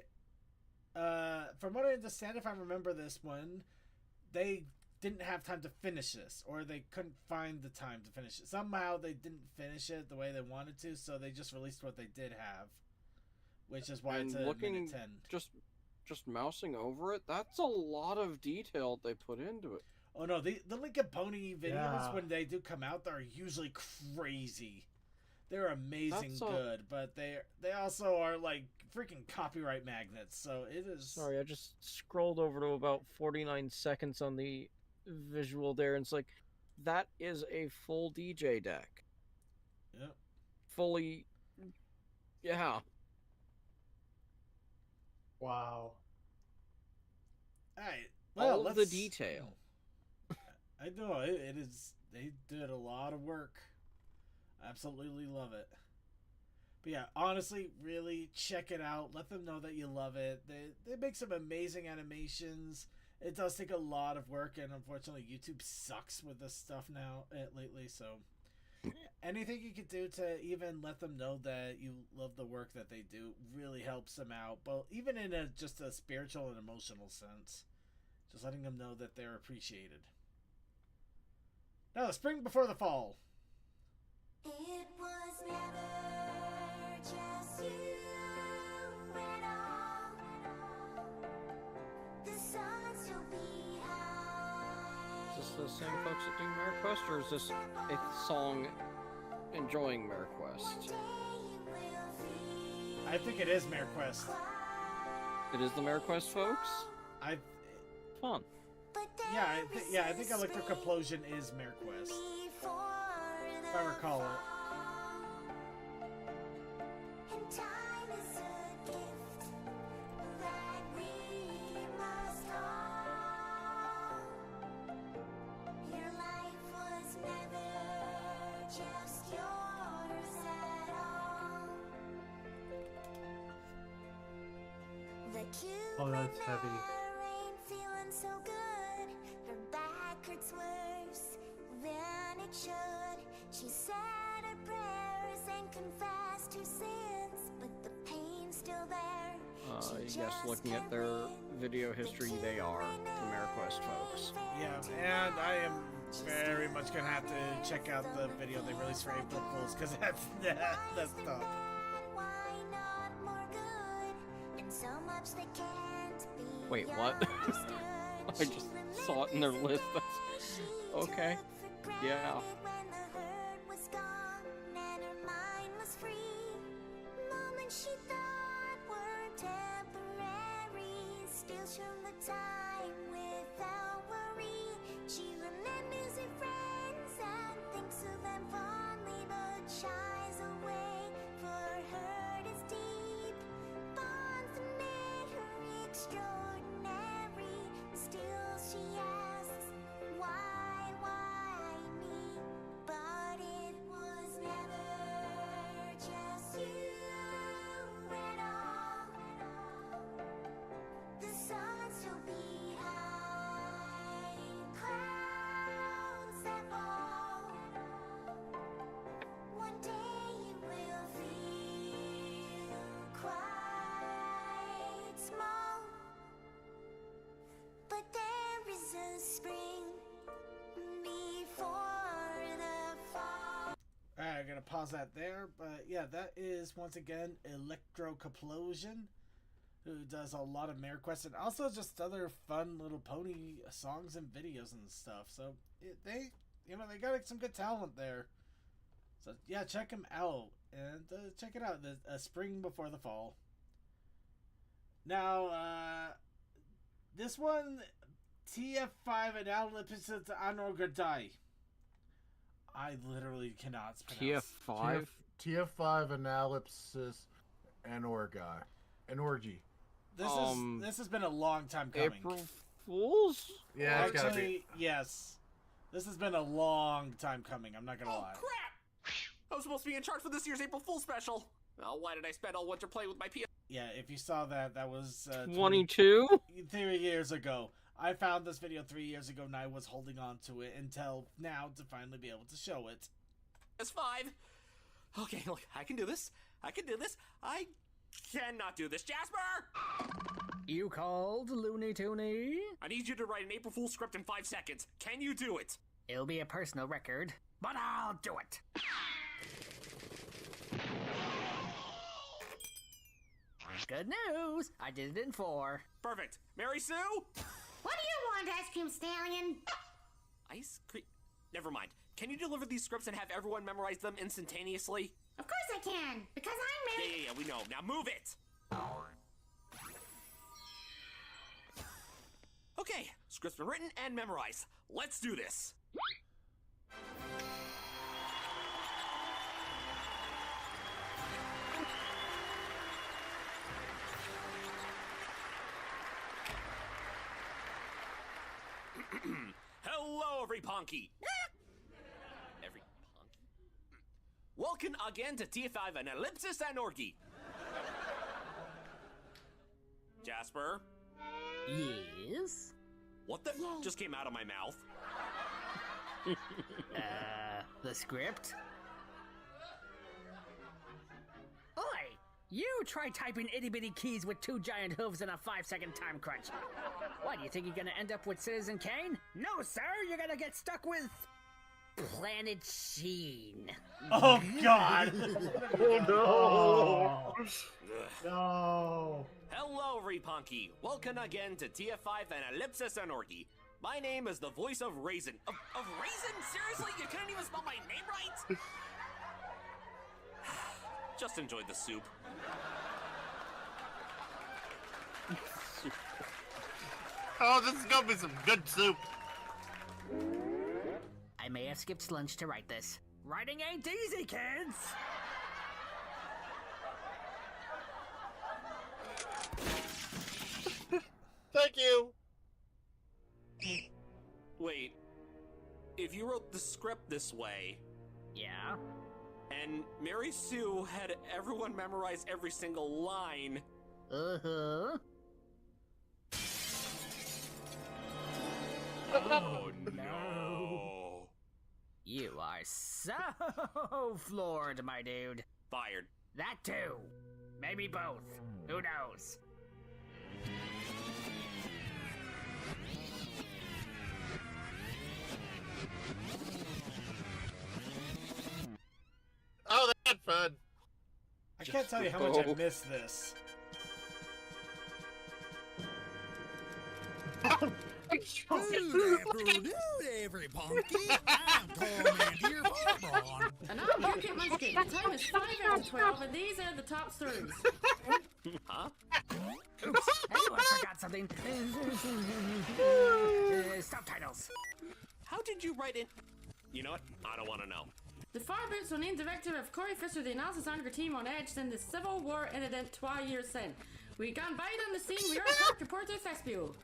From what I understand, if I remember this one, they didn't have time to finish this, or they couldn't find the time to finish it. Somehow they didn't finish it the way they wanted to, so they just released what they did have, which is why it's a minute 10. Just mousing over it, that's a lot of detail they put into it. Oh no, the Lincoln Pony videos, when they do come out, they're usually crazy. They're amazing good, but they also are like freaking copyright magnets, so it is... Sorry, I just scrolled over to about 49 seconds on the visual there, and it's like, that is a full DJ deck. Yep. Fully... Yeah. Wow. Alright, well, all of the detail. I know, it is... They did a lot of work. Absolutely love it. But yeah, honestly, really check it out. Let them know that you love it. They make some amazing animations. It does take a lot of work, and unfortunately, YouTube sucks with this stuff now lately. So, anything you could do to even let them know that you love the work that they do really helps them out. But even in just a spiritual and emotional sense, just letting them know that they're appreciated. Now, the spring before the fall. It was never just you at all. The sun still behind. Is this the same folks that do MiraQuest, or is this a song enjoying MiraQuest? I think it is MiraQuest. It is the MiraQuest folks? Fun. Yeah, I think Electric Explosion is MiraQuest. If I recall it. And time is a gift that we must hold. Your life was never just yours at all. The cute Oh, that's heavy. ain't feeling so good. Her back hurts worse than it should. She said her prayers and confessed her sins, but the pain's still there. Yes, looking at their video history, they are the MiraQuest folks. Yeah, and I am very much gonna have to check out the video they released for April Fools, because that's tough. Why not more good? And so much they can't be. Wait, what? I just saw it in their list. That's... Okay. Yeah. When the hurt was gone and her mind was free, moments she thought were temporary still show the time without worry. She remembers her friends and thinks of them fondly, but shies away, for her hurt is deep. Bonds that made her extraordinary. Still she asks, why me? But it was never gonna pause that there. But yeah, that is once again Electrocoplosion, who does a lot of Mare Quest and also just other fun little pony songs and videos and stuff. So they got some good talent there. So yeah, check them out and check it out. The spring before the fall. Now, this one, TF5 Analysis Anorgadai. I literally cannot pronounce TF5? TF5 Analysis Anorgy. This has been a long time coming. April Fools? Yeah, it's gotta be. Yes. This has been a long time coming, I'm not gonna lie. Crap! I was supposed to be in charge for this year's April Fool's special. Well, why did I spend all winter playing with my PS? Yeah, if you saw that was 22? 3 years ago. I found this video 3 years ago and I was holding on to it until now to finally be able to show it. PS5. Okay, look, I can do this. I cannot do this, Jasper! You called, Looney Tooney? I need you to write an April Fool's script in 5 seconds. Can you do it? It'll be a personal record, but I'll do it. Good news! I did it in 4. Perfect. Mary Sue? What do you want, Ice Cream Stallion? Ice cream? Never mind. Can you deliver these scripts and have everyone memorize them instantaneously? Of course I can, because I'm Mary. Yeah, we know. Now move it! Okay, script's been written and memorized. Let's do this! Hello, every ponky! Every ponky? Welcome again to T5 and Ellipsis and Orgy. Jasper? Yes? What the just came out of my mouth? The script? Oi! You try typing itty-bitty keys with 2 giant hooves in a 5-second time crunch. What, do you think you're gonna end up with Citizen Kane? No, sir, you're gonna get stuck with... Planet Sheen. Oh, God! Oh, no! No! Hello, Repunky. Welcome again to TF5 and Ellipsis and Orgy. My name is the voice of Raisin. Of Raisin? Seriously? You couldn't even spell my name right? Just enjoyed the soup. Oh, this is gonna be some good soup. I may have skipped lunch to write this. Writing ain't easy, kids! Thank you. Wait, if you wrote the script this way... Yeah? And Mary Sue had everyone memorize every single line... Uh-huh. Oh, no. You are so floored, my dude. Fired. That too. Maybe both. Who knows? Oh, that's fun. I can't tell you how much I miss this. Good afternoon, every punky. I'm Commander Barbon. And I'm Cricket Munchkin. The time is 5 out of 12, and these are the top stories. Huh? Oops, anyone forgot something. Subtitles. How did you write it? You know what? I don't want to know. The Farboots on in director of Corey Fisher, the analysis anchor team on Edge, in the Civil War incident 2 years since. We gone by on the scene, we are top reporter Thespiel.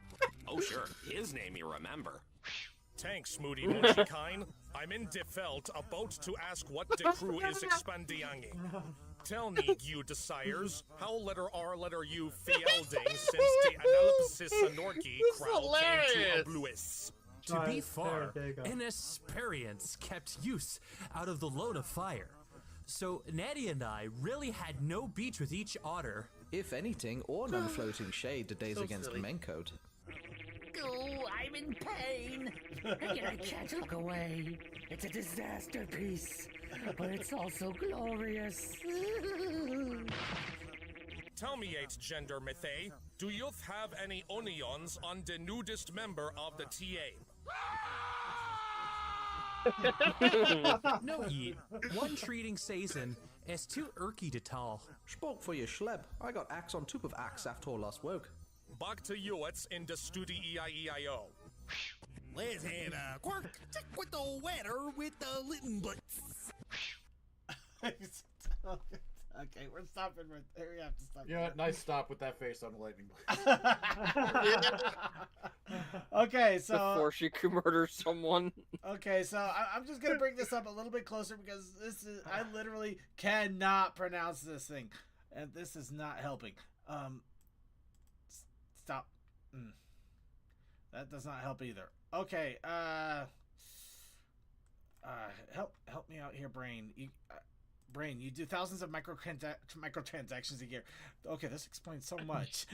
Oh, sure. His name you remember. Thanks, Moody Mochikine. I'm in De Veld, about to ask what the crew is expandiangi. Tell me, you desires, how letter R letter U fielding since the analysis anorki crowd came to Obluis. To be fair, inexperience kept use out of the load of fire. So Natty and I really had no beach with each otter. If anything, or none floating shade the days against the main code. Oh, I'm in pain. And yet I can't look away. It's a disaster piece, but it's also glorious. Tell me, 8th gender Mythe, do you have any onions on the nudist member of the TA? No, ye. One treating season is too irky to tell. Spoke for your schleb. I got axe on top of axe after last woke. Back to you, it's in the studio EIEIO. Let's have a quirk. Check with the weather with the little butt. Okay, we're stopping right there. We have to stop. You know what? Nice stop with that face on the lightning blade. Okay, so before she could murder someone. Okay, so I'm just gonna bring this up a little bit closer because I literally cannot pronounce this thing, and this is not helping. Stop. That does not help either. Okay, help me out here, Brain. Brain, you do thousands of microtransactions a year. Okay, this explains so much.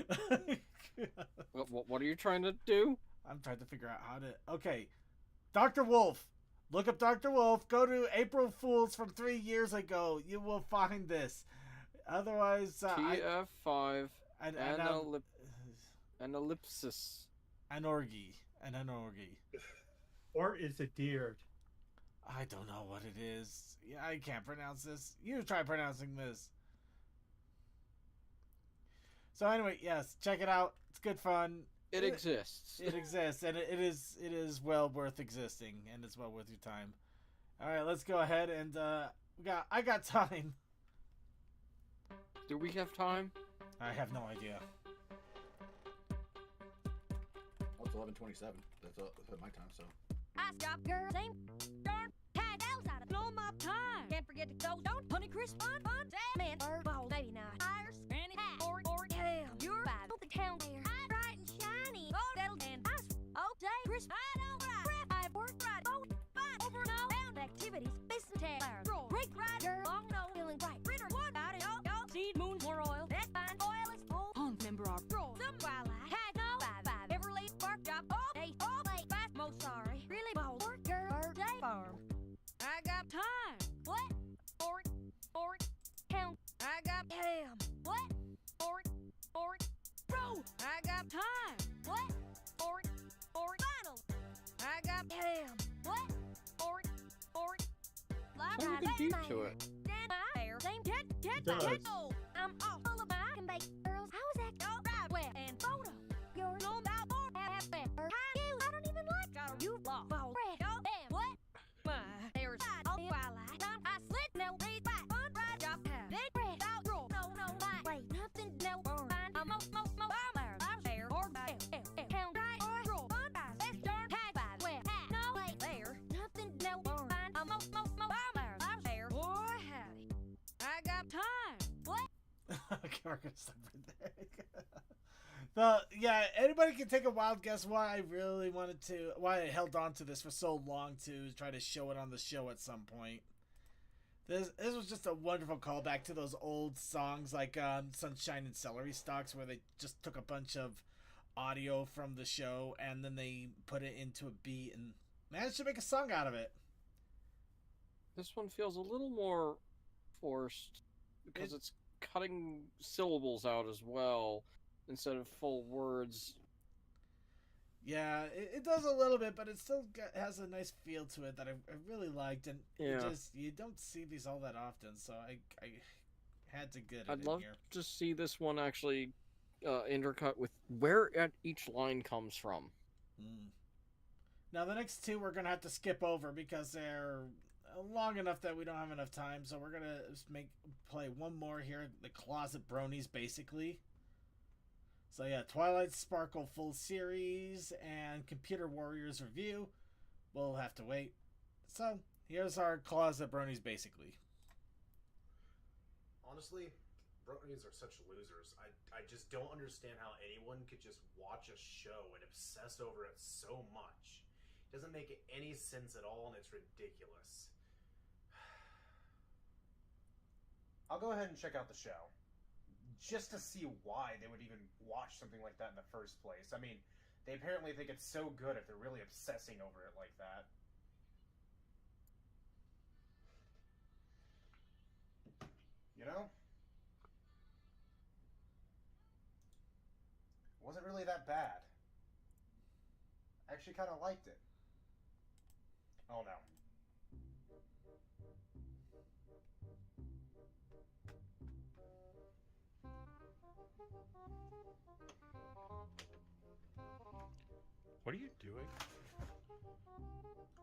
What are you trying to do? I'm trying to figure out how to... Okay, Dr. Wolf. Look up Dr. Wolf. Go to April Fools from 3 years ago. You will find this. Otherwise... TF5 an ellipsis. Anorgy. Or is it deer? I don't know what it is. Yeah, I can't pronounce this. You try pronouncing this. So anyway, yes, check it out. It's good fun. It exists. It exists, and it is well worth existing, and it's well worth your time. All right, let's go ahead and I got time. Do we have time? I have no idea. Well, it's 11:27. That's my time. So. I stop girl named darn tag outside of blow my time. Can't forget to go don't honey Chris fun man ball baby now. Tires granny hat or damn you're by the town there. I bright and shiny. Oh that'll and ice. Oh day Chris I don't ride. I work right. Oh fine over no bound activities. Listen tag roll break ride girl long no feeling bright. Ritter one out it all seed moon more oil. That fine oil is full. On member our roll. Some while I had no five Everly spark job all day all day fast most sorry. Really bold birthday farm. I got time. What? Or count. I got damn. What? Or bro. I got time. What? Or final. I got damn. What? Or Sounds like a deep to it. Does. I'm all full of my can make girls. How's that go? Right wet and photo. You're no about more half I don't even like you lost. Ball red. Oh damn. What? My there's all while I slid no read back. Fun ride job. Then red out roll. No my wait nothing no burn. I'm mo I'm there or count right or roll. Fun let's darn tag by wet. No wait there. Nothing no burn. I'm mo I'm there. Boy howdy. I got time. What? Okay, we're gonna stop right there. Yeah, anybody can take a wild guess why I held on to this for so long to try to show it on the show at some point. This was just a wonderful callback to those old songs like Sunshine and Celery Stalks, where they just took a bunch of audio from the show and then they put it into a beat and managed to make a song out of it. This one feels a little more forced because it's cutting syllables out as well instead of full words. Yeah, it does a little bit, but it still has a nice feel to it that I really liked, and you don't see these all that often, so I had to get it I'd in love here. to see this one actually intercut with where each line comes from. Now the next two we're gonna have to skip over because they're long enough that we don't have enough time, so we're gonna play one more here, the Closet Bronies, basically. So yeah, Twilight Sparkle full series and Computer Warriors review. We'll have to wait. So here's our Closet Bronies, basically. Honestly, Bronies are such losers. I just don't understand how anyone could just watch a show and obsess over it so much. It doesn't make any sense at all, and it's ridiculous. I'll go ahead and check out the show, just to see why they would even watch something like that in the first place. I mean, They apparently think it's so good if they're really obsessing over it like that. You know? It wasn't really that bad. I actually kind of liked it. Oh no. What are you doing?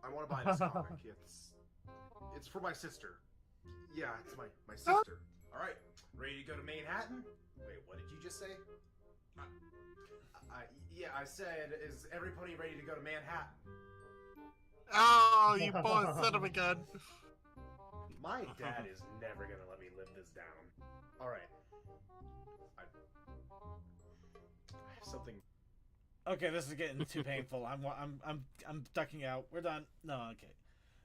I want to buy this comic. It's for my sister. Yeah, it's my sister. All right, ready to go to Manhattan? Wait, what did you just say? Yeah, I said, is every pony ready to go to Manhattan? Oh, you poor son of a gun. My dad is never gonna let me live this down. All right. I have something. Okay, this is getting too painful. I'm ducking out. We're done. No, okay.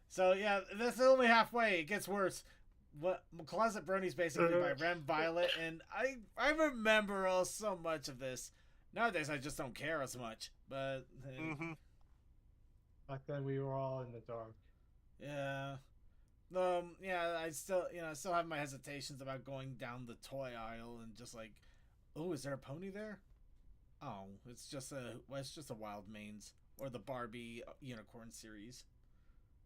So yeah, this is only halfway. It gets worse. What Closet Bronies basically by Rem Violet, and I remember so much of this. Nowadays I just don't care as much. But back then we were all in the dark. Yeah. Yeah, I still have my hesitations about going down the toy aisle and just like, oh, is there a pony there? Oh, it's just a Wild Manes or the Barbie Unicorn series.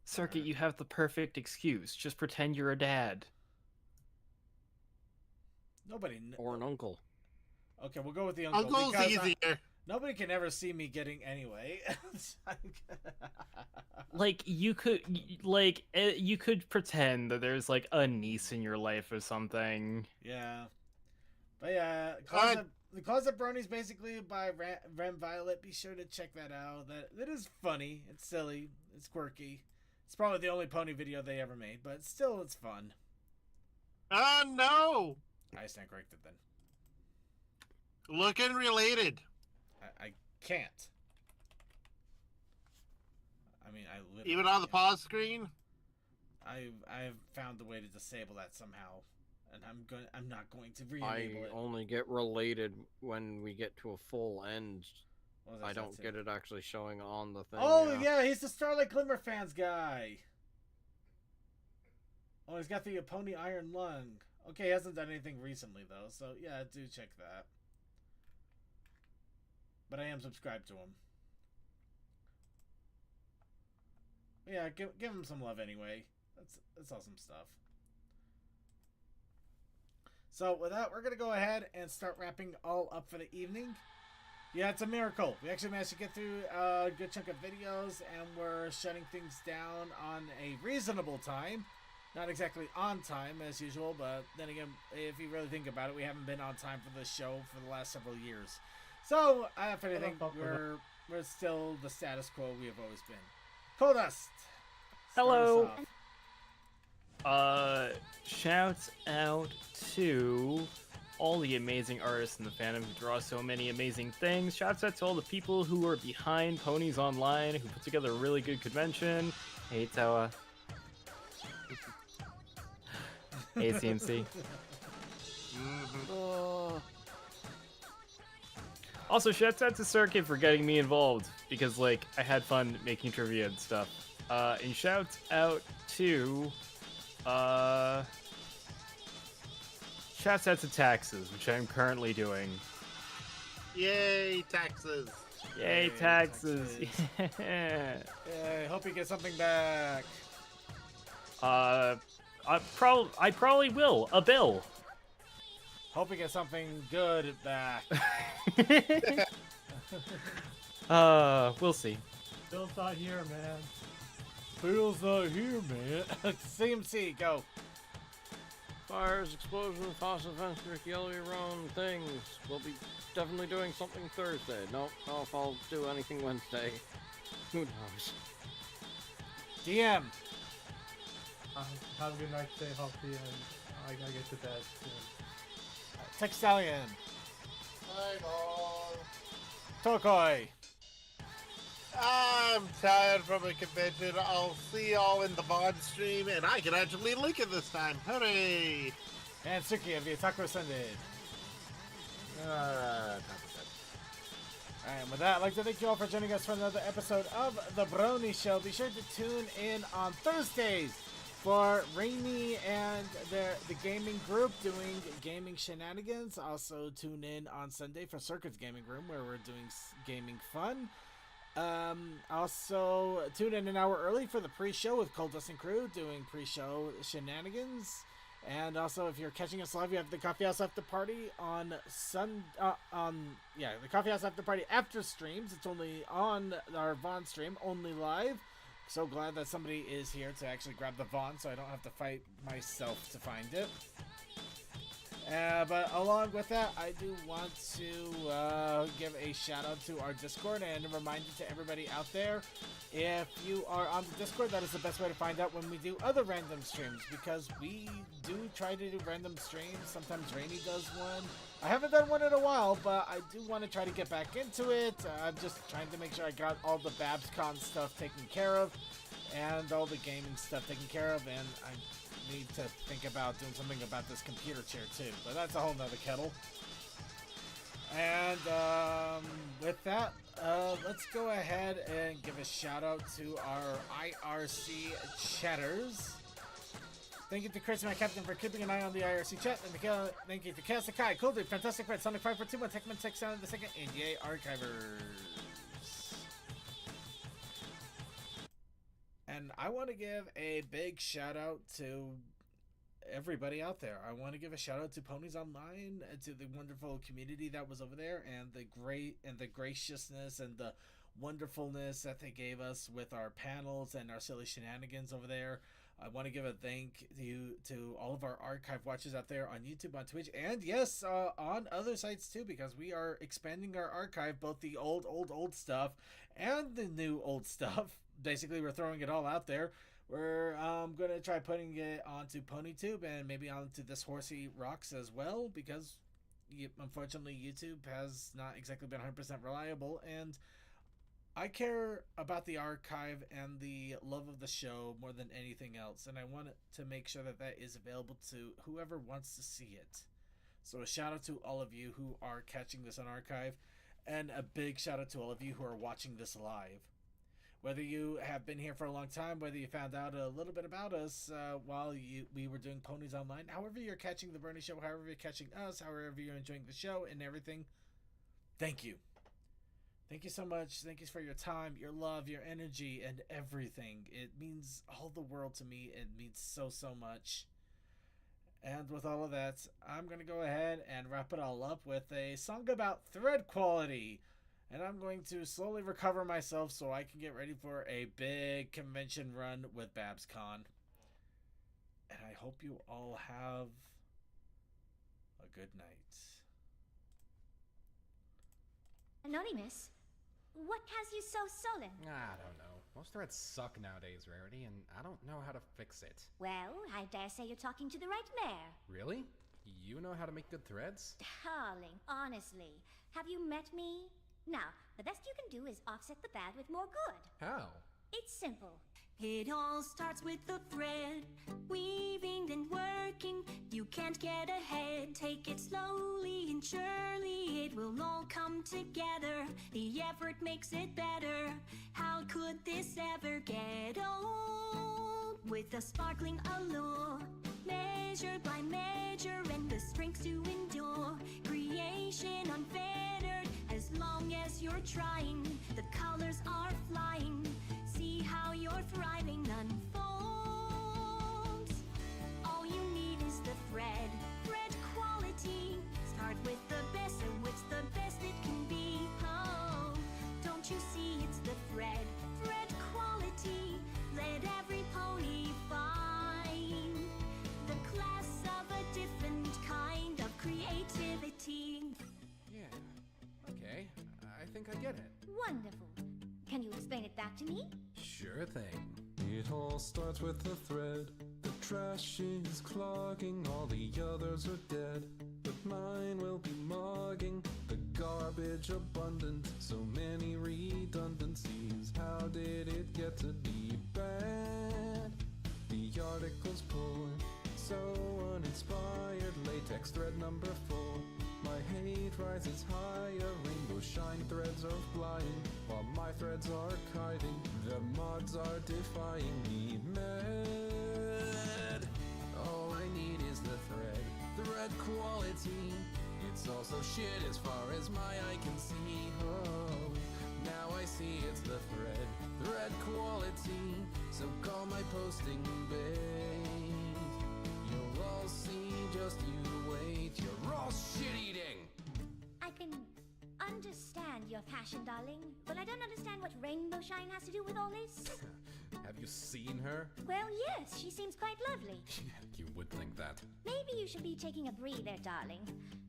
Circuit, you have the perfect excuse. Just pretend you're a dad. Or an uncle. Okay, we'll go with the uncle. Uncle's easier. Nobody can ever see me getting anyway. Like you could pretend that there's like a niece in your life or something. Yeah, but yeah, the Closet Bronies basically by Rem Violet. Be sure to check that out. That is funny. It's silly. It's quirky. It's probably the only pony video they ever made, but still, it's fun. No! I stand corrected then. Looking related. I can't. I mean, I literally even on the pause screen. I've found a way to disable that somehow, and I'm not going to re-enable it. I only get related when we get to a full end. I don't get it actually showing on the thing. Oh yeah, he's the Starlight Glimmer fans guy. Oh, he's got the Pony Iron Lung. Okay, he hasn't done anything recently though, so yeah, do check that. But I am subscribed to him. Yeah, give him some love anyway. That's awesome stuff. So with that, we're gonna go ahead and start wrapping all up for the evening. Yeah, it's a miracle. We actually managed to get through a good chunk of videos, and we're shutting things down on a reasonable time. Not exactly on time as usual, but then again, if you really think about it, we haven't been on time for this show for the last several years. So, if anything, we're still the status quo we have always been. Coldust! Hello! Shouts out to all the amazing artists in the fandom who draw so many amazing things. Shouts out to all the people who are behind Ponies Online, who put together a really good convention. Hey, Toa. Hey, CMC. Also, shouts out to Circuit for getting me involved, because, like, I had fun making trivia and stuff. And shouts out to, shouts out to taxes, which I'm currently doing. Yay, taxes! Yay, taxes! Yeah. I hope you get something back. I probably will. A bill. Hope you get something good back. We'll see. Bill's not here, man. Bill's not here, man. CMC, go. Fires, explosions, fossil events, yellow around things. We'll be definitely doing something Thursday. Nope, no, if I'll do anything Wednesday. Who knows? DM. Have a good night, stay healthy, and I gotta get to bed soon. Textalion. Hi, all. Tokoi. I'm tired from a convention. I'll see y'all in the VOD stream, and I can actually link it this time. Hooray! And Suki of the Otaku Ascended. And with that, I'd like to thank you all for joining us for another episode of The Brony Show. Be sure to tune in on Thursdays for Rainy and the gaming group doing gaming shenanigans. Also tune in on Sunday for Circuit's Gaming Room, where we're doing gaming fun. Also tune in an hour early for the pre-show with Cold Dust and Crew doing pre-show shenanigans. And also, if you're catching us live, we have the Coffee House After Party on the Coffee House After Party after streams. It's only on our Vaughn stream, only live. So glad that somebody is here to actually grab the Vaughn, so I don't have to fight myself to find it. But along with that, I do want to give a shout out to our Discord and a reminder to everybody out there, if you are on the Discord, that is the best way to find out when we do other random streams, because we do try to do random streams. Sometimes Rainy does one. I haven't done one in a while, but I do want to try to get back into it. I'm just trying to make sure I got all the BabsCon stuff taken care of and all the gaming stuff taken care of, and I need to think about doing something about this computer chair too, but that's a whole nother kettle. And with that, let's go ahead and give a shout out to our IRC chatters. Thank you to Chris, my captain, for keeping an eye on the IRC chat. And thank you to Chaos Sakai, Cool Dude, Fantastic Red, Sonic 541, Techman Tech Sound the Second, and EA Archivers. And I want to give a big shout out to everybody out there. I want to give a shout out to Ponies Online, to the wonderful community that was over there, and the graciousness and the wonderfulness that they gave us with our panels and our silly shenanigans over there. I want to give a thank you to all of our archive watchers out there on YouTube, on Twitch, and yes, on other sites too, because we are expanding our archive, both the old stuff and the new old stuff. Basically, we're throwing it all out there. We're going to try putting it onto PonyTube and maybe onto This Horsey Rocks as well, because unfortunately YouTube has not exactly been 100% reliable, and I care about the archive and the love of the show more than anything else, and I want to make sure that that is available to whoever wants to see it. So a shout out to all of you who are catching this on archive, and a big shout out to all of you who are watching this live. Whether you have been here for a long time, whether you found out a little bit about us while we were doing Ponies Online, however you're catching the Bernie Show, however you're catching us, however you're enjoying the show and everything, thank you. Thank you so much. Thank you for your time, your love, your energy, and everything. It means all the world to me. It means so, so much. And with all of that, I'm going to go ahead and wrap it all up with a song about thread quality. And I'm going to slowly recover myself so I can get ready for a big convention run with BabsCon. And I hope you all have a good night. Anonymous, what has you so sullen? I don't know. Most threads suck nowadays, Rarity, and I don't know how to fix it. Well, I dare say you're talking to the right mayor. Really? You know how to make good threads? Darling, honestly, have you met me? Now, the best you can do is offset the bad with more good. How? It's simple. It all starts with the thread, weaving then working. You can't get ahead, take it slowly and surely it will all come together. The effort makes it better. How could this ever get old? With a sparkling allure, measure by measure, and the strength to endure. Creation unfettered, as long as you're trying, the colors are flying. See how your thriving unfolds. All you need is the thread quality. Start with the best, so it's the best it can be. Oh, don't you see it's the thread quality. Let every pony find the class of a different kind of creativity. Yeah, okay, I think I get it. Wonderful. Can you explain it back to me? Sure thing. It all starts with the thread. The trash is clogging, all the others are dead. But mine will be mugging, the garbage abundant. So many redundancies, how did it get to be bad? The article's poor, so uninspired. Latex thread number 4. My my hate rises higher. Rainbow shine threads are flying, while my threads are kiting. The mods are defying me. Mad. All I need is the thread quality. It's also shit as far as my eye can see. Oh, now I see it's the thread quality. So call my posting bait. You'll all see, just you wait. You're all shit-eating. I can understand your passion, darling, but I don't understand what rainbow shine has to do with all this. Have you seen her? Well, yes, she seems quite lovely. You would think that. Maybe you should be taking a breather, darling.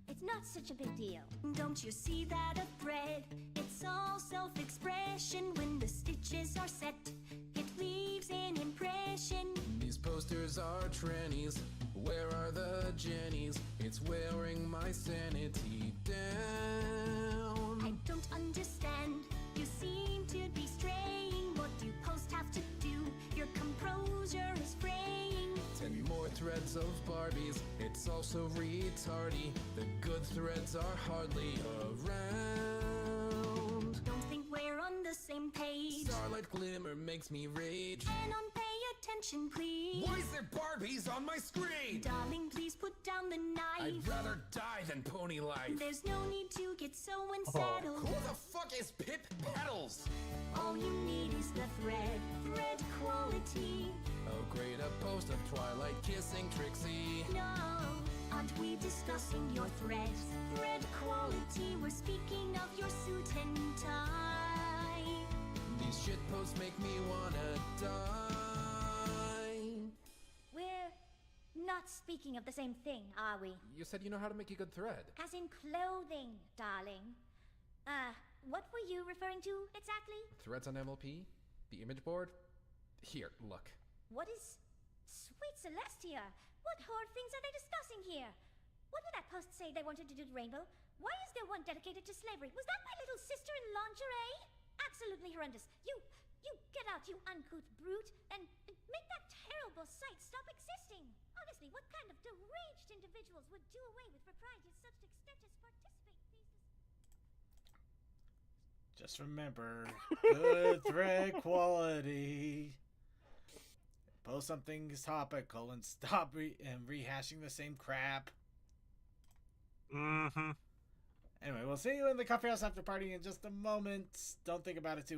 It's not such a big deal. Don't you see that a thread? It's all self-expression. When the stitches are set, it leaves an impression. These posters are trannies. Where are the Jennies? It's wearing my sanity down. I don't understand. You seem to be straying. What do posts have to do? Your composure is fraying. 10 more threads of Barbies. It's also retardy. The good threads are hardly around. Don't think we're on the same page. Starlight glimmer makes me rage. Anon, pay attention, please. Why is there Barbies on my screen? Darling, please put down the knife. I'd rather die than pony life. There's no need to get so unsettled. Who the fuck is Pip Petals? All you need is the thread quality. Oh, great, a post of Twilight kissing Trixie. No, aren't we discussing your thread quality? We're speaking of your suit and tie. These shit posts make me wanna die. We're not speaking of the same thing, are we? You said you know how to make a good thread. As in clothing, darling. What were you referring to exactly? Threads on MLP? The image board? Here, look. What is... Sweet Celestia, what horrid things are they discussing here? What did that post say they wanted to do to Rainbow? Why is there one dedicated to slavery? Was that my little sister in lingerie? Absolutely horrendous. You get out, you uncouth brute, and make that terrible sight stop existing. Honestly, what kind of deranged individuals would do away with propriety to such an extent as participate in these... Just remember, good thread quality. Post something topical and stop rehashing the same crap. Mm-hmm. Anyway, we'll see you in the coffee house after party in just a moment. Don't think about it too